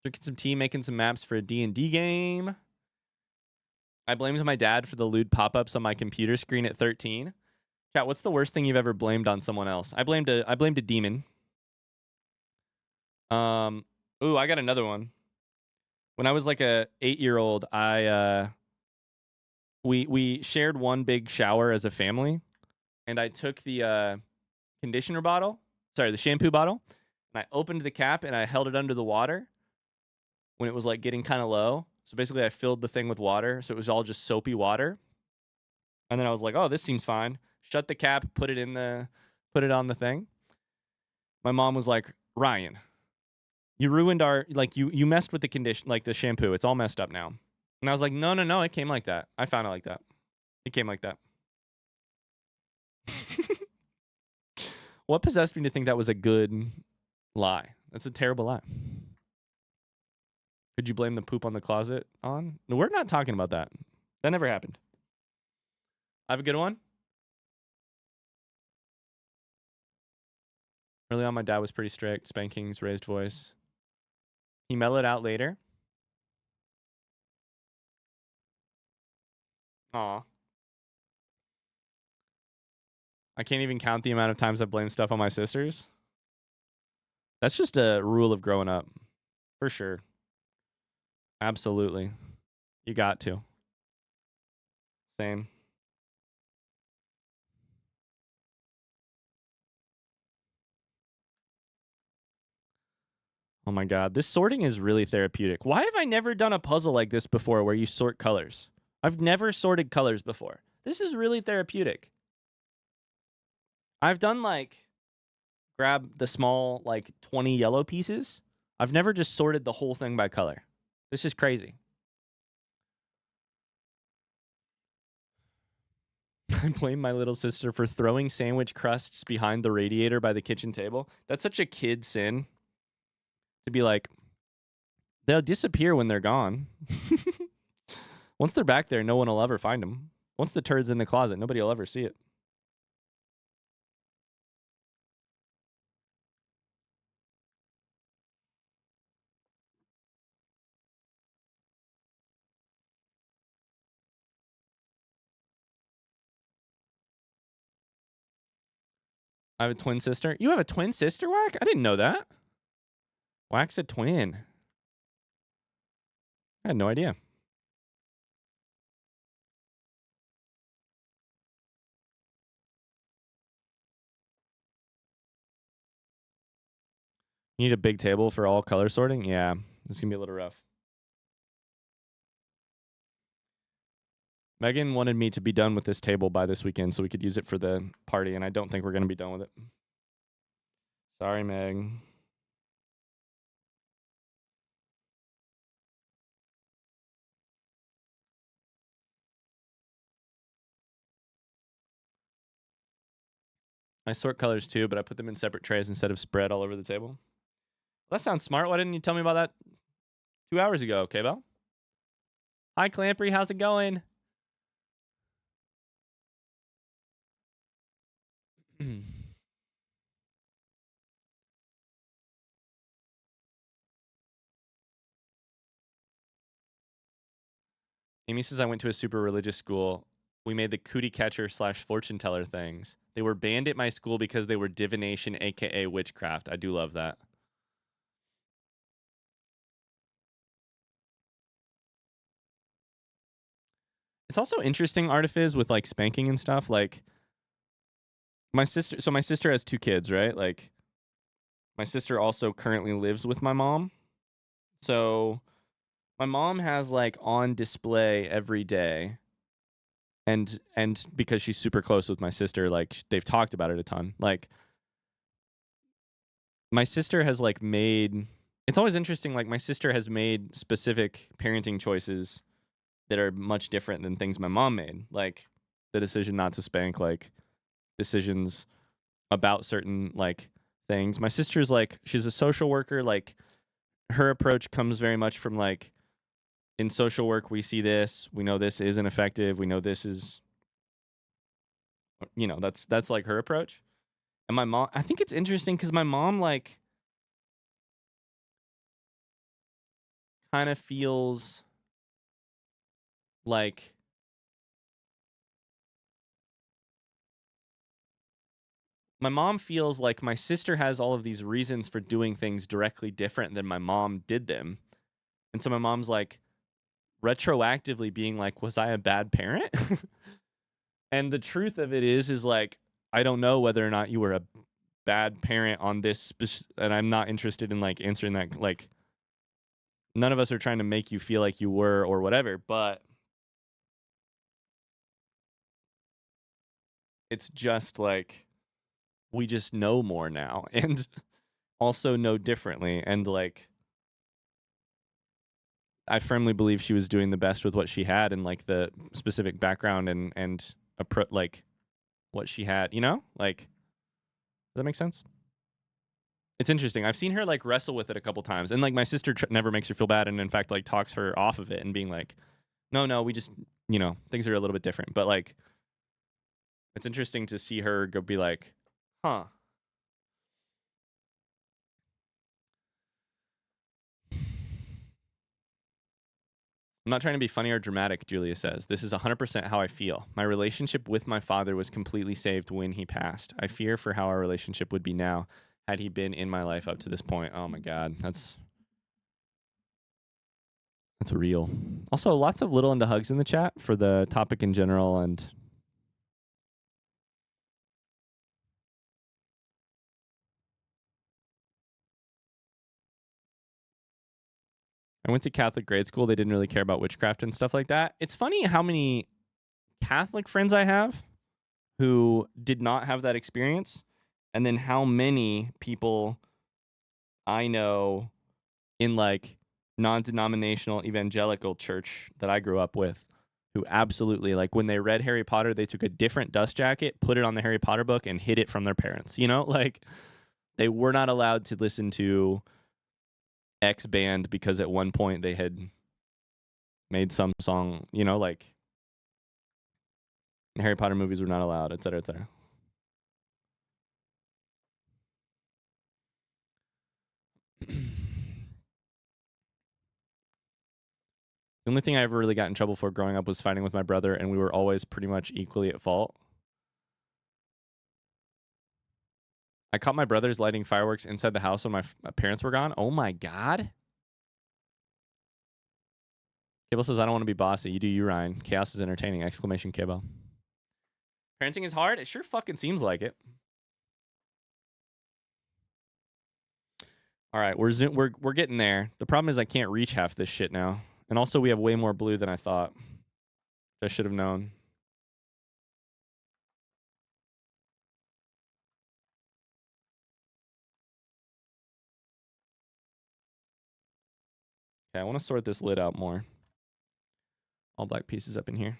Drinking some tea, making some maps for a D&D game. I blamed my dad for the lewd pop-ups on my computer screen at 13. Chat, what's the worst thing you've ever blamed on someone else? I blamed a demon. Ooh, I got another one. When I was like a 8-year-old, we shared one big shower as a family, and I took the conditioner bottle, the shampoo bottle, and I opened the cap and I held it under the water when it was like getting kind of low. So basically I filled the thing with water, so it was all just soapy water. And then I was like, "Oh, this seems fine." Shut the cap, put it on the thing. My mom was like, "Ryan, you ruined you messed with the condition, like the shampoo. It's all messed up now." And I was like, no, it came like that. I found it like that. It came like that. What possessed me to think that was a good lie? That's a terrible lie. Could you blame the poop on the closet on? No, we're not talking about that. That never happened. I have a good one. Early on, my dad was pretty strict. Spankings, raised voice. He mellowed out later. Aw. I can't even count the amount of times I've blamed stuff on my sisters. That's just a rule of growing up. For sure. Absolutely. You got to. Same. Oh my god, this sorting is really therapeutic. Why have I never done a puzzle like this before where you sort colors? I've never sorted colors before. This is really therapeutic. I've done grab the small 20 yellow pieces. I've never just sorted the whole thing by color. This is crazy. I blame my little sister for throwing sandwich crusts behind the radiator by the kitchen table. That's such a kid sin. to be like, they'll disappear when they're gone. Once they're back there, no one will ever find them. Once the turd's in the closet, nobody will ever see it. I have a twin sister. You have a twin sister, Whack? I didn't know that. Whack's a twin. I had no idea. You need a big table for all color sorting? Yeah, it's going to be a little rough. Megan wanted me to be done with this table by this weekend so we could use it for the party, and I don't think we're going to be done with it. Sorry, Meg. I sort colors too, but I put them in separate trays instead of spread all over the table. That sounds smart. Why didn't you tell me about that 2 hours ago, K-Bell? Hi, Clampery. How's it going? Amy says I went to a super religious school. We made the cootie catcher / fortune teller things. They were banned at my school because they were divination, aka witchcraft. I do love that. It's also interesting, Artifiz, with like spanking and stuff. Like my sister has 2 kids, right? Like my sister also currently lives with my mom. So my mom has like on display every day. And because she's super close with my sister, like they've talked about it a ton. Like my sister has like made, it's always interesting. Like my sister has made specific parenting choices that are much different than things my mom made. Like the decision not to spank, like decisions about certain like things. My sister's like, she's a social worker. Like her approach comes very much from like, in social work, we see this, we know this isn't effective. We know this is, you know, that's like her approach. And my mom, I think it's interesting because my mom like kind of feels like my sister has all of these reasons for doing things directly different than my mom did them. And so my mom's like retroactively being like, was I a bad parent? And the truth of it is like, I don't know whether or not you were a bad parent on this. And I'm not interested in like answering that. Like none of us are trying to make you feel like you were or whatever, but it's just like, we just know more now and also know differently. And like, I firmly believe she was doing the best with what she had and like the specific background and like what she had, you know? Like, does that make sense? It's interesting. I've seen her like wrestle with it a couple times, and like my sister never makes her feel bad, and in fact like talks her off of it and being like, no, we just, you know, things are a little bit different. But like, it's interesting to see her go be like, huh. I'm not trying to be funny or dramatic, Julia says. This is 100% how I feel. My relationship with my father was completely saved when he passed. I fear for how our relationship would be now had he been in my life up to this point. Oh my God, that's real. Also, lots of little into hugs in the chat for the topic in general. And I went to Catholic grade school. They didn't really care about witchcraft and stuff like that. It's funny how many Catholic friends I have who did not have that experience, and then how many people I know in like non-denominational evangelical church that I grew up with who absolutely, like, when they read Harry Potter, they took a different dust jacket, put it on the Harry Potter book, and hid it from their parents. You know, like they were not allowed to listen to X band because at one point they had made some song, you know, like Harry Potter movies were not allowed, et cetera, et cetera. The only thing I ever really got in trouble for growing up was fighting with my brother, and we were always pretty much equally at fault. I caught my brothers lighting fireworks inside the house when my parents were gone. Oh my God. Cable says, I don't want to be bossy. You do you, Ryan. Chaos is entertaining. Exclamation Cable. Parenting is hard? It sure fucking seems like it. All right, we're getting there. The problem is I can't reach half this shit now. And also we have way more blue than I thought. I should have known. Okay, I want to sort this lid out more. All black pieces up in here.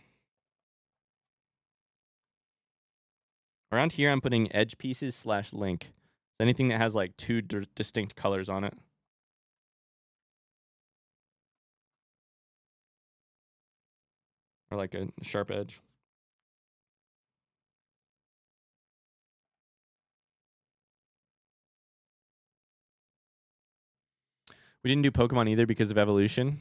Around here, I'm putting edge pieces / link. Anything that has like two distinct colors on it. Or like a sharp edge. We didn't do Pokemon either because of evolution.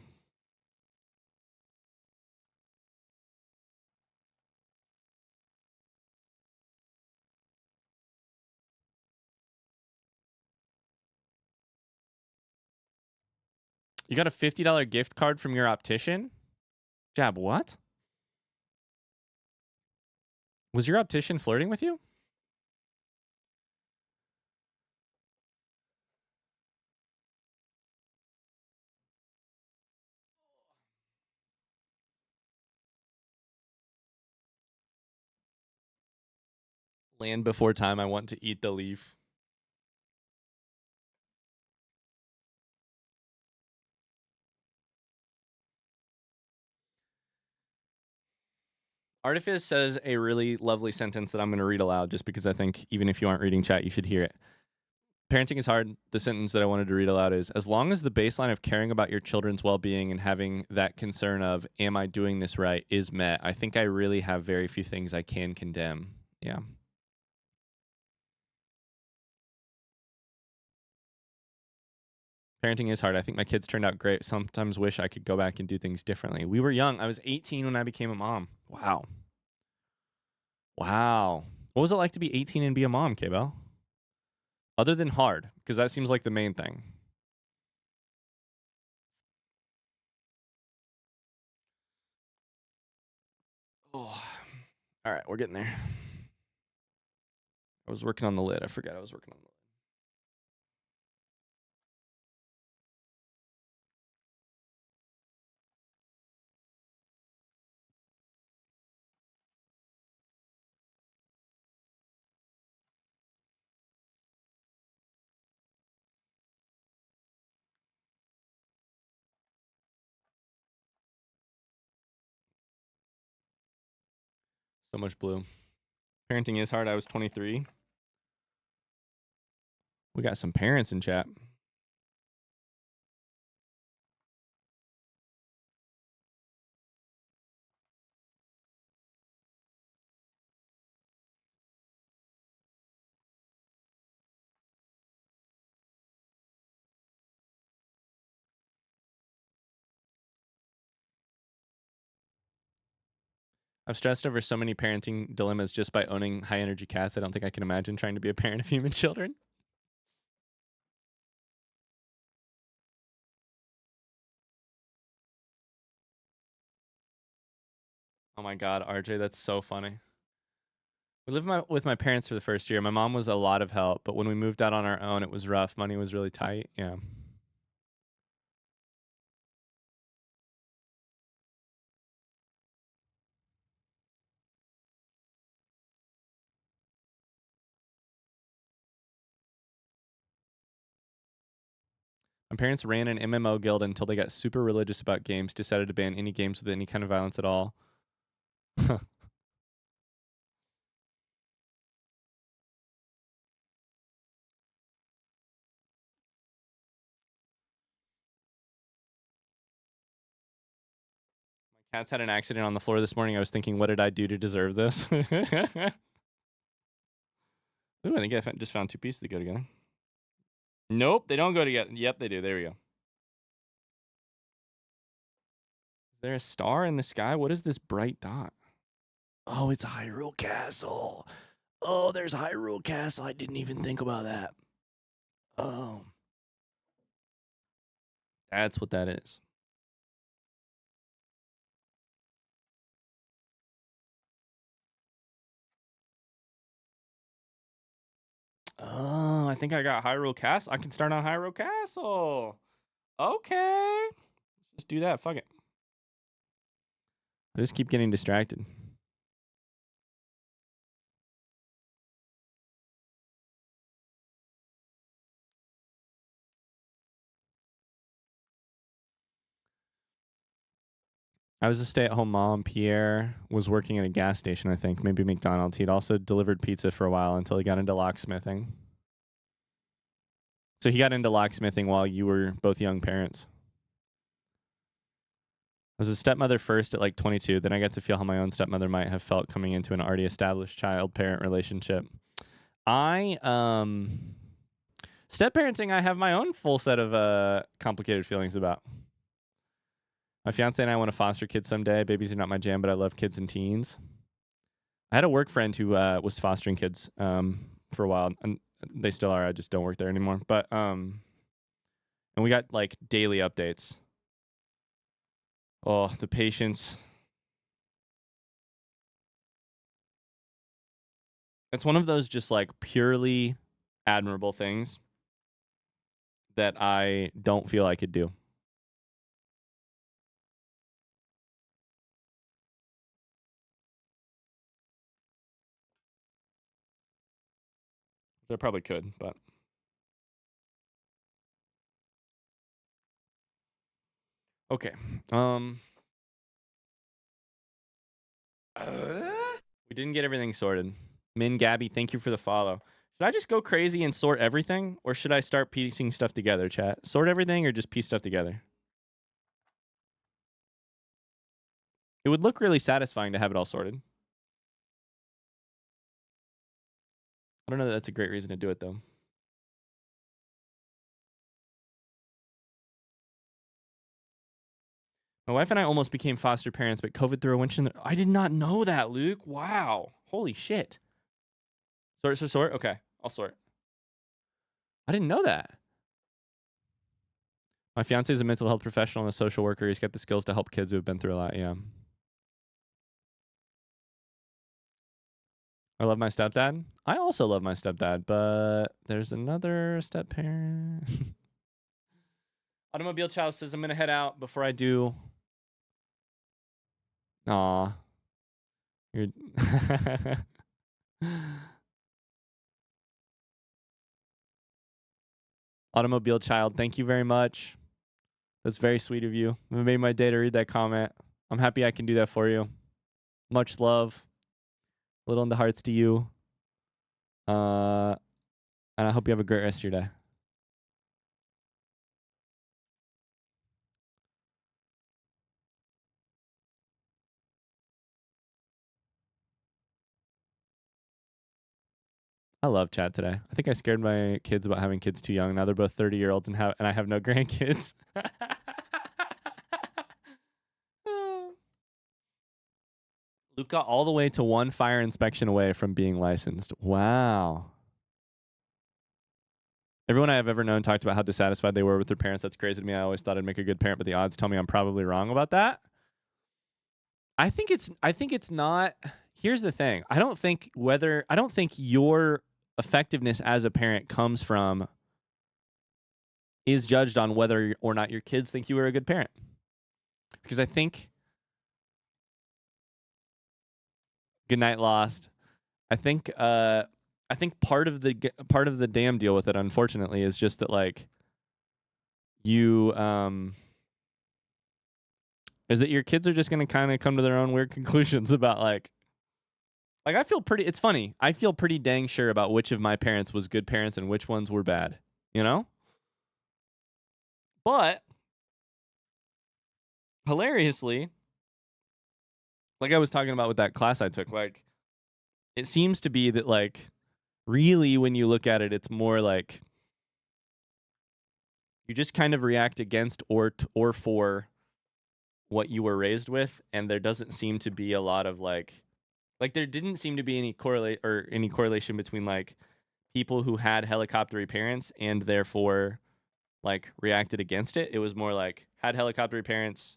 You got a $50 gift card from your optician? Jab, what? Was your optician flirting with you? Land before time, I want to eat the leaf. Artifice says a really lovely sentence that I'm going to read aloud just because I think even if you aren't reading chat, you should hear it. Parenting is hard. The sentence that I wanted to read aloud is, as long as the baseline of caring about your children's well-being and having that concern of, am I doing this right, is met, I think I really have very few things I can condemn. Yeah. Parenting is hard. I think my kids turned out great. Sometimes wish I could go back and do things differently. We were young. I was 18 when I became a mom. Wow. Wow. What was it like to be 18 and be a mom, K-Bell? Other than hard, because that seems like the main thing. Oh. All right, we're getting there. I was working on the lid. I forgot I was working on the lid. So much blue. Parenting is hard. I was 23. We got some parents in chat. I've stressed over so many parenting dilemmas just by owning high energy cats. I don't think I can imagine trying to be a parent of human children. Oh my God, RJ, that's so funny. We lived with my parents for the first year. My mom was a lot of help, but when we moved out on our own, it was rough. Money was really tight. Yeah. My parents ran an MMO guild until they got super religious about games, decided to ban any games with any kind of violence at all. Cat's had an accident on the floor this morning. I was thinking, what did I do to deserve this? Ooh, I think I just found 2 pieces that go together. Nope, they don't go together. Yep, they do. There we go. Is there a star in the sky? What is this bright dot? Oh, it's Hyrule Castle. Oh, there's Hyrule Castle. I didn't even think about that. Oh. That's what that is. Oh, I think I got Hyrule Castle. I can start on Hyrule Castle. Okay. Let's just do that. Fuck it. I just keep getting distracted. I was a stay-at-home mom. Pierre was working at a gas station, I think, maybe McDonald's. He'd also delivered pizza for a while until he got into locksmithing. So he got into locksmithing while you were both young parents. I was a stepmother first at like 22. Then I got to feel how my own stepmother might have felt coming into an already established child-parent relationship. Step-parenting, I have my own full set of complicated feelings about. My fiance and I want to foster kids someday. Babies are not my jam, but I love kids and teens. I had a work friend who was fostering kids for a while, and they still are. I just don't work there anymore. But and we got like daily updates. Oh, the patience. It's one of those just like purely admirable things that I don't feel I could do. I probably could, but okay. We didn't get everything sorted. Min Gabby, thank you for the follow. Should I just go crazy and sort everything, or should I start piecing stuff together, chat? Sort everything or just piece stuff together? It would look really satisfying to have it all sorted. I don't know that that's a great reason to do it, though. My wife and I almost became foster parents, but COVID threw a winch in the... I did not know that, Luke. Wow. Holy shit. Sort? Okay, I'll sort. I didn't know that. My fiance is a mental health professional and a social worker. He's got the skills to help kids who have been through a lot, yeah. I love my stepdad. I also love my stepdad, but there's another step-parent. Automobile Child says, I'm going to head out before I do. Aw. You're... Automobile Child, thank you very much. That's very sweet of you. It made my day to read that comment. I'm happy I can do that for you. Much love. Little in the hearts to you. And I hope you have a great rest of your day. I love chat today. I think I scared my kids about having kids too young. Now they're both 30-year-olds and I have no grandkids. Luke got all the way to 1 fire inspection away from being licensed. Wow. Everyone I have ever known talked about how dissatisfied they were with their parents. That's crazy to me. I always thought I'd make a good parent, but the odds tell me I'm probably wrong about that. I think it's not. Here's the thing. I don't think your effectiveness as a parent is judged on whether or not your kids think you were a good parent. Because I think good night, Lost. I think part of the damn deal with it, unfortunately, is just that like you is that your kids are just going to kind of come to their own weird conclusions about like I feel pretty, it's funny. I feel pretty dang sure about which of my parents was good parents and which ones were bad, you know? But hilariously, like I was talking about with that class I took, like it seems to be that like really when you look at it, it's more like you just kind of react against or for what you were raised with, and there doesn't seem to be a lot of like there didn't seem to be any correlation between like people who had helicoptery parents and therefore like reacted against it. It was more like had helicoptery parents,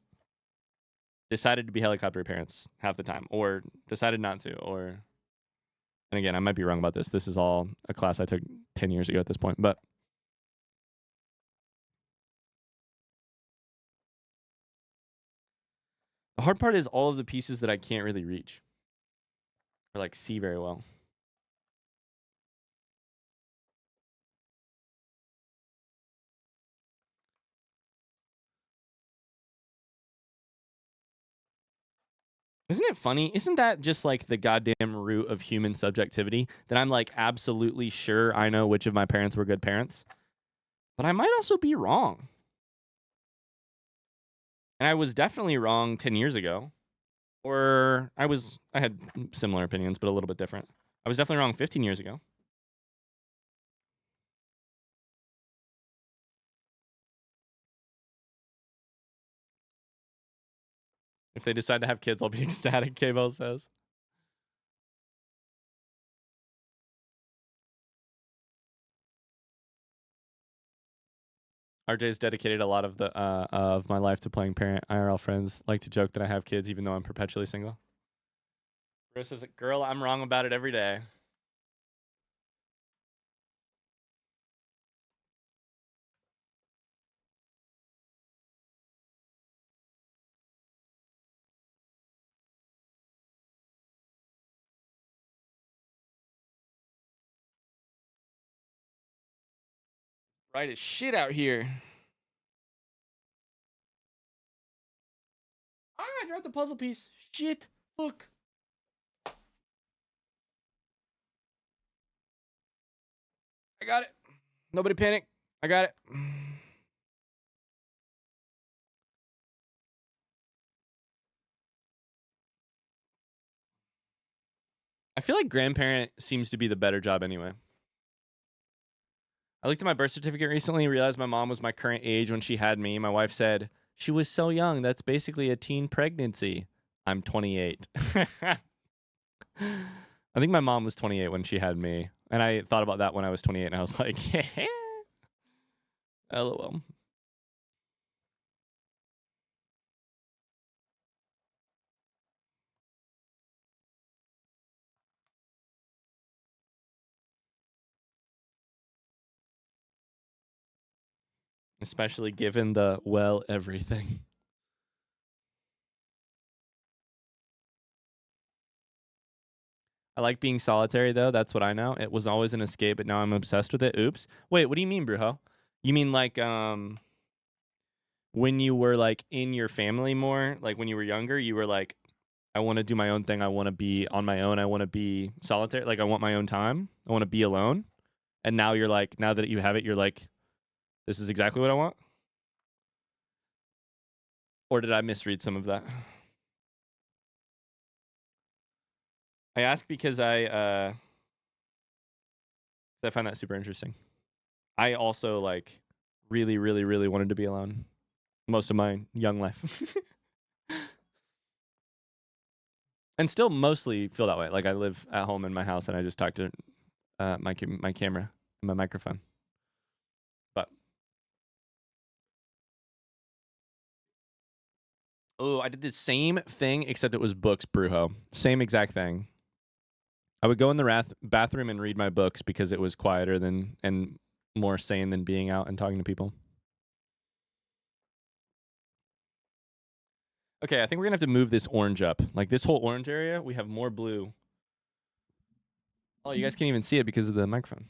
decided to be helicopter parents half the time, or decided not to, or and again, I might be wrong about this. This is all a class I took 10 years ago at this point, but the hard part is all of the pieces that I can't really reach or like see very well. Isn't it funny? Isn't that just like the goddamn root of human subjectivity that I'm like absolutely sure I know which of my parents were good parents, but I might also be wrong. And I was definitely wrong 10 years ago. Or I had similar opinions, but a little bit different. I was definitely wrong 15 years ago. If they decide to have kids, I'll be ecstatic, K-Bell says. RJ's dedicated a lot of my life to playing parent. IRL friends like to joke that I have kids even though I'm perpetually single. Rose says, girl, I'm wrong about it every day. Bright as shit out here. I dropped the puzzle piece. Shit. Fuck. I got it. Nobody panic. I got it. I feel like grandparent seems to be the better job anyway. I looked at my birth certificate recently and realized my mom was my current age when she had me. My wife said, she was so young. That's basically a teen pregnancy. I'm 28. I think my mom was 28 when she had me. And I thought about that when I was 28 and I was like, LOL. Especially given the, well, everything. I like being solitary, though. That's what I know. It was always an escape, but now I'm obsessed with it. Oops. Wait, what do you mean, Brujo? You mean like when you were like in your family more? Like when you were younger, you were like, I want to do my own thing. I want to be on my own. I want to be solitary. Like I want my own time. I want to be alone. And now you're like, now that you have it, you're like, this is exactly what I want? Or did I misread some of that? I ask because I find that super interesting. I also like really, really, really wanted to be alone most of my young life. And still mostly feel that way. Like I live at home in my house and I just talk to my camera and my microphone. But oh, I did the same thing except it was books, Brujo. Same exact thing. I would go in the bathroom and read my books because it was quieter than and more sane than being out and talking to people. Okay, I think we're gonna have to move this orange up. Like this whole orange area, we have more blue. Oh, you guys can't even see it because of the microphone.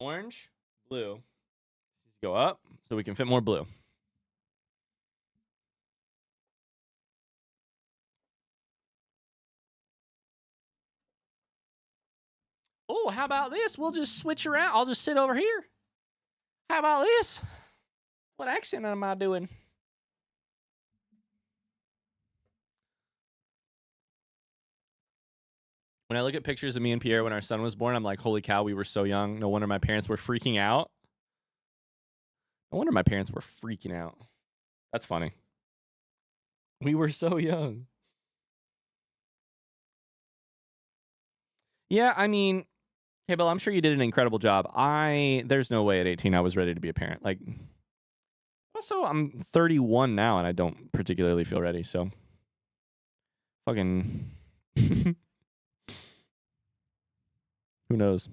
Orange, blue. Go up so we can fit more blue. Oh, how about this? We'll just switch around. I'll just sit over here. How about this? What accent am I doing? When I look at pictures of me and Pierre when our son was born, I'm like, holy cow, we were so young. No wonder my parents were freaking out. No wonder my parents were freaking out. That's funny. We were so young. Yeah, I mean, hey, Bill, I'm sure you did an incredible job. There's no way at 18 I was ready to be a parent. Like, also, I'm 31 now and I don't particularly feel ready, so fucking who knows?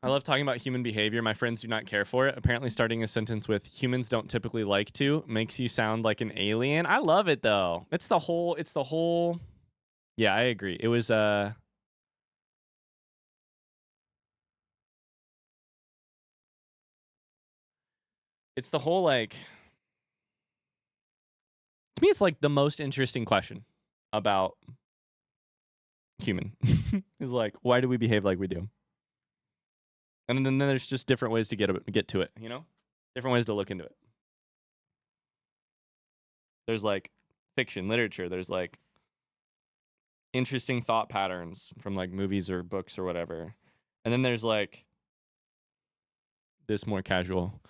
I love talking about human behavior. My friends do not care for it. Apparently, starting a sentence with "humans don't typically like to" makes you sound like an alien. I love it though. It's the whole. Yeah, I agree. It was it's the whole like. To me, it's like the most interesting question about human is like, why do we behave like we do? And then there's just different ways to get to it, you know? Different ways to look into it. There's like fiction, literature, there's like interesting thought patterns from like movies or books or whatever. And then there's like this more casual.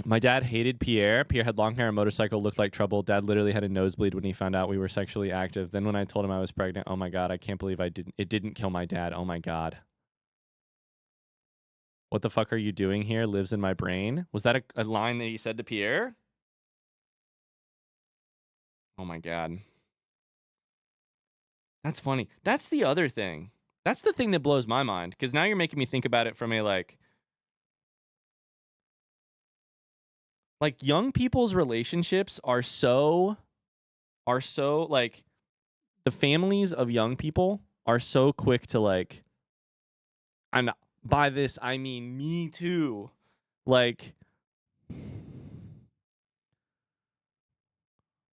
My dad hated Pierre. Pierre had long hair, a motorcycle, looked like trouble. Dad literally had a nosebleed when he found out we were sexually active. Then when I told him I was pregnant, oh my God, I can't believe it didn't kill my dad. Oh my God. What the fuck are you doing here? Lives in my brain. Was that a line that he said to Pierre? Oh my God. That's funny. That's the other thing. That's the thing that blows my mind. Because now you're making me think about it from a like young people's relationships are so like the families of young people are so quick to like, and by this I mean me too, like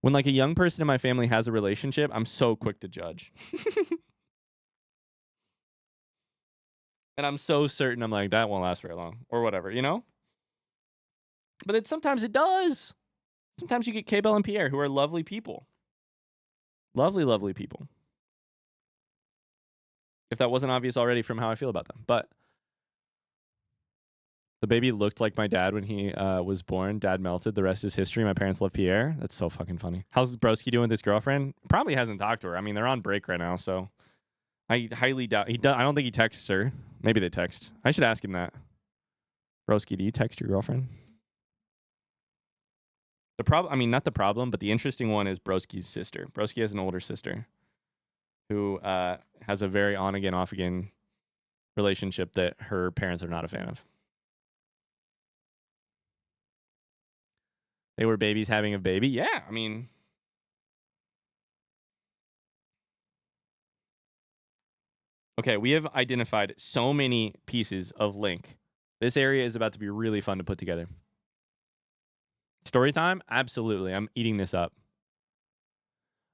when like a young person in my family has a relationship, I'm so quick to judge. And I'm so certain, I'm like, that won't last very long or whatever, you know? But sometimes it does. Sometimes you get K-Bell and Pierre, who are lovely people. Lovely, lovely people. If that wasn't obvious already from how I feel about them. But the baby looked like my dad when he was born. Dad melted. The rest is history. My parents love Pierre. That's so fucking funny. How's Broski doing with his girlfriend? Probably hasn't talked to her. I mean, they're on break right now, so I highly doubt he does. I don't think he texts her. Maybe they text. I should ask him that. Broski, do you text your girlfriend? The problem, I mean, not the problem, but the interesting one is Broski's sister. Broski has an older sister who has a very on again, off again relationship that her parents are not a fan of. They were babies having a baby. Yeah, I mean, okay, we have identified so many pieces of Link. This area is about to be really fun to put together. Story time? Absolutely. I'm eating this up.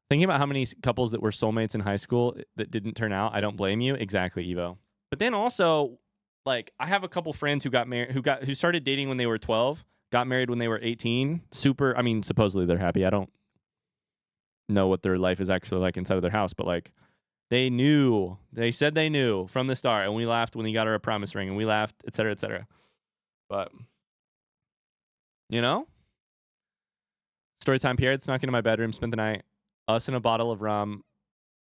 Thinking about how many couples that were soulmates in high school that didn't turn out, I don't blame you. Exactly, Evo. But then also, like, I have a couple friends who got married, who started dating when they were 12, got married when they were 18. Super. I mean, supposedly they're happy. I don't know what their life is actually like inside of their house, but like, they knew. They said they knew from the start, and we laughed when he got her a promise ring, and we laughed, et cetera, et cetera. But you know, story time. Pierre had snuck into my bedroom, spent the night, us and a bottle of rum.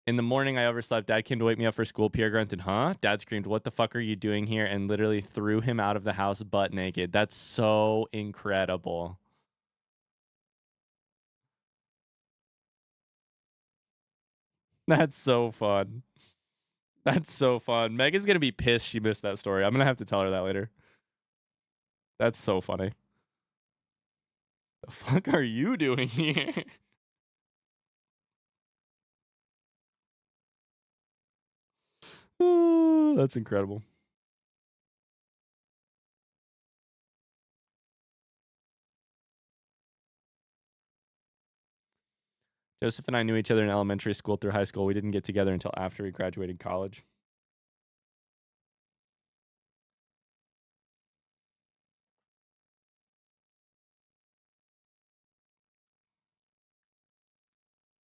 In the morning, I overslept. Dad came to wake me up for school. Pierre grunted, "Huh?" Dad screamed, "What the fuck are you doing here?" and literally threw him out of the house butt naked. That's so incredible. That's so fun. That's so fun. Megan's gonna be pissed she missed that story. I'm gonna have to tell her that later. That's so funny. The fuck are you doing here? Oh, that's incredible. Joseph and I knew each other in elementary school through high school. We didn't get together until after we graduated college.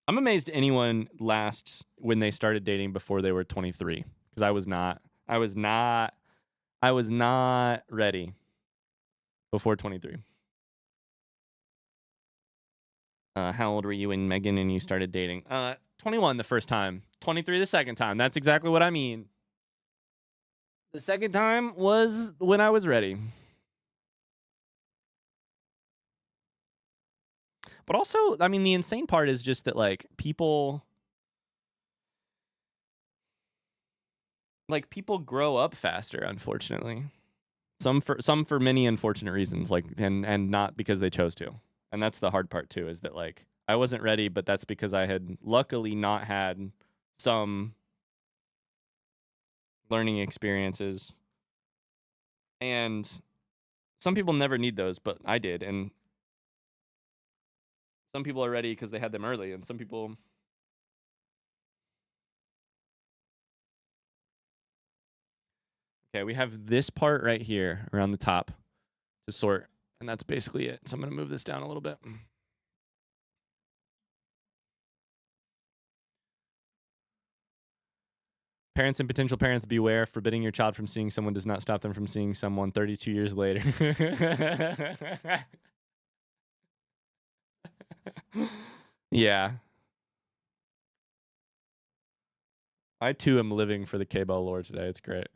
I'm amazed anyone lasts when they started dating before they were 23, because I was not. I was not ready before 23. How old were you when Megan and you started dating? 21 the first time, 23 the second time. That's exactly what I mean. The second time was when I was ready. But also, I mean, the insane part is just that, like, people grow up faster, unfortunately. Some for many unfortunate reasons, like, and not because they chose to. And that's the hard part too, is that, like, I wasn't ready, but that's because I had luckily not had some learning experiences. And some people never need those, but I did. And some people are ready because they had them early, and some people... Okay, we have this part right here around the top to sort, and that's basically it. So I'm going to move this down a little bit. Parents and potential parents, beware. Forbidding your child from seeing someone does not stop them from seeing someone 32 years later. Yeah. I, too, am living for the K-Bell lore today. It's great.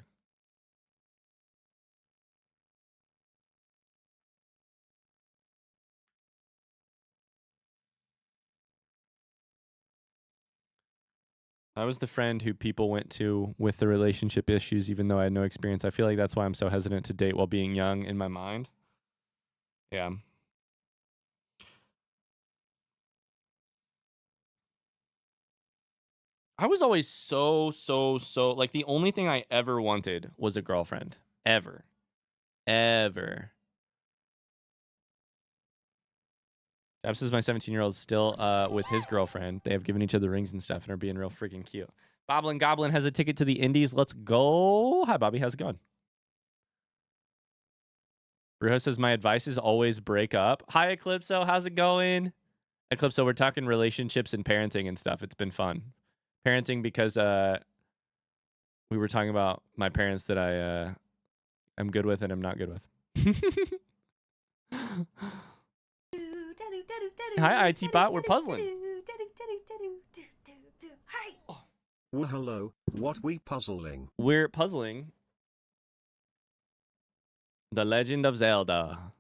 I was the friend who people went to with the relationship issues, even though I had no experience. I feel like that's why I'm so hesitant to date while being young in my mind. Yeah. I was always so, like, the only thing I ever wanted was a girlfriend. Ever. Jab says my 17-year-old is still with his girlfriend. They have given each other rings and stuff and are being real freaking cute. Boblin Goblin has a ticket to the Indies. Let's go. Hi, Bobby. How's it going? Brujo says my advice is always break up. Hi, Eclipso. How's it going? Eclipso, we're talking relationships and parenting and stuff. It's been fun. Parenting because we were talking about my parents that I am good with and I'm not good with. Hi, IT Bot. We're puzzling. Well, hello. What we puzzling? We're puzzling The Legend of Zelda.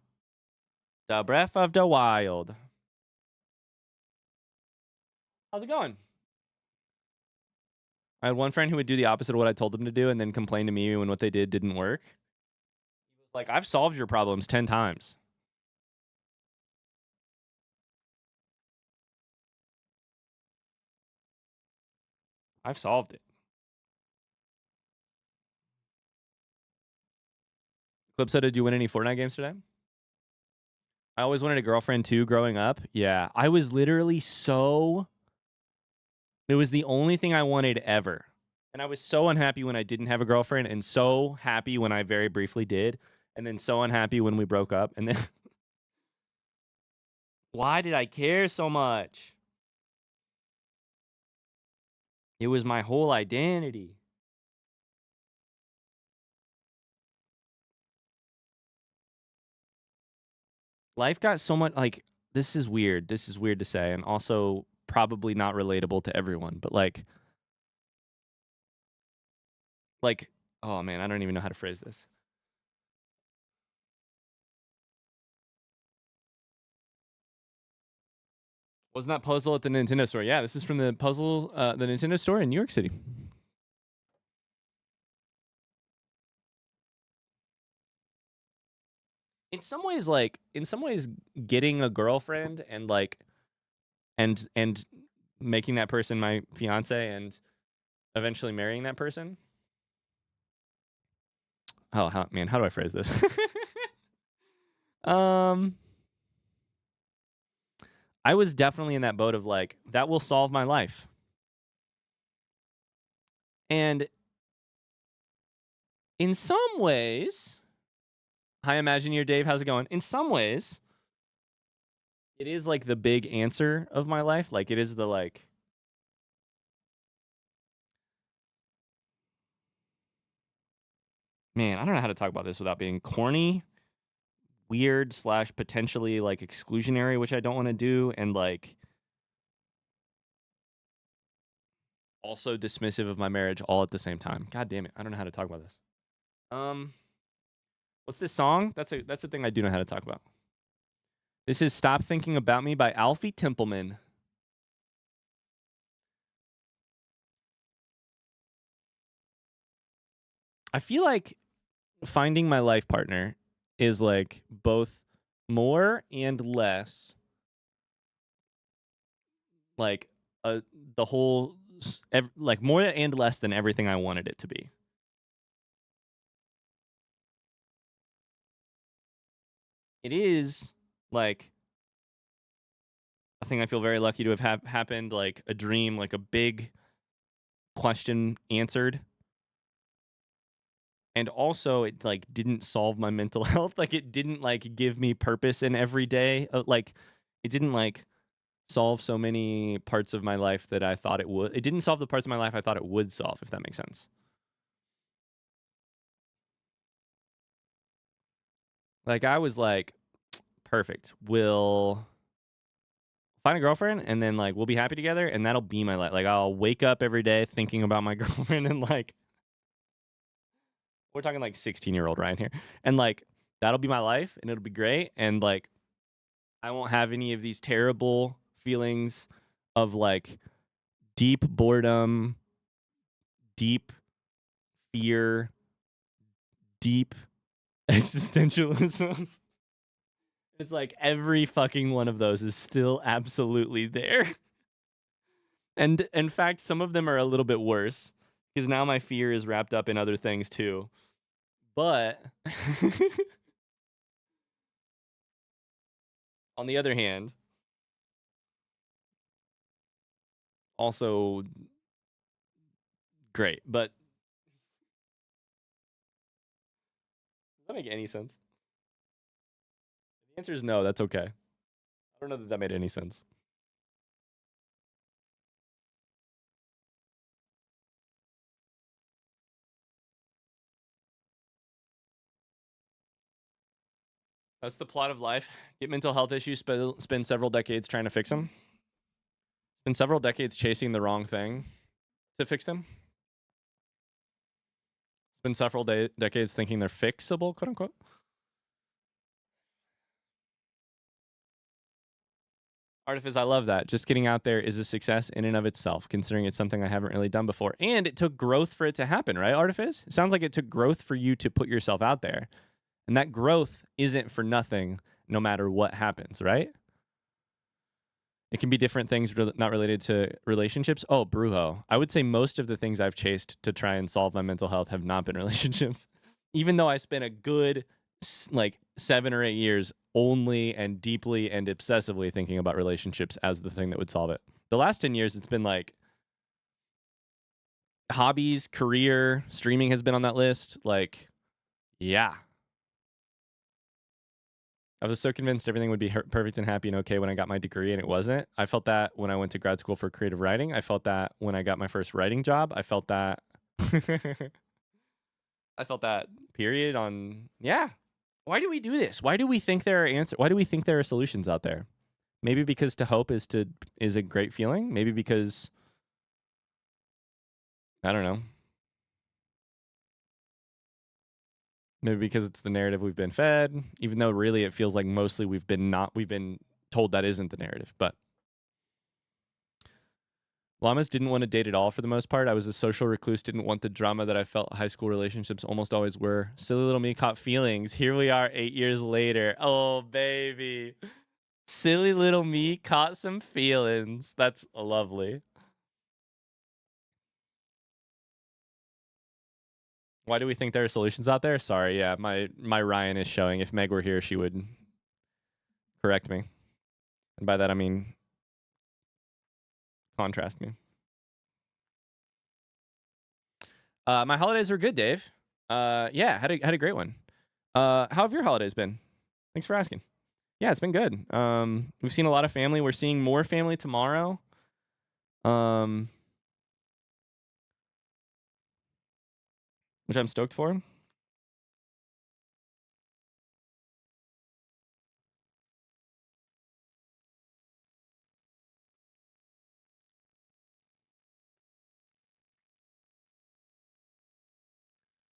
The Breath of the Wild. How's it going? I had one friend who would do the opposite of what I told them to do and then complain to me when what they did didn't work. He was like, I've solved your problems 10 times. I've solved it. Clip said, did you win any Fortnite games today? I always wanted a girlfriend too growing up. Yeah, I was literally so... It was the only thing I wanted ever. And I was so unhappy when I didn't have a girlfriend and so happy when I very briefly did. And then so unhappy when we broke up. And then... Why did I care so much? It was my whole identity. Life got so much, like, this is weird. This is weird to say, and also probably not relatable to everyone, but like, oh man, I don't even know how to phrase this. Wasn't that puzzle at the Nintendo store? Yeah, this is from the puzzle, the Nintendo store in New York City. In some ways, getting a girlfriend and like, and making that person my fiance and eventually marrying that person. Oh, man, how do I phrase this? I was definitely in that boat of like, that will solve my life. And in some ways, hi, Imagine Your Dave, how's it going? In some ways, it is like the big answer of my life. Like it is the like man, I don't know how to talk about this without being corny, weird / potentially like exclusionary, which I don't want to do, and like also dismissive of my marriage all at the same time. God damn it. I don't know how to talk about this. What's this song? That's a thing I do know how to talk about. This is Stop Thinking About Me by Alfie Templeman. I feel like finding my life partner is like both more and less like the whole like more and less than everything I wanted it to be. It is like a thing I feel very lucky to have happened, like a dream, like a big question answered. And also it like didn't solve my mental health. Like it didn't like give me purpose in every day. Like it didn't like solve so many parts of my life that I thought it would. It didn't solve the parts of my life I thought it would solve, if that makes sense. Like I was like, perfect. We'll find a girlfriend and then like we'll be happy together and that'll be my life. Like I'll wake up every day thinking about my girlfriend and like we're talking like 16-year-old Ryan here. And like that'll be my life and it'll be great. And like I won't have any of these terrible feelings of like deep boredom, deep fear, deep existentialism. It's like every fucking one of those is still absolutely there. And in fact, some of them are a little bit worse because now my fear is wrapped up in other things too. But on the other hand, also great. But does that make any sense? The answer is no. That's okay. I don't know that that made any sense. That's the plot of life. Get mental health issues, spend several decades trying to fix them. Spend several decades chasing the wrong thing to fix them. Spend several decades thinking they're fixable, quote unquote. Artifice, I love that. Just getting out there is a success in and of itself, considering it's something I haven't really done before. And it took growth for it to happen, right, Artifice? It sounds like it took growth for you to put yourself out there. And that growth isn't for nothing, no matter what happens, right? It can be different things not related to relationships. Oh, Brujo. I would say most of the things I've chased to try and solve my mental health have not been relationships. Even though I spent a good like 7 or 8 years only and deeply and obsessively thinking about relationships as the thing that would solve it. The last 10 years, it's been like hobbies, career, streaming has been on that list. Like, yeah. I was so convinced everything would be perfect and happy and okay when I got my degree, and it wasn't. I felt that when I went to grad school for creative writing. I felt that when I got my first writing job. I felt that. I felt that period on, yeah. Why do we do this? Why do we think there are answers? Why do we think there are solutions out there? Maybe because to hope is a great feeling. Maybe because, I don't know. Maybe because it's the narrative we've been fed, even though really it feels like mostly we've been told that isn't the narrative. But Llamas didn't want to date at all for the most part. I was a social recluse, didn't want the drama that I felt high school relationships almost always were. Silly little me caught feelings. Here we are 8 years later. Oh, baby. Silly little me caught some feelings. That's lovely. Why do we think there are solutions out there? Sorry, yeah, my Ryan is showing. If Meg were here, she would correct me. And by that I mean contrast me. My holidays were good, Dave. Yeah, had a great one. How have your holidays been? Thanks for asking. Yeah, it's been good. We've seen a lot of family. We're seeing more family tomorrow. Which I'm stoked for.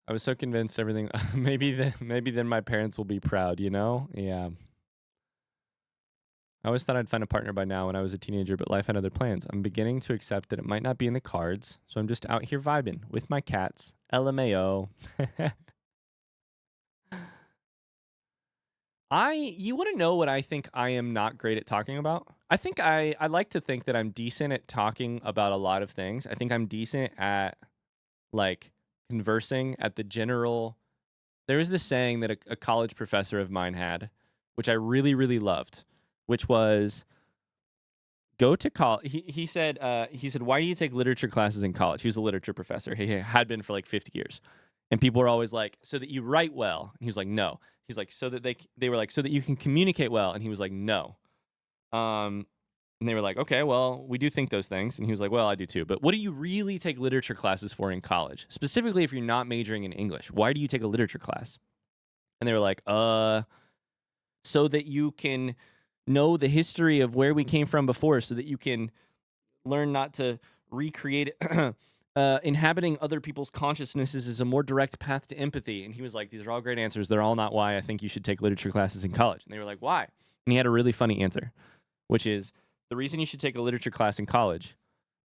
I was so convinced everything. maybe then my parents will be proud. You know? Yeah. I always thought I'd find a partner by now when I was a teenager, but life had other plans. I'm beginning to accept that it might not be in the cards, so I'm just out here vibing with my cats. LMAO. You want to know what I think I am not great at talking about? I think I like to think that I'm decent at talking about a lot of things. I think I'm decent at like conversing at the general. There was this saying that a college professor of mine had, which I really, really loved, which was go to college. He said, why do you take literature classes in college? He was a literature professor. He had been for like 50 years. And people were always like, so that you write well. And he was like, no. He's like, so that they were like, so that you can communicate well. And he was like, no. And they were like, okay, well, we do think those things. And he was like, well, I do too. But what do you really take literature classes for in college? Specifically, if you're not majoring in English, why do you take a literature class? And they were like, so that you can know the history of where we came from before, so that you can learn not to recreate it. Inhabiting other people's consciousnesses is a more direct path to empathy. And he was like, these are all great answers. They're all not why I think you should take literature classes in college. And they were like, why? And he had a really funny answer, which is the reason you should take a literature class in college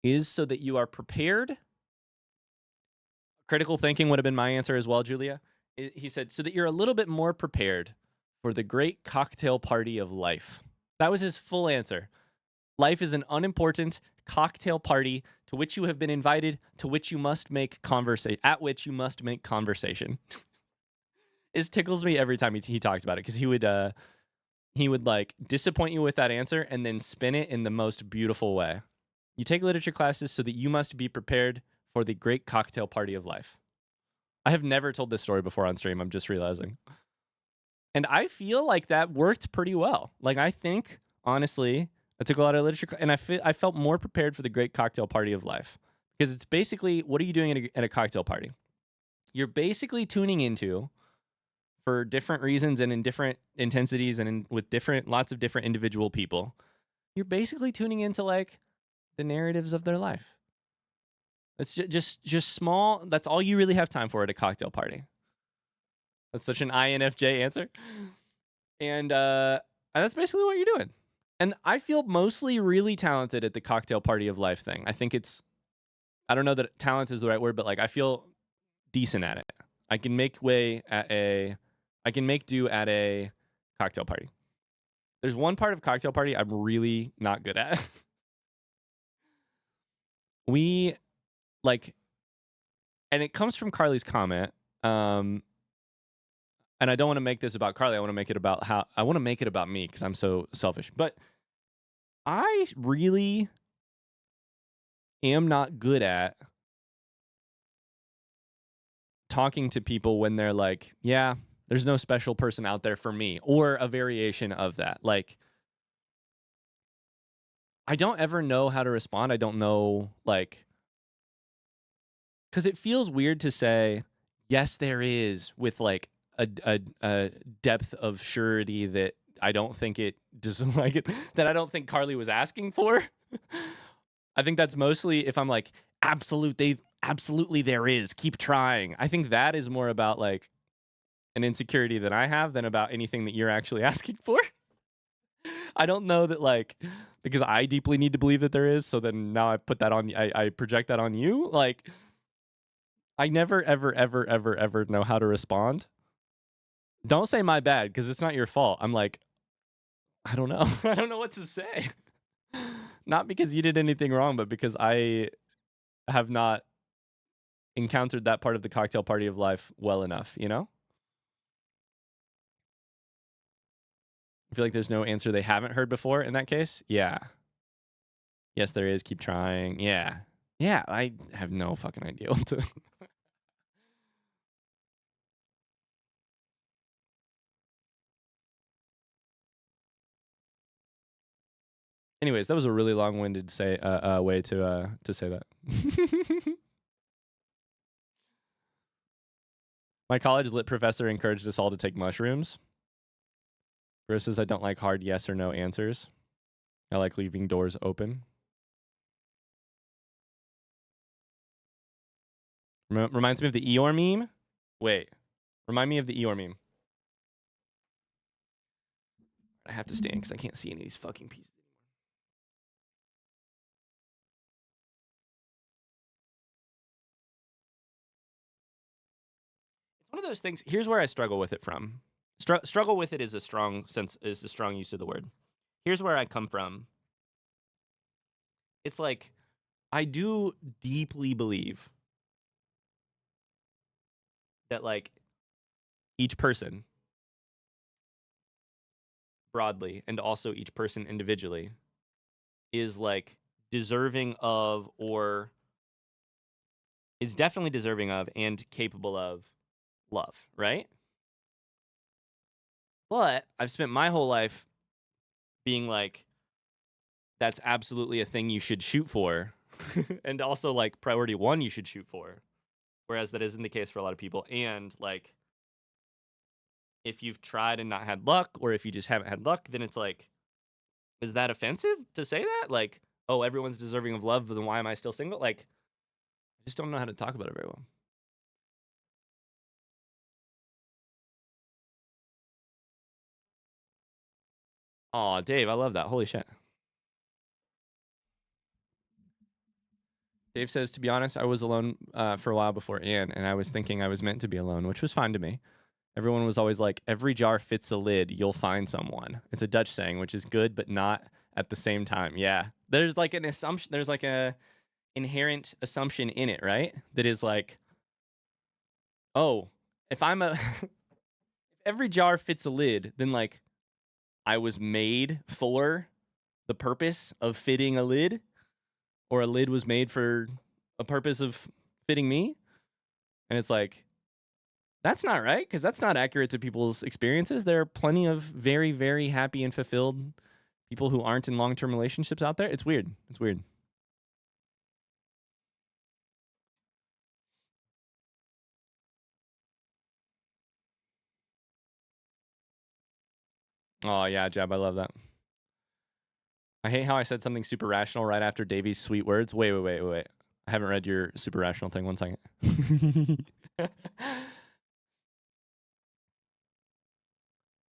is so that you are prepared. Critical thinking would have been my answer as well, Julia. He said, so that you're a little bit more prepared for the great cocktail party of life. That was his full answer. Life is an unimportant cocktail party to which you have been invited, to which you must make conversation, at which you must make conversation. It tickles me every time he talks about it, because he would like disappoint you with that answer and then spin it in the most beautiful way. You take literature classes so that you must be prepared for the great cocktail party of life. I have never told this story before on stream. I'm just realizing. And I feel like that worked pretty well. Like, I think, honestly, I took a lot of literature, and I felt more prepared for the great cocktail party of life. Because it's basically, what are you doing at a cocktail party? You're basically tuning into, for different reasons and in different intensities and with lots of different individual people, you're basically tuning into like the narratives of their life. It's just small. That's all you really have time for at a cocktail party. That's such an INFJ answer. And that's basically what you're doing. And I feel mostly really talented at the cocktail party of life thing. I think I don't know that talent is the right word, but like I feel decent at it. I can make do at a cocktail party. There's one part of cocktail party I'm really not good at. We like, and it comes from Carly's comment. And I don't want to make this about Carly. I want to make it about me because I'm so selfish. But I really am not good at talking to people when they're like, yeah, there's no special person out there for me, or a variation of that. Like, I don't ever know how to respond. I don't know, like, because it feels weird to say, yes, there is, with like a depth of surety that I don't think it doesn't like it, that I don't think Carly was asking for. I think that's mostly if I'm like, absolutely there is, keep trying. I think that is more about like an insecurity that I have than about anything that you're actually asking for. I don't know that, like, because I deeply need to believe that there is, so then now I put that on, I project that on you. Like, I never, ever know how to respond. Don't say my bad, because it's not your fault. I'm like, I don't know. I don't know what to say. Not because you did anything wrong, but because I have not encountered that part of the cocktail party of life well enough, you know? I feel like there's no answer they haven't heard before in that case. Yeah. Yes, there is. Keep trying. Yeah. Yeah, I have no fucking idea what to. Anyways, that was a really long-winded way to say that. My college lit professor encouraged us all to take mushrooms. Versus I don't like hard yes or no answers. I like leaving doors open. Reminds me of the Eeyore meme. Wait, remind me of the Eeyore meme. I have to stand because I can't see any of these fucking pieces. It's one of those things. Here's where I struggle with it from. Struggle with it is a strong use of the word. Here's where I come from. It's like I do deeply believe that like each person broadly and also each person individually is like deserving of or is definitely deserving of and capable of love, right? But I've spent my whole life being like, that's absolutely a thing you should shoot for. And also like priority one you should shoot for. Whereas that isn't the case for a lot of people. And like, if you've tried and not had luck, or if you just haven't had luck, then it's like, is that offensive to say that? Like, oh, everyone's deserving of love, then why am I still single? Like, I just don't know how to talk about it very well. Aw, Dave, I love that. Holy shit. Dave says, to be honest, I was alone for a while before Anne, and I was thinking I was meant to be alone, which was fine to me. Everyone was always like, every jar fits a lid, you'll find someone. It's a Dutch saying, which is good, but not at the same time. Yeah. There's like an assumption, there's like a inherent assumption in it, right? That is like, oh, if if every jar fits a lid, then like I was made for the purpose of fitting a lid, or a lid was made for a purpose of fitting me. And it's like, that's not right, because that's not accurate to people's experiences. There are plenty of very, very happy and fulfilled people who aren't in long-term relationships out there. It's weird. It's weird. Oh, yeah, Jab, I love that. I hate how I said something super rational right after Davey's sweet words. Wait. I haven't read your super rational thing. 1 second.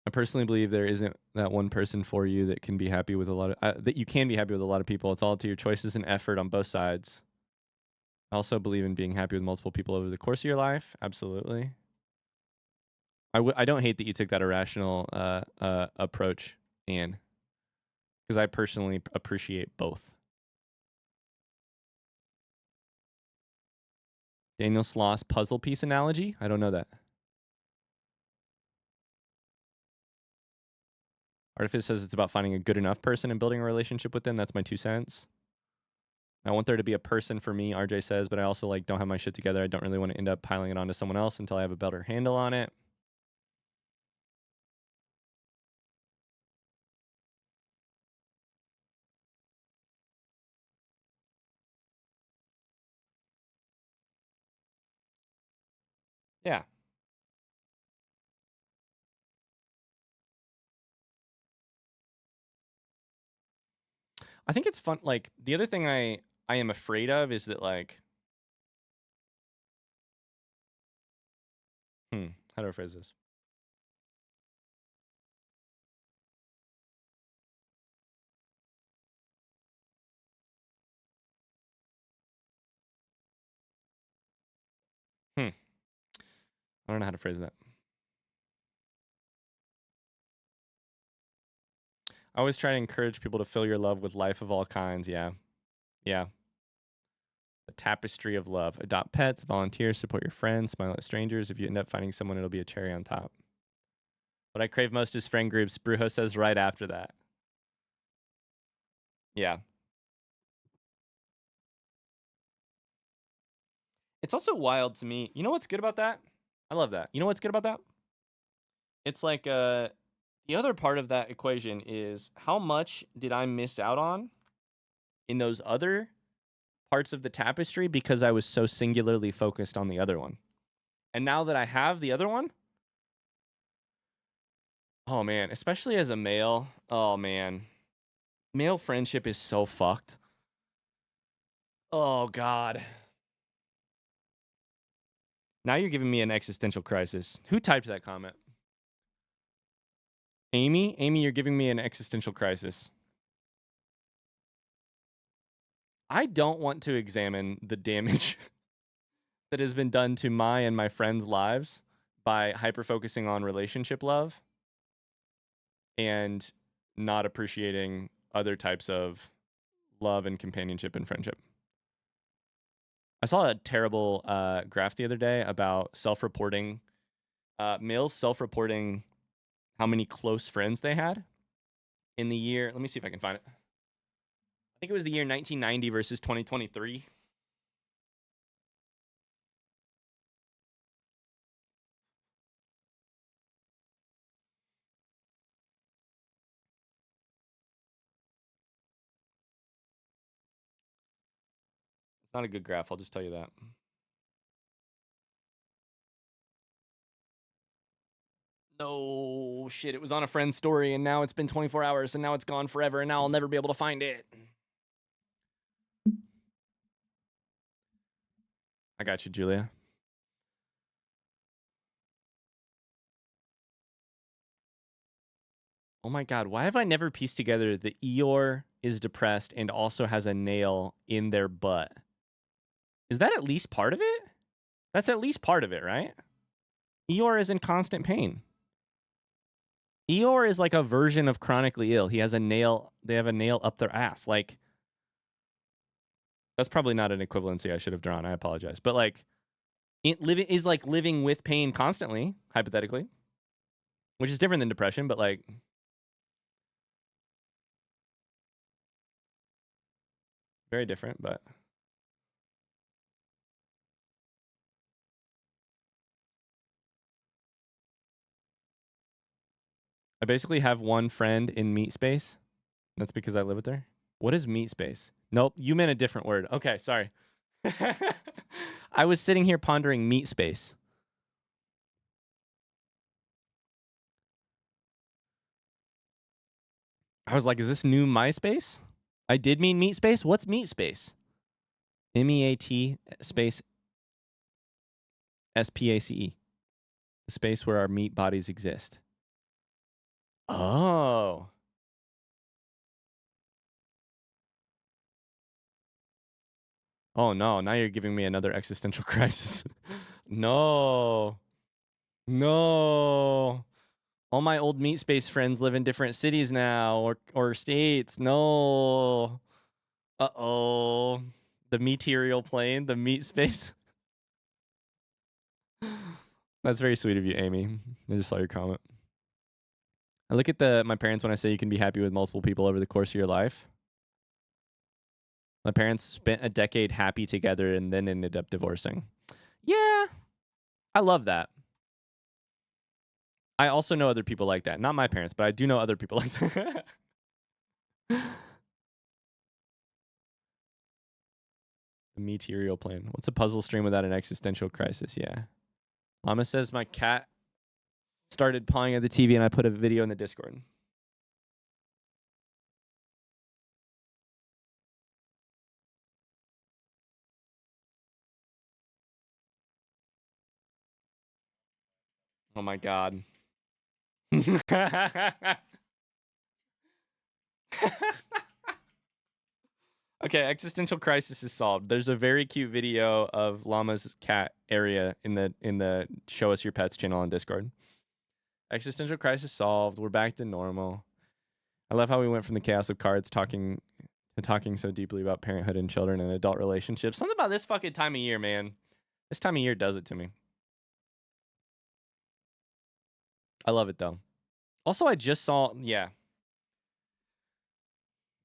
I personally believe there isn't that one person for you that can be happy with a lot of that you can be happy with a lot of people. It's all to your choices and effort on both sides. I also believe in being happy with multiple people over the course of your life. Absolutely. I don't hate that you took that irrational approach, Ian, because I personally appreciate both. Daniel Sloss puzzle piece analogy? I don't know that. Artifice says it's about finding a good enough person and building a relationship with them. That's my 2 cents. I want there to be a person for me, RJ says, but I also like don't have my shit together. I don't really want to end up piling it onto someone else until I have a better handle on it. Yeah. I think it's fun. Like, the other thing I am afraid of is that, like, how do I phrase this? I don't know how to phrase that. I always try to encourage people to fill your love with life of all kinds. Yeah. Yeah. The tapestry of love. Adopt pets, volunteer, support your friends, smile at strangers. If you end up finding someone, it'll be a cherry on top. What I crave most is friend groups. Brujo says right after that. Yeah. It's also wild to me. You know what's good about that? I love that. You know what's good about that? It's like The other part of that equation is how much did I miss out on in those other parts of the tapestry because I was so singularly focused on the other one. And now that I have the other one, oh man, especially as a male, oh man. Male friendship is so fucked. Oh god. Now you're giving me an existential crisis. Who typed that comment? Amy? Amy, you're giving me an existential crisis. I don't want to examine the damage that has been done to my and my friends' lives by hyper-focusing on relationship love and not appreciating other types of love and companionship and friendship. I saw a terrible graph the other day about self-reporting, males self-reporting how many close friends they had in the year. Let me see if I can find it. I think it was the year 1990 versus 2023. It's not a good graph, I'll just tell you that. No shit, it was on a friend's story and now it's been 24 hours and now it's gone forever and now I'll never be able to find it. I got you, Julia. Oh my god, why have I never pieced together that Eeyore is depressed and also has a nail in their butt? Is that at least part of it? That's at least part of it, right? Eeyore is in constant pain. Eeyore is like a version of chronically ill. He has a nail, they have a nail up their ass. Like, that's probably not an equivalency I should have drawn. I apologize. But like, living is like living with pain constantly, hypothetically, which is different than depression, but like, very different, but I basically have one friend in Meat Space. That's because I live with her. What is Meat Space? Nope, you meant a different word. Okay, sorry. I was sitting here pondering Meat Space. I was like, is this new MySpace? I did mean Meat Space? What's Meat Space? MEAT space SPACE. The space where our meat bodies exist. Oh. Oh no, now you're giving me another existential crisis. No. No. All my old Meat Space friends live in different cities now or states. No. Uh-oh. The material plane, the Meat Space. That's very sweet of you, Amy. I just saw your comment. I look at my parents when I say you can be happy with multiple people over the course of your life. My parents spent a decade happy together and then ended up divorcing. Yeah, I love that. I also know other people like that. Not my parents, but I do know other people like that. The material plane. What's a puzzle stream without an existential crisis? Yeah. Llama says my cat started pawing at the TV and I put a video in the Discord. Oh my god. Okay, existential crisis is solved. There's a very cute video of Llama's cat area in the Show Us Your Pets channel on Discord. Existential crisis solved. We're back to normal. I love how we went from the chaos of cards talking so deeply about parenthood and children and adult relationships. Something about this fucking time of year, man. This time of year does it to me. I love it though. Also, I just saw, yeah.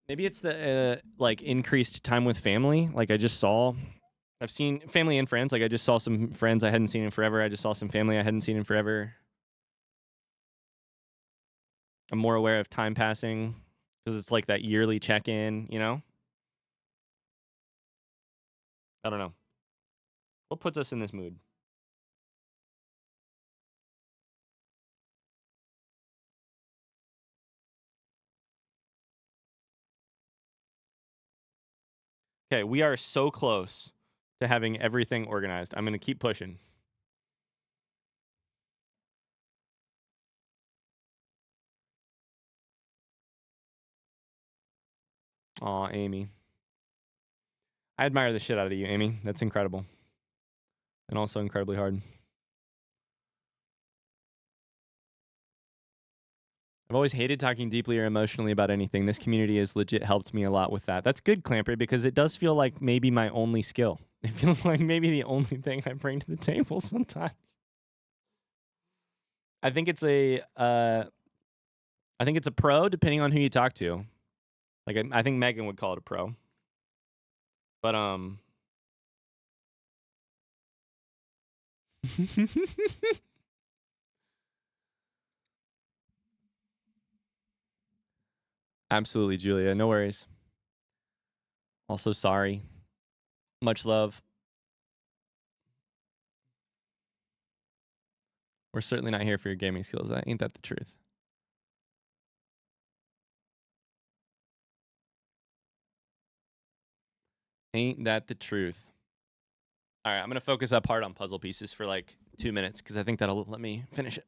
Maybe it's the like increased time with family. Like I've seen family and friends. Like I just saw some friends I hadn't seen in forever. I just saw some family I hadn't seen in forever. I'm more aware of time passing because it's like that yearly check-in, you know? I don't know. What puts us in this mood? Okay, we are so close to having everything organized. I'm going to keep pushing. Aw, Amy. I admire the shit out of you, Amy. That's incredible. And also incredibly hard. I've always hated talking deeply or emotionally about anything. This community has legit helped me a lot with that. That's good, Clamper, because it does feel like maybe my only skill. It feels like maybe the only thing I bring to the table sometimes. I think it's a pro depending on who you talk to. Like I think Megan would call it a pro. But absolutely, Julia. No worries. Also sorry. Much love. We're certainly not here for your gaming skills. Ain't that the truth? Ain't that the truth? All right, I'm going to focus up hard on puzzle pieces for like 2 minutes because I think that'll let me finish it.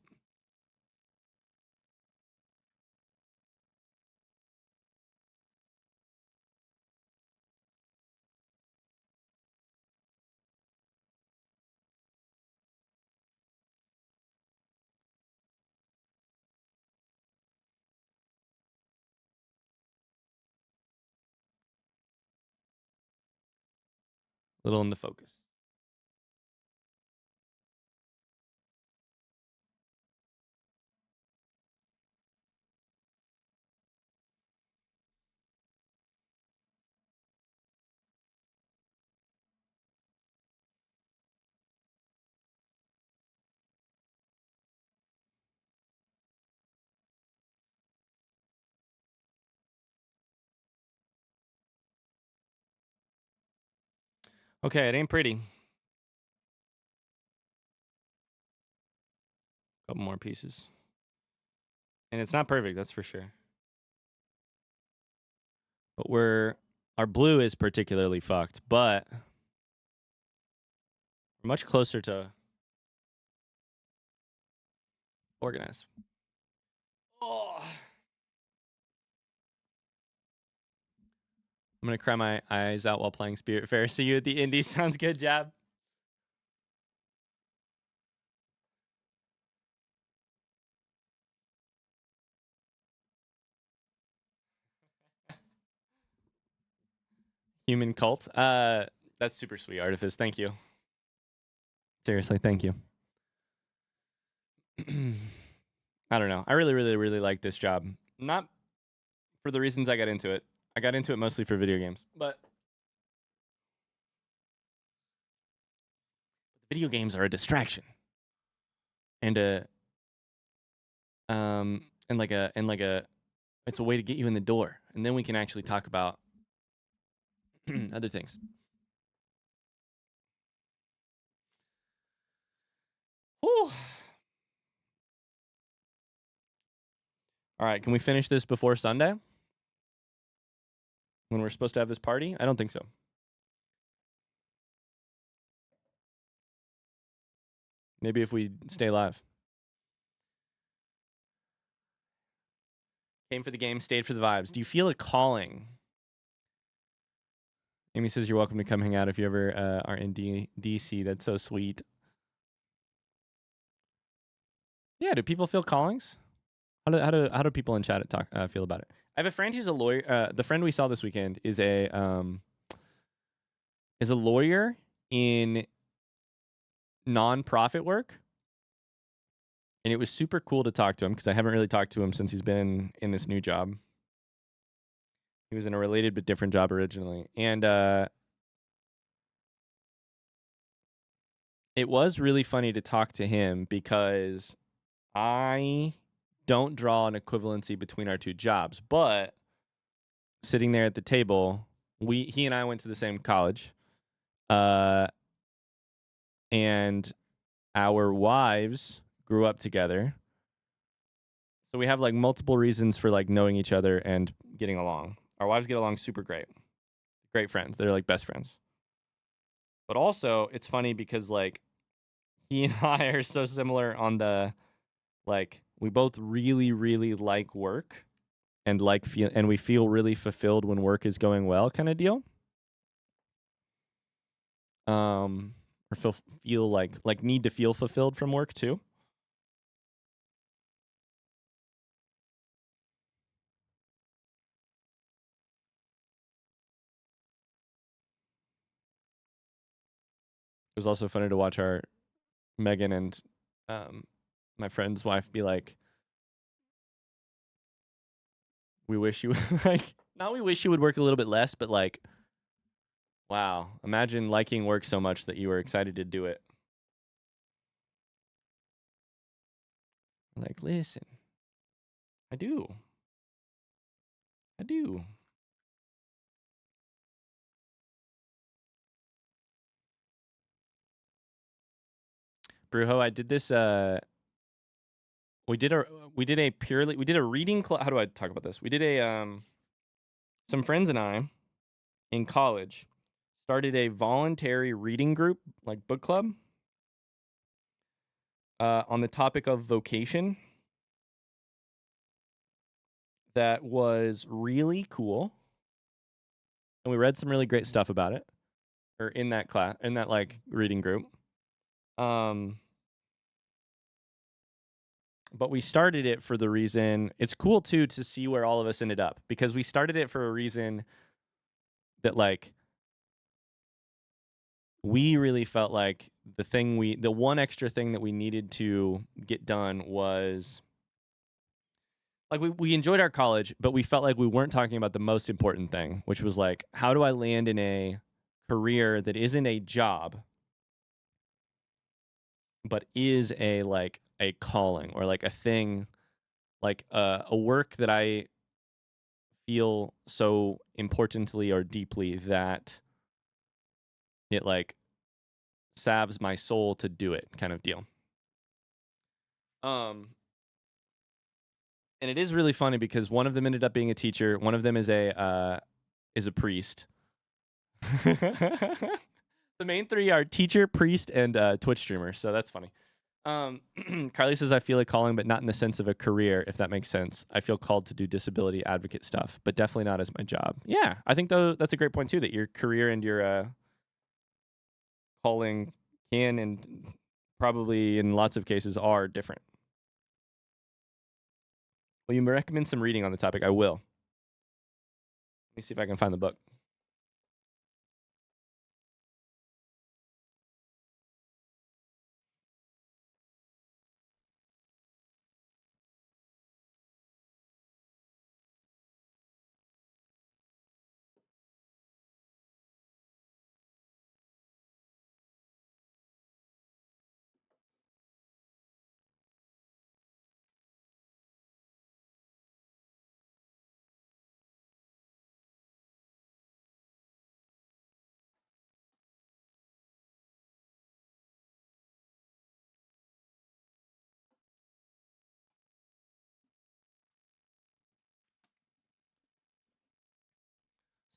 Little in the focus. Okay, it ain't pretty. Couple more pieces. And it's not perfect, that's for sure. But our blue is particularly fucked, but we're much closer to organized. Oh. I'm going to cry my eyes out while playing Spirit Fair. See you at the Indie. Sounds good, Jab. Human cult. That's super sweet, Artifice. Thank you. Seriously, thank you. I don't know. I really, really, really like this job. Not for the reasons I got into it. I got into it mostly for video games, but video games are a distraction, and it's a way to get you in the door, and then we can actually talk about other things. Whew. All right, can we finish this before Sunday? When we're supposed to have this party? I don't think so. Maybe if we stay live. Came for the game, stayed for the vibes. Do you feel a calling? Amy says you're welcome to come hang out if you ever are in DC. That's so sweet. Yeah, do people feel callings? How do people in chat feel about it? I have a friend who's a lawyer. The friend we saw this weekend is a lawyer in nonprofit work, and it was super cool to talk to him because I haven't really talked to him since he's been in this new job. He was in a related but different job originally, and it was really funny to talk to him because I don't draw an equivalency between our two jobs. But sitting there at the table, he and I went to the same college, and our wives grew up together. So we have like multiple reasons for like knowing each other and getting along. Our wives get along super great. Great friends. They're like best friends. But also, it's funny because like he and I are so similar on the like we both really really like work and we feel really fulfilled when work is going well kind of deal. Or feel like need to feel fulfilled from work too. It was also funny to watch our Megan and my friend's wife be like, we wish you like not we wish you would work a little bit less, but like, wow, imagine liking work so much that you were excited to do it. Like, listen, I do. Brujo, I did this we did a reading club. How do I talk about this? We did a some friends and I in college started a voluntary reading group, like book club, on the topic of vocation. That was really cool. And we read some really great stuff about it, or in that class, in that like reading group. But we started it for the reason, it's cool too to see where all of us ended up, because we started it for a reason that like we really felt like the one extra thing that we needed to get done was like we enjoyed our college, but we felt like we weren't talking about the most important thing, which was like, how do I land in a career that isn't a job, but is a like a calling or like a thing, like a work that I feel so importantly or deeply that it like salves my soul to do it, kind of deal. And it is really funny because one of them ended up being a teacher, one of them is a priest. The main three are teacher, priest, and Twitch streamer, so that's funny. Carly says, I feel a calling, but not in the sense of a career, if that makes sense. I feel called to do disability advocate stuff, but definitely not as my job. Yeah, I think though that's a great point too, that your career and your calling can and probably in lots of cases are different. Will you recommend some reading on the topic? I will. Let me see if I can find the book.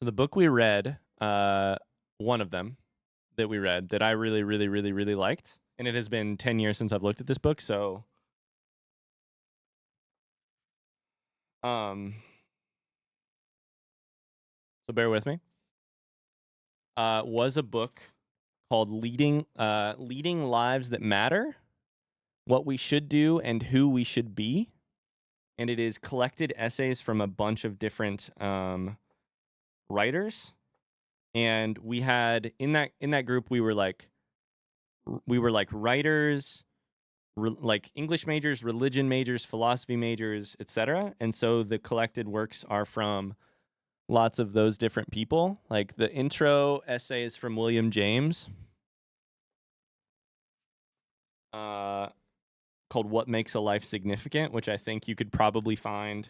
So the book we read, one of them that we read that I really, really, really, really liked, and it has been 10 years since I've looked at this book, so bear with me. Was a book called Leading Lives That Matter, What We Should Do and Who We Should Be. And it is collected essays from a bunch of different writers. And we had in that group we were like writers, like English majors, religion majors, philosophy majors, etc. And so the collected works are from lots of those different people. Like the intro essay is from William James, called What Makes a Life Significant, which I think you could probably find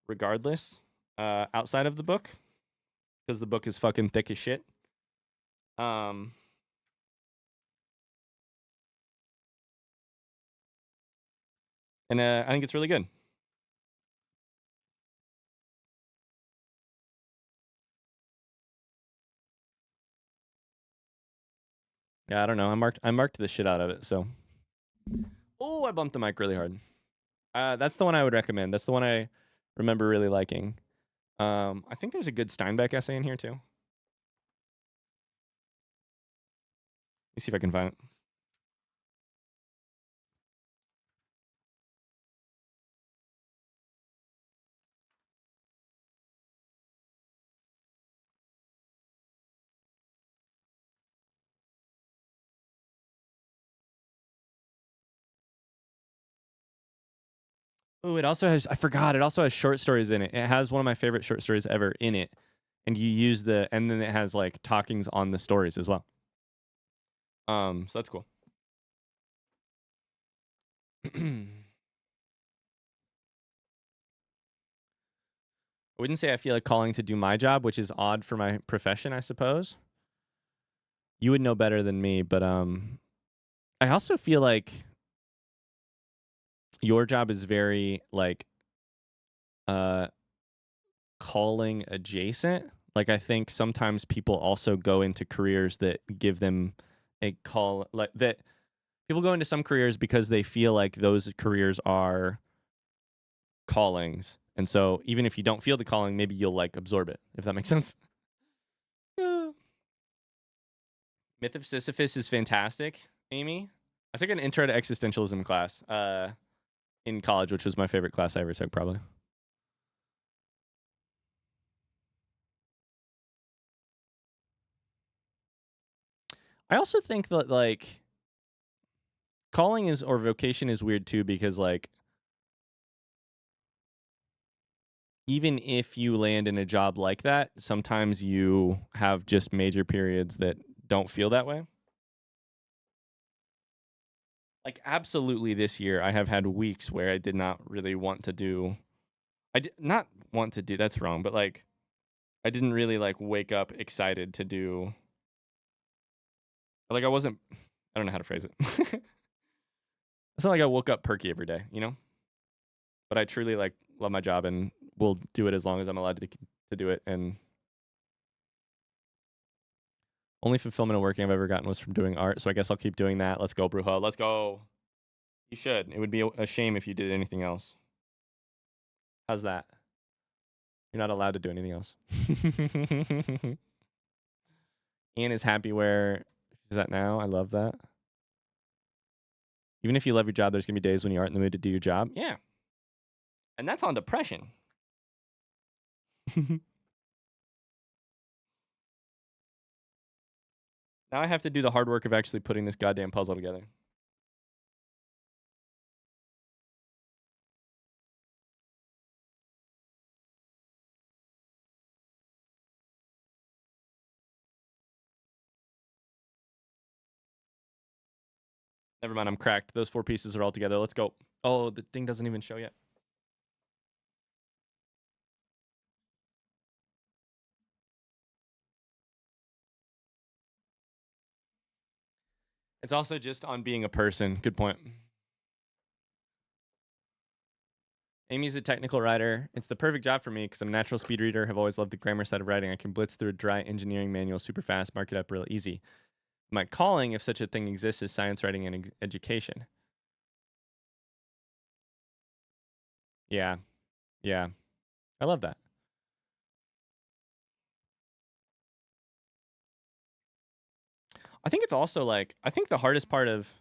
regardless outside of the book, because the book is fucking thick as shit. And I think it's really good. Yeah, I don't know. I marked the shit out of it, so. Oh, I bumped the mic really hard. That's the one I would recommend. That's the one I remember really liking. I think there's a good Steinbeck essay in here too. Let me see if I can find it. Oh, it also has, I forgot, it also has short stories in it. It has one of my favorite short stories ever in it. And you use and then it has like talkings on the stories as well. So that's cool. I wouldn't say I feel like calling to do my job, which is odd for my profession, I suppose. You would know better than me, but I also feel like your job is very like calling adjacent. Like I think sometimes people also go into careers that give them a call, like that people go into some careers because they feel like those careers are callings. And so even if you don't feel the calling, maybe you'll like absorb it, if that makes sense. Yeah. Myth of Sisyphus is fantastic, Amy. I took an intro to existentialism class in college, which was my favorite class I ever took, probably. I also think that like calling is or vocation is weird too, because like even if you land in a job like that, sometimes you have just major periods that don't feel that way. Like absolutely this year I have had weeks where I did not really want to do I did not want to do, that's wrong, but like I didn't really like wake up excited to do, like I don't know how to phrase it. It's not like I woke up perky every day, you know? But I truly like love my job and will do it as long as I'm allowed to do it. And only fulfillment of working I've ever gotten was from doing art, so I guess I'll keep doing that. Let's go, Bruja. Let's go. You should. It would be a shame if you did anything else. How's that? You're not allowed to do anything else. Ian is happy where she's at now. I love that. Even if you love your job, there's going to be days when you aren't in the mood to do your job. Yeah. And that's on depression. Now I have to do the hard work of actually putting this goddamn puzzle together. Never mind, I'm cracked. Those 4 pieces are all together. Let's go. Oh, the thing doesn't even show yet. It's also just on being a person. Good point. Amy's a technical writer. It's the perfect job for me because I'm a natural speed reader, have always loved the grammar side of writing. I can blitz through a dry engineering manual super fast, mark it up real easy. My calling, if such a thing exists, is science writing and education. Yeah. Yeah. I love that. I think it's also like, I think the hardest part of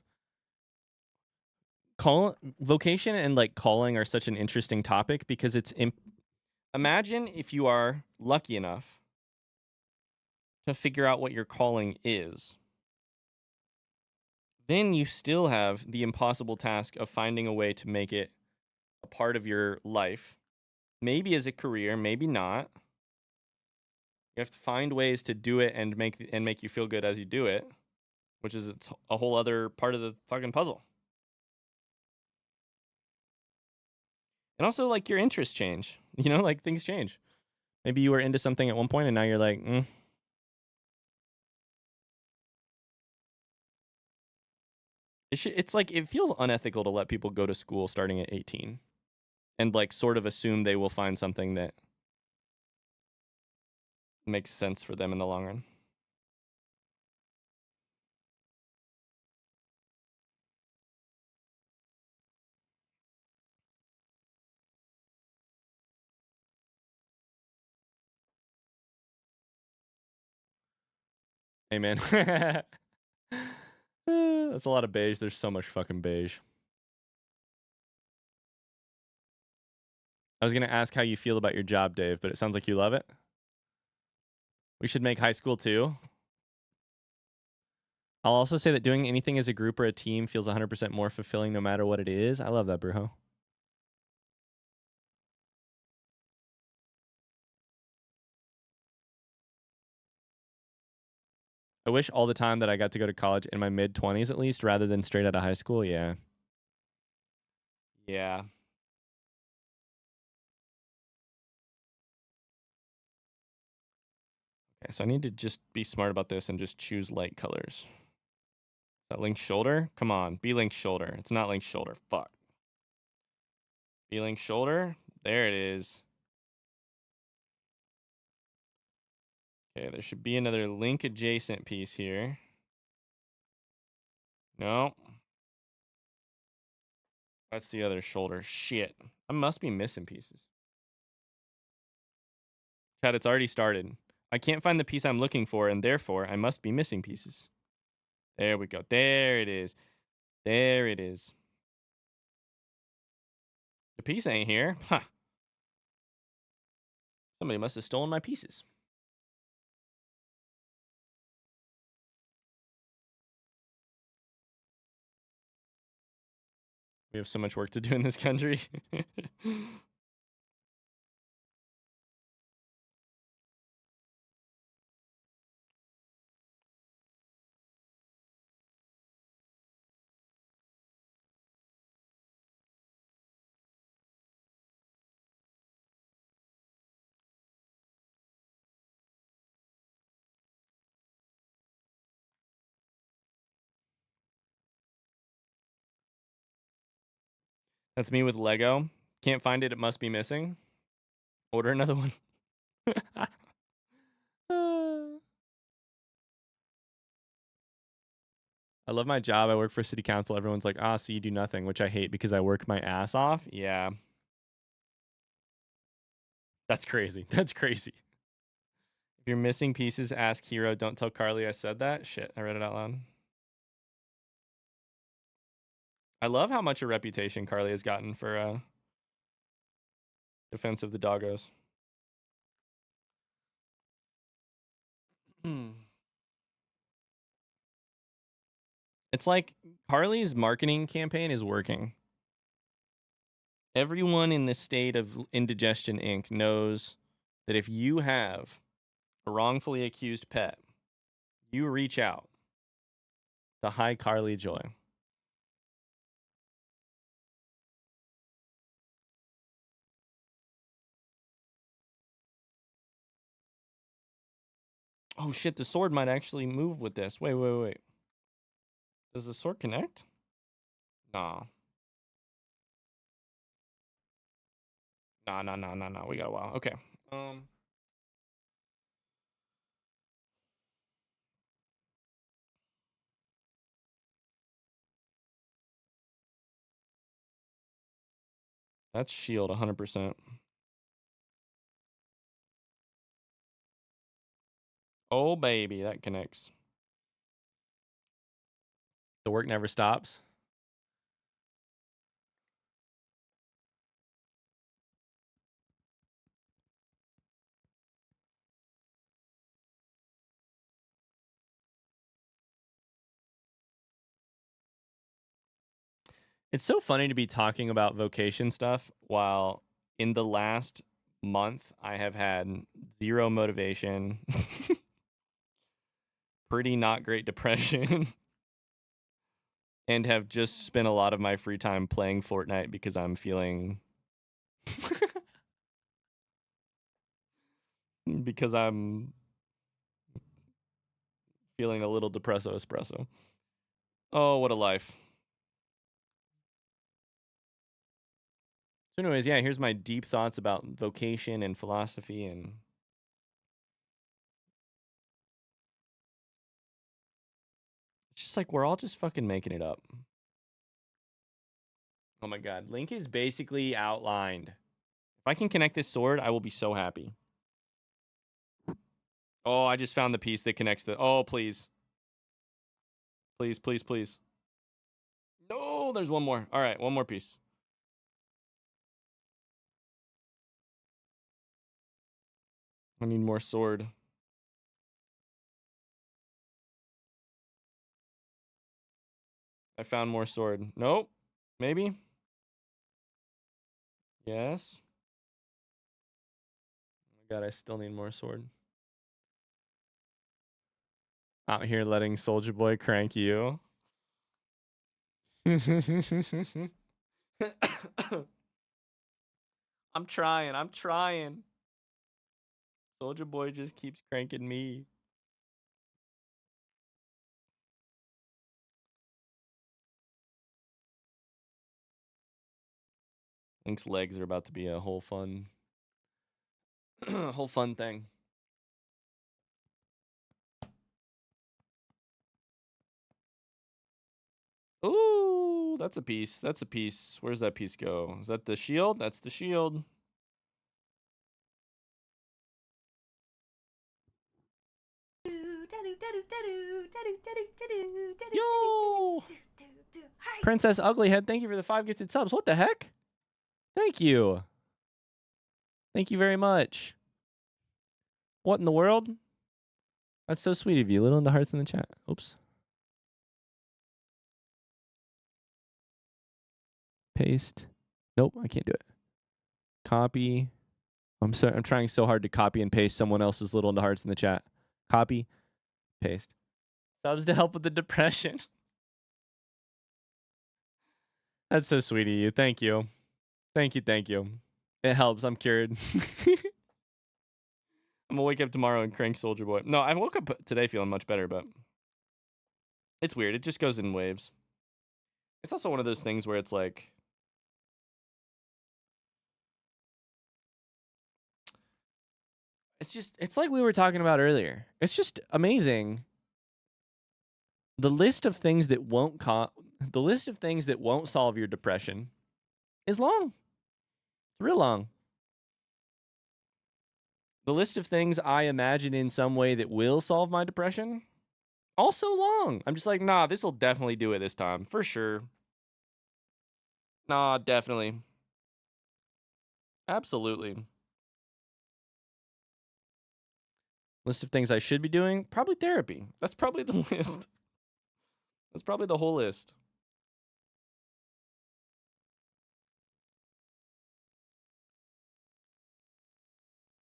vocation and like calling are such an interesting topic because it's imagine if you are lucky enough to figure out what your calling is. Then you still have the impossible task of finding a way to make it a part of your life. Maybe as a career, maybe not. You have to find ways to do it and make you feel good as you do it, which is a whole other part of the fucking puzzle. And also, like, your interests change. You know, like, things change. Maybe you were into something at one point, and now you're like, It's like, it feels unethical to let people go to school starting at 18 and, like, sort of assume they will find something that makes sense for them in the long run. Hey, man. That's a lot of beige. There's so much fucking beige. I was going to ask how you feel about your job, Dave, but it sounds like you love it. We should make high school too. I'll also say that doing anything as a group or a team feels 100% more fulfilling no matter what it is. I love that, Brujo. I wish all the time that I got to go to college in my mid-20s at least, rather than straight out of high school. Yeah. Yeah. Okay, so I need to just be smart about this and just choose light colors. Is that Link's shoulder? Come on, be Link's shoulder. It's not Link's shoulder. Fuck. Be Link's shoulder. There it is. Okay, there should be another Link adjacent piece here. No. That's the other shoulder. Shit. I must be missing pieces. Chat, it's already started. I can't find the piece I'm looking for, and therefore I must be missing pieces. There we go. There it is. There it is. The piece ain't here. Huh. Somebody must have stolen my pieces. We have so much work to do in this country. That's me with Lego. Can't find it. It must be missing. Order another one. I love my job. I work for city council. Everyone's like, so you do nothing, which I hate because I work my ass off. Yeah. That's crazy. That's crazy. If you're missing pieces, ask Hero. Don't tell Carly I said that. Shit, I read it out loud. I love how much a reputation Carly has gotten for defense of the doggos. It's like Carly's marketing campaign is working. Everyone in the state of Indigestion Inc. knows that if you have a wrongfully accused pet, you reach out to Hi Carly Joy. Oh shit, the sword might actually move with this. Wait. Does the sword connect? Nah. Nah. We got a while. Okay. That's shield 100%. Oh baby, that connects. The work never stops. It's so funny to be talking about vocation stuff while in the last month I have had zero motivation, pretty not great depression, and have just spent a lot of my free time playing Fortnite because I'm feeling Because I'm feeling a little depresso espresso. Oh, what a life. So anyways, yeah, here's my deep thoughts about vocation and philosophy, and it's just like we're all just fucking making it up. Oh my god, Link is basically outlined. If I can connect this sword, I will be so happy. Oh, I just found the piece that connects the... Oh, please. Please, please, please. No, there's one more. All right, one more piece. I need more sword. I found more sword. Nope. Maybe? Yes. Oh my god, I still need more sword. Out here letting Soldier Boy crank you. I'm trying. Soldier Boy just keeps cranking me. Link's legs are about to be a whole fun whole fun thing. Ooh, that's a piece. That's a piece. Where's that piece go? Is that the shield? That's the shield. Yo! Princess Uglyhead, thank you for the 5 gifted subs. What the heck? Thank you. Thank you very much. What in the world? That's so sweet of you. Little into hearts in the chat. Oops. Paste. Nope, I can't do it. Copy. I'm trying so hard to copy and paste someone else's little into hearts in the chat. Copy. Paste. Subs to help with the depression. That's so sweet of you. Thank you. Thank you. Thank you. It helps. I'm cured. I'm gonna wake up tomorrow and crank Soldier Boy. No, I woke up today feeling much better, but it's weird. It just goes in waves. It's also one of those things where it's like, it's like we were talking about earlier. It's just amazing. The list of things that won't solve your depression is long. It's real long. The list of things I imagine in some way that will solve my depression, also long. I'm just like, nah, this will definitely do it this time. For sure. Nah, definitely. Absolutely. List of things I should be doing? Probably therapy. That's probably the list. That's probably the whole list.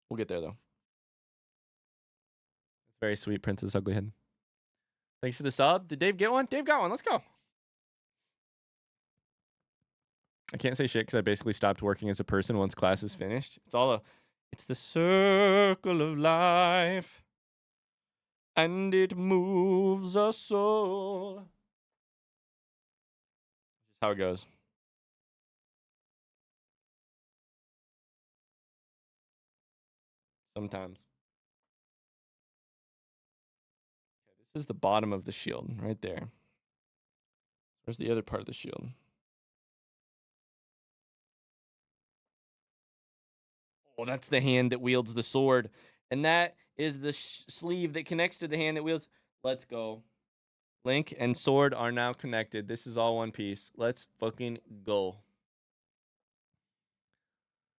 We'll get there, though. It's very sweet, Princess Uglyhead. Thanks for the sub. Did Dave get one? Dave got one. Let's go. I can't say shit because I basically stopped working as a person once class is finished. It's the circle of life. And it moves a soul. Just how it goes. Sometimes. Okay, this is the bottom of the shield right there. Where's the other part of the shield? Oh, that's the hand that wields the sword. And that is the sleeve that connects to the hand that wields. Let's go. Link and sword are now connected. This is all one piece. Let's fucking go.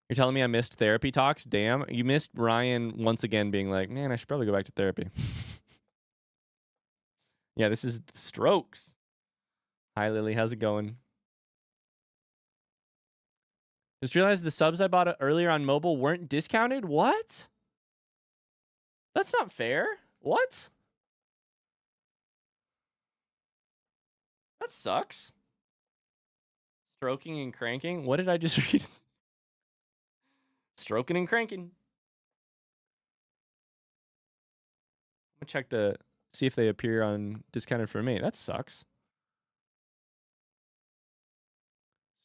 You're telling me I missed therapy talks? Damn. You missed Ryan once again being like, man, I should probably go back to therapy. Yeah, this is the Strokes. Hi, Lily. How's it going? Just realized the subs I bought earlier on mobile weren't discounted? What? That's not fair. What? That sucks. Stroking and cranking? What did I just read? Stroking and cranking. I'm gonna check see if they appear on discounted for me. That sucks.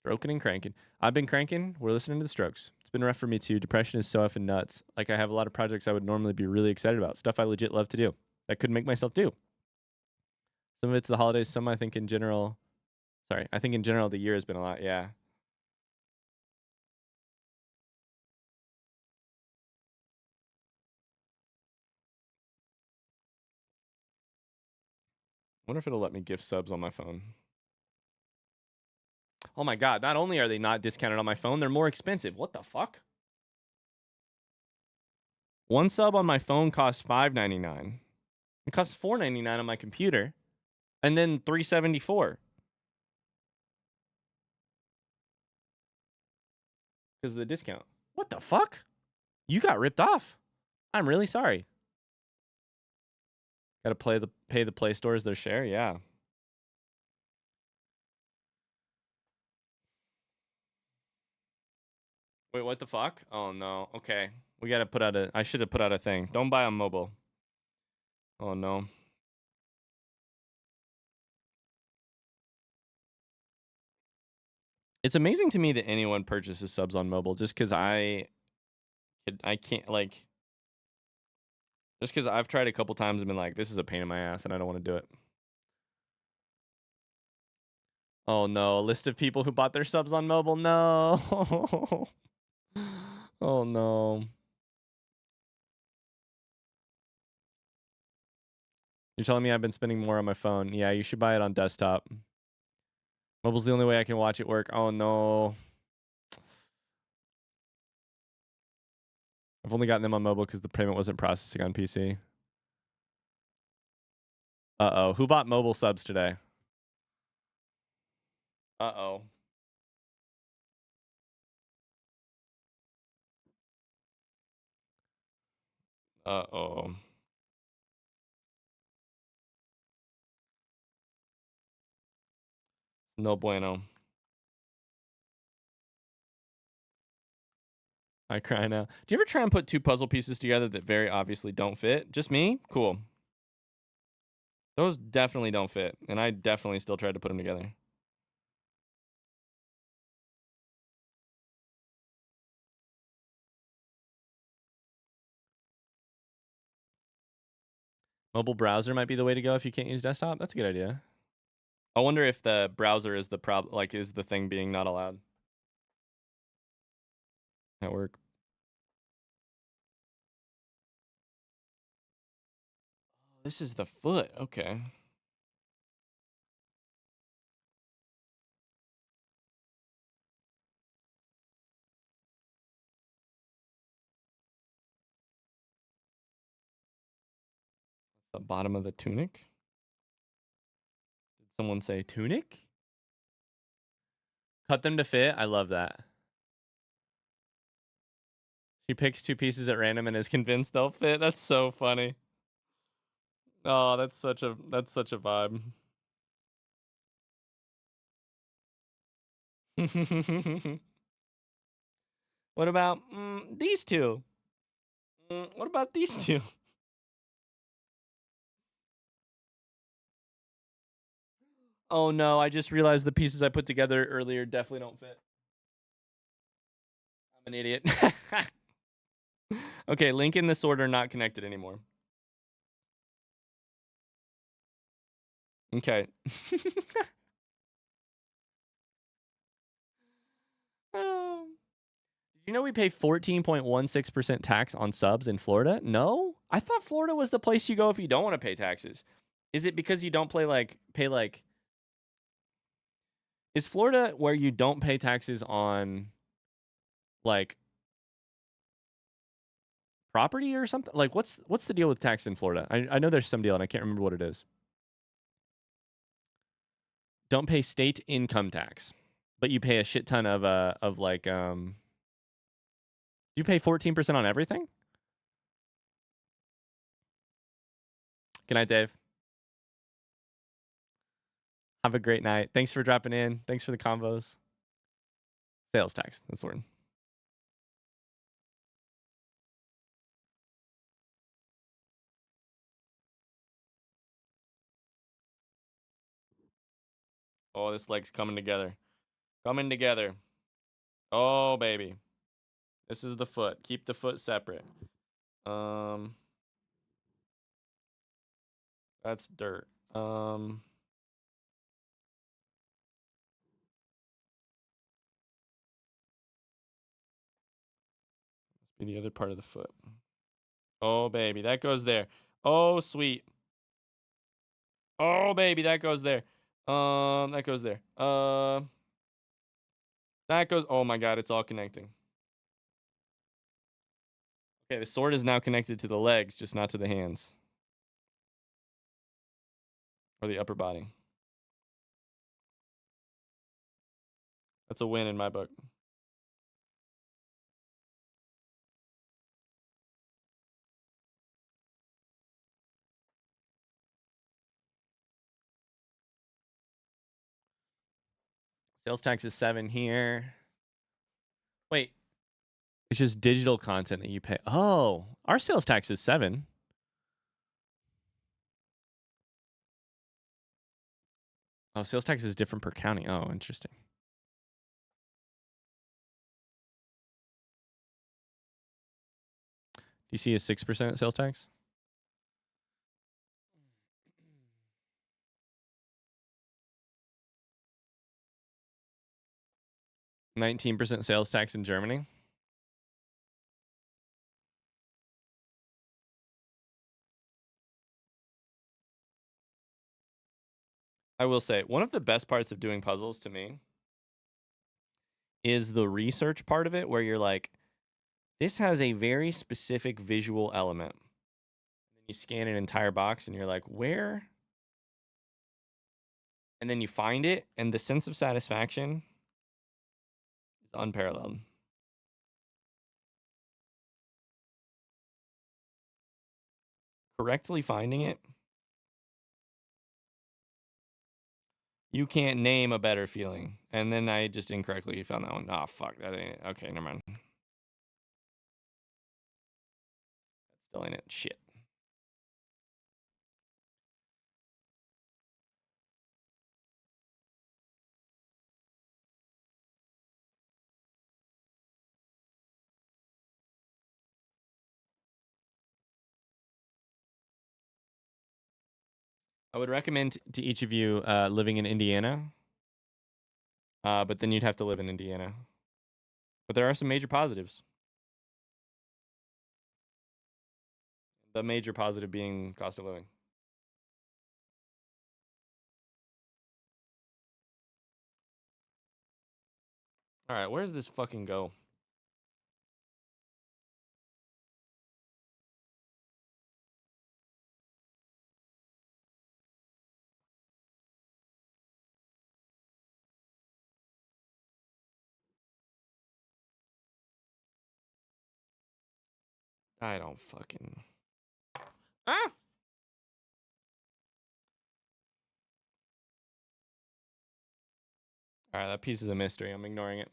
Stroking and cranking. I've been cranking. We're listening to the Strokes. It's been rough for me too. Depression is so effing nuts. Like I have a lot of projects I would normally be really excited about. Stuff I legit love to do. I couldn't make myself do. Some of it's the holidays. Some I think in general. Sorry, I think in general the year has been a lot. Yeah. Wonder if it'll let me gift subs on my phone. Oh my god, not only are they not discounted on my phone, they're more expensive. What the fuck? One sub on my phone costs $5.99. It costs $4.99 on my computer. And then $3.74. Because of the discount. What the fuck? You got ripped off. I'm really sorry. Gotta pay the Play stores their share? Yeah. Wait, what the fuck? Oh no. Okay. We gotta put out I should have put out a thing. Don't buy on mobile. Oh no. It's amazing to me that anyone purchases subs on mobile just because I can't, like, just because I've tried a couple times and been like, this is a pain in my ass and I don't want to do it. Oh no, a list of people who bought their subs on mobile. No. Oh no. You're telling me I've been spending more on my phone. Yeah, you should buy it on desktop. Mobile's the only way I can watch it work. Oh no. I've only gotten them on mobile because the payment wasn't processing on PC. Uh-oh. Who bought mobile subs today? Uh-oh. Uh-oh. No bueno. I cry now. Do you ever try and put two puzzle pieces together that very obviously don't fit? Just me? Cool. Those definitely don't fit, and I definitely still tried to put them together. Mobile browser might be the way to go if you can't use desktop. That's a good idea. I wonder if the browser is the problem, like, is the thing being not allowed. Network. This is the foot. Okay. That's the bottom of the tunic. Did someone say tunic? Cut them to fit. I love that. She picks two pieces at random and is convinced they'll fit. That's so funny. Oh, that's such a vibe. What about these two? What about these two? Oh no, I just realized the pieces I put together earlier definitely don't fit. I'm an idiot. Okay, link in this order, not connected anymore. Okay. Did you know we pay 14.16% tax on subs in Florida? No? I thought Florida was the place you go if you don't want to pay taxes. Is it because you don't pay like is Florida where you don't pay taxes on like property or something? Like what's the deal with tax in Florida? I know there's some deal and I can't remember what it is. Don't pay state income tax, but you pay a shit ton of like you pay 14% on everything? Good night, Dave. Have a great night. Thanks for dropping in. Thanks for the combos. Sales tax. That's the word. Oh, this leg's coming together. Coming together. Oh, baby. This is the foot. Keep the foot separate. That's dirt. Must be the other part of the foot. Oh, baby. That goes there. Oh, sweet. Oh, baby. That goes there. That goes there. That goes. Oh my God. It's all connecting. Okay. The sword is now connected to the legs, just not to the hands. Or the upper body. That's a win in my book. Sales tax is 7 here. Wait. It's just digital content that you pay. Oh, our sales tax is 7. Oh, sales tax is different per county. Oh, interesting. DC is 6% sales tax. 19% sales tax in Germany. I will say, one of the best parts of doing puzzles to me is the research part of it, where you're like, this has a very specific visual element. And then you scan an entire box and you're like, where? And then you find it, and the sense of satisfaction is unparalleled. Correctly finding it, you can't name a better feeling. And then I just incorrectly found that one. Oh, fuck. That ain't it. Okay, never mind. That still ain't it. Shit. I would recommend to each of you living in Indiana. But then you'd have to live in Indiana. But there are some major positives. The major positive being cost of living. All right, where does this fucking go? I don't fucking... Ah! All right, that piece is a mystery. I'm ignoring it.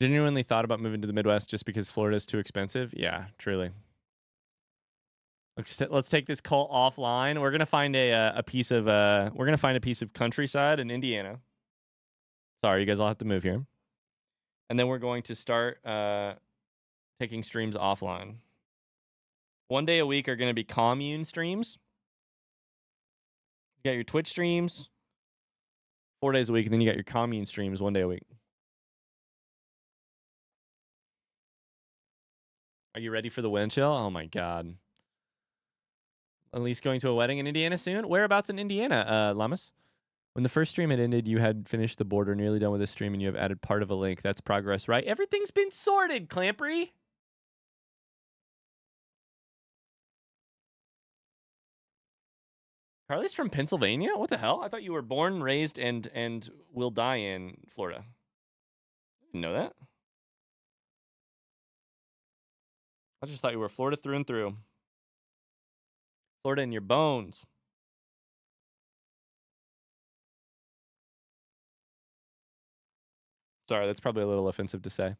Genuinely thought about moving to the Midwest just because Florida is too expensive? Yeah, truly. Let's take this cult offline. We're gonna find a piece of countryside in Indiana. Sorry, you guys all have to move here. And then we're going to start taking streams offline. 1 day a week are going to be commune streams. You got your Twitch streams 4 days a week, and then you got your commune streams 1 day a week. Are you ready for the wind chill? Oh my god. Elise going to a wedding in Indiana soon? Whereabouts in Indiana, Lamas? When the first stream had ended, you had finished the border, nearly done with the stream, and you have added part of a link. That's progress, right? Everything's been sorted, Clampery. Carly's from Pennsylvania? What the hell? I thought you were born, raised, and will die in Florida. Didn't know that. I just thought you were Florida through and through. Florida in your bones. Sorry, that's probably a little offensive to say.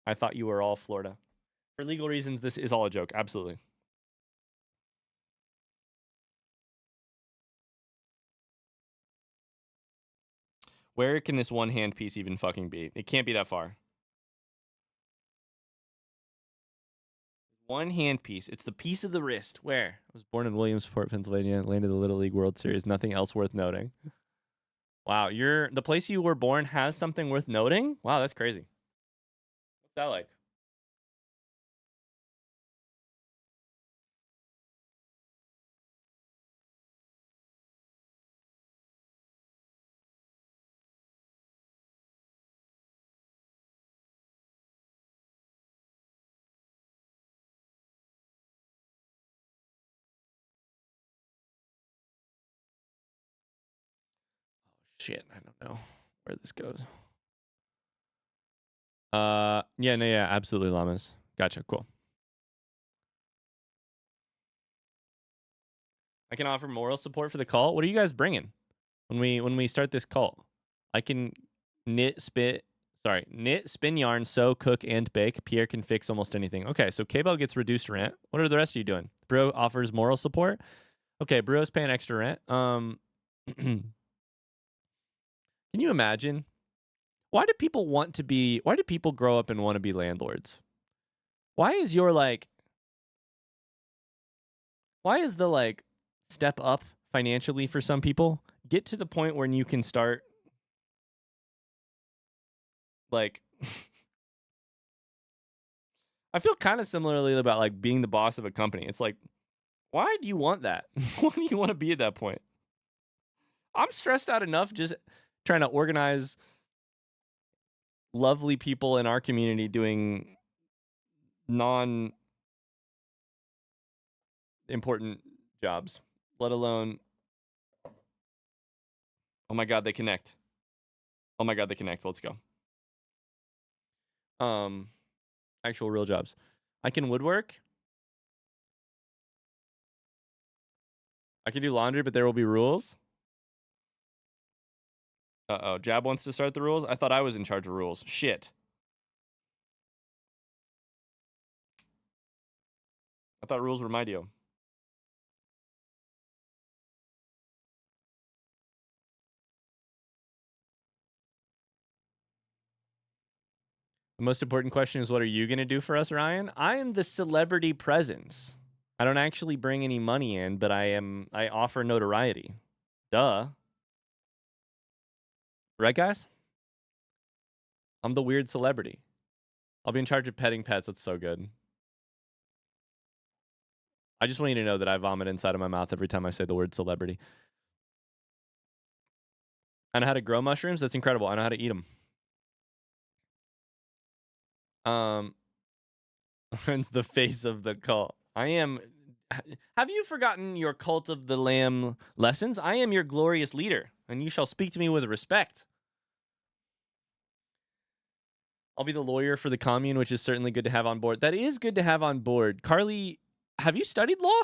I thought you were all Florida. For legal reasons, this is all a joke. Absolutely. Where can this one hand piece even fucking be? It can't be that far. One hand piece. It's the piece of the wrist. Where? I was born in Williamsport, Pennsylvania. Landed the Little League World Series. Nothing else worth noting. Wow, the place you were born has something worth noting? Wow, that's crazy. What's that like? Shit, I don't know where this goes. Yeah, absolutely, llamas. Gotcha, cool. I can offer moral support for the cult. What are you guys bringing when we start this cult? I can knit, spin yarn, sew, cook, and bake. Pierre can fix almost anything. Okay, so K-Bell gets reduced rent. What are the rest of you doing? Bro offers moral support. Okay, Bro's paying extra rent. Can you imagine? Why do people grow up and want to be landlords? Why is the step up financially for some people get to the point when you can start I feel kind of similarly about being the boss of a company. It's like, why do you want that? Why do you want to be at that point? I'm stressed out enough just trying to organize lovely people in our community doing non-important jobs, let alone, oh my God, they connect. Oh my God, they connect. Let's go. Actual real jobs. I can woodwork. I can do laundry, but there will be rules. Uh-oh, Jab wants to start the rules? I thought I was in charge of rules. Shit. I thought rules were my deal. The most important question is, what are you going to do for us, Ryan? I am the celebrity presence. I don't actually bring any money in, but I offer notoriety. Duh. Right, guys? I'm the weird celebrity. I'll be in charge of petting pets. That's so good. I just want you to know that I vomit inside of my mouth every time I say the word celebrity. I know how to grow mushrooms. That's incredible. I know how to eat them. The face of the cult. I am. Have you forgotten your cult of the lamb lessons? I am your glorious leader, and you shall speak to me with respect. I'll be the lawyer for the commune, which is certainly good to have on board. That is good to have on board. Carly, have you studied law?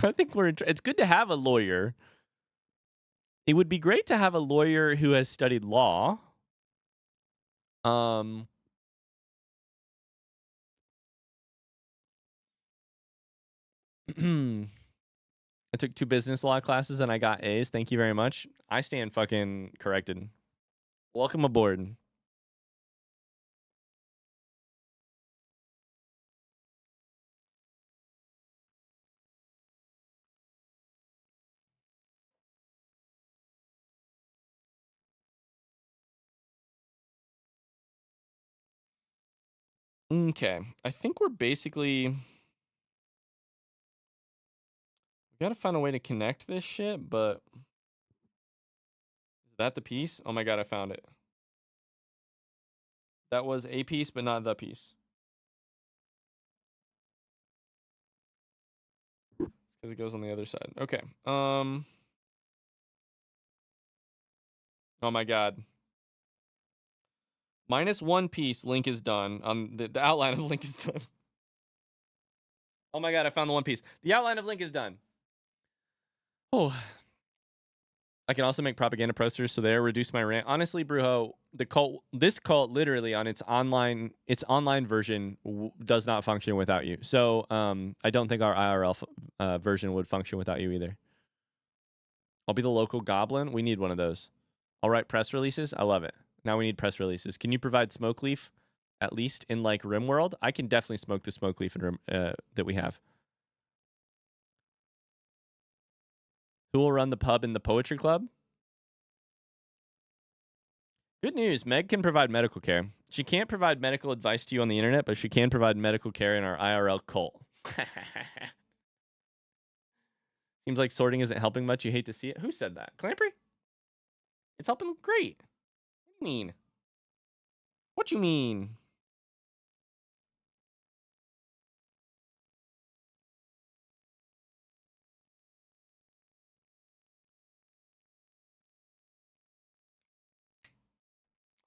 I think it's good to have a lawyer. It would be great to have a lawyer who has studied law. I took 2 business law classes and I got A's. Thank you very much. I stand fucking corrected. Welcome aboard. Okay. I think we're basically... We gotta find a way to connect this shit, but... Is that the piece? Oh my God, I found it. That was a piece, but not the piece. It's because it goes on the other side. Okay. Oh my God. -1 piece, link is done. The outline of link is done. Oh my God, I found the one piece. The outline of link is done. Oh. I can also make propaganda posters, so there, reduce my rent. Honestly, Brujo, this cult literally on its online version does not function without you. So I don't think our IRL version would function without you either. I'll be the local goblin. We need one of those. I'll write press releases. I love it. Now we need press releases. Can you provide smoke leaf, at least in like RimWorld? I can definitely smoke the smoke leaf in Rim, that we have. Who will run the pub in the poetry club? Good news. Meg can provide medical care. She can't provide medical advice to you on the internet, but she can provide medical care in our IRL cult. Seems like sorting isn't helping much. You hate to see it. Who said that? Clampery? It's helping great. What do you mean? What you mean?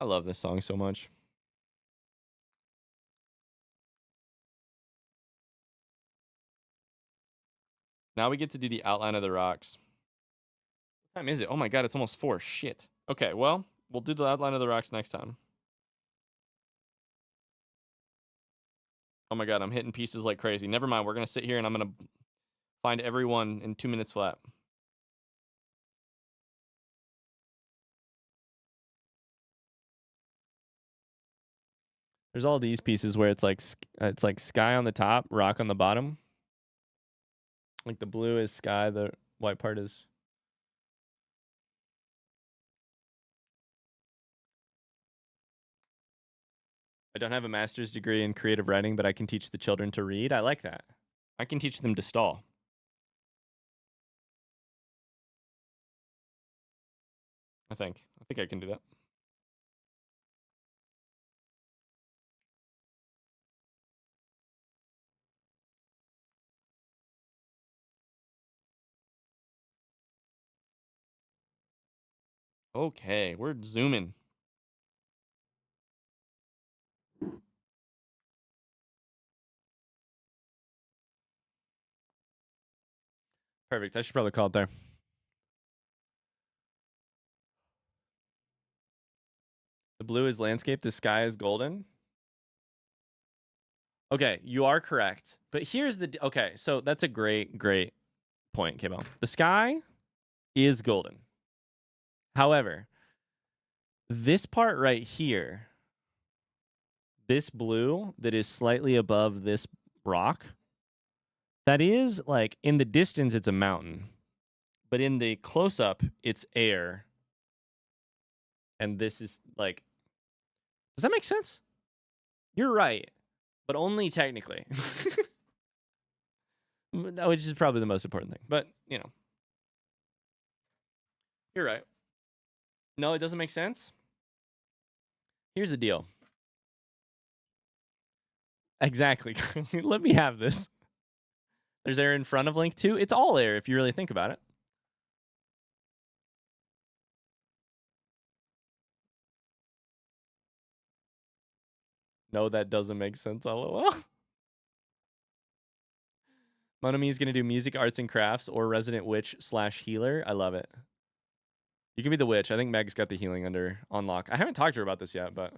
I love this song so much. Now we get to do the outline of the rocks. What time is it? Oh my god, it's almost 4. Shit. Okay, well, we'll do the outline of the rocks next time. Oh my god, I'm hitting pieces like crazy. Never mind, we're going to sit here and I'm going to find everyone in 2 minutes flat. There's all these pieces where it's like sky on the top, rock on the bottom. Like the blue is sky, the white part is... I don't have a master's degree in creative writing, but I can teach the children to read. I like that. I can teach them to stall. I think I can do that. Okay, we're zooming. Perfect. I should probably call it there. The blue is landscape. The sky is golden. Okay, you are correct. But here's the... Okay, so that's a great point, K-Bell. The sky is golden. However, this part right here, this blue that is slightly above this rock, that is, like, in the distance, it's a mountain. But in the close-up, it's air. And this is, like... Does that make sense? You're right. But only technically. Which is probably the most important thing. But, you know. You're right. No, it doesn't make sense. Here's the deal. Exactly. Let me have this. There's air in front of Link 2. It's all air if you really think about it. No, that doesn't make sense, lol. Monami is going to do music, arts, and crafts, or resident witch / healer. I love it. You can be the witch. I think Meg's got the healing on lock. I haven't talked to her about this yet, but...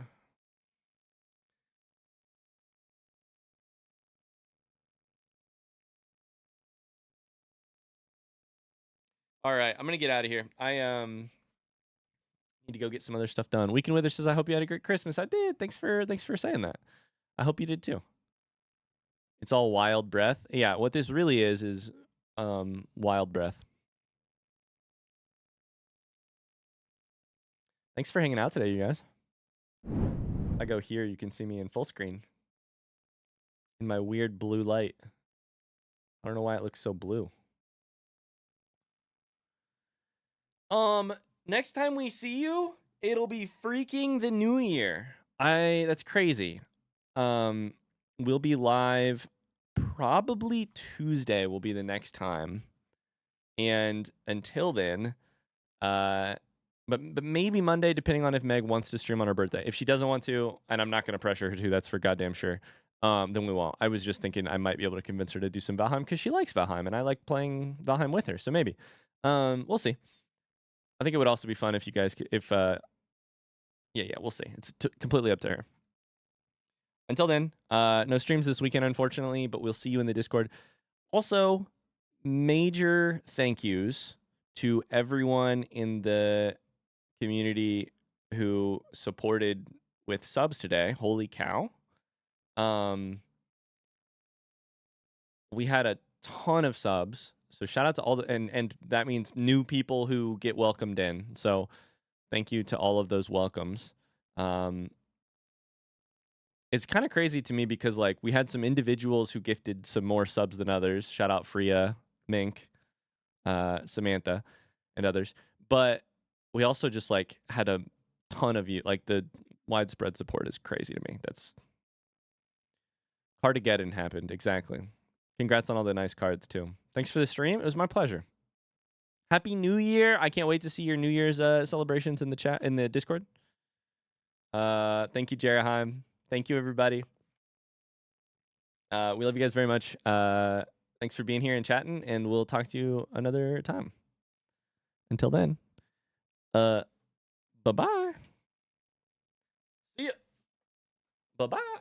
All right, I'm going to get out of here. I need to go get some other stuff done. Weekend Wither says, I hope you had a great Christmas. I did. Thanks for saying that. I hope you did too. It's all wild breath. Yeah, what this really is wild breath. Thanks for hanging out today, you guys. I go here, you can see me in full screen. In my weird blue light. I don't know why it looks so blue. Next time we see you, it'll be freaking the new year. That's crazy. We'll be live probably Tuesday will be the next time. And until then, but maybe Monday, depending on if Meg wants to stream on her birthday. If she doesn't want to, and I'm not going to pressure her to, that's for goddamn sure, then we won't. I was just thinking I might be able to convince her to do some Valheim because she likes Valheim, and I like playing Valheim with her, so maybe. We'll see. I think it would also be fun if you guys could, yeah, we'll see. It's completely up to her. Until then, no streams this weekend, unfortunately, but we'll see you in the Discord. Also, major thank yous to everyone in the community who supported with subs today. Holy cow. We had a ton of subs. So shout out to all the and that means new people who get welcomed in. So thank you to all of those welcomes. It's kind of crazy to me because like we had some individuals who gifted some more subs than others. Shout out Freya, Mink, Samantha, and others. But we also just like had a ton of you. Like the widespread support is crazy to me. That's Cartageddon happened. Exactly. Congrats on all the nice cards too. Thanks for the stream. It was my pleasure. Happy New Year. I can't wait to see your New Year's celebrations in the chat, in the Discord. Thank you, Jeraheim. Thank you, everybody. We love you guys very much. Thanks for being here and chatting, and we'll talk to you another time. Until then, bye-bye. See ya. Bye-bye.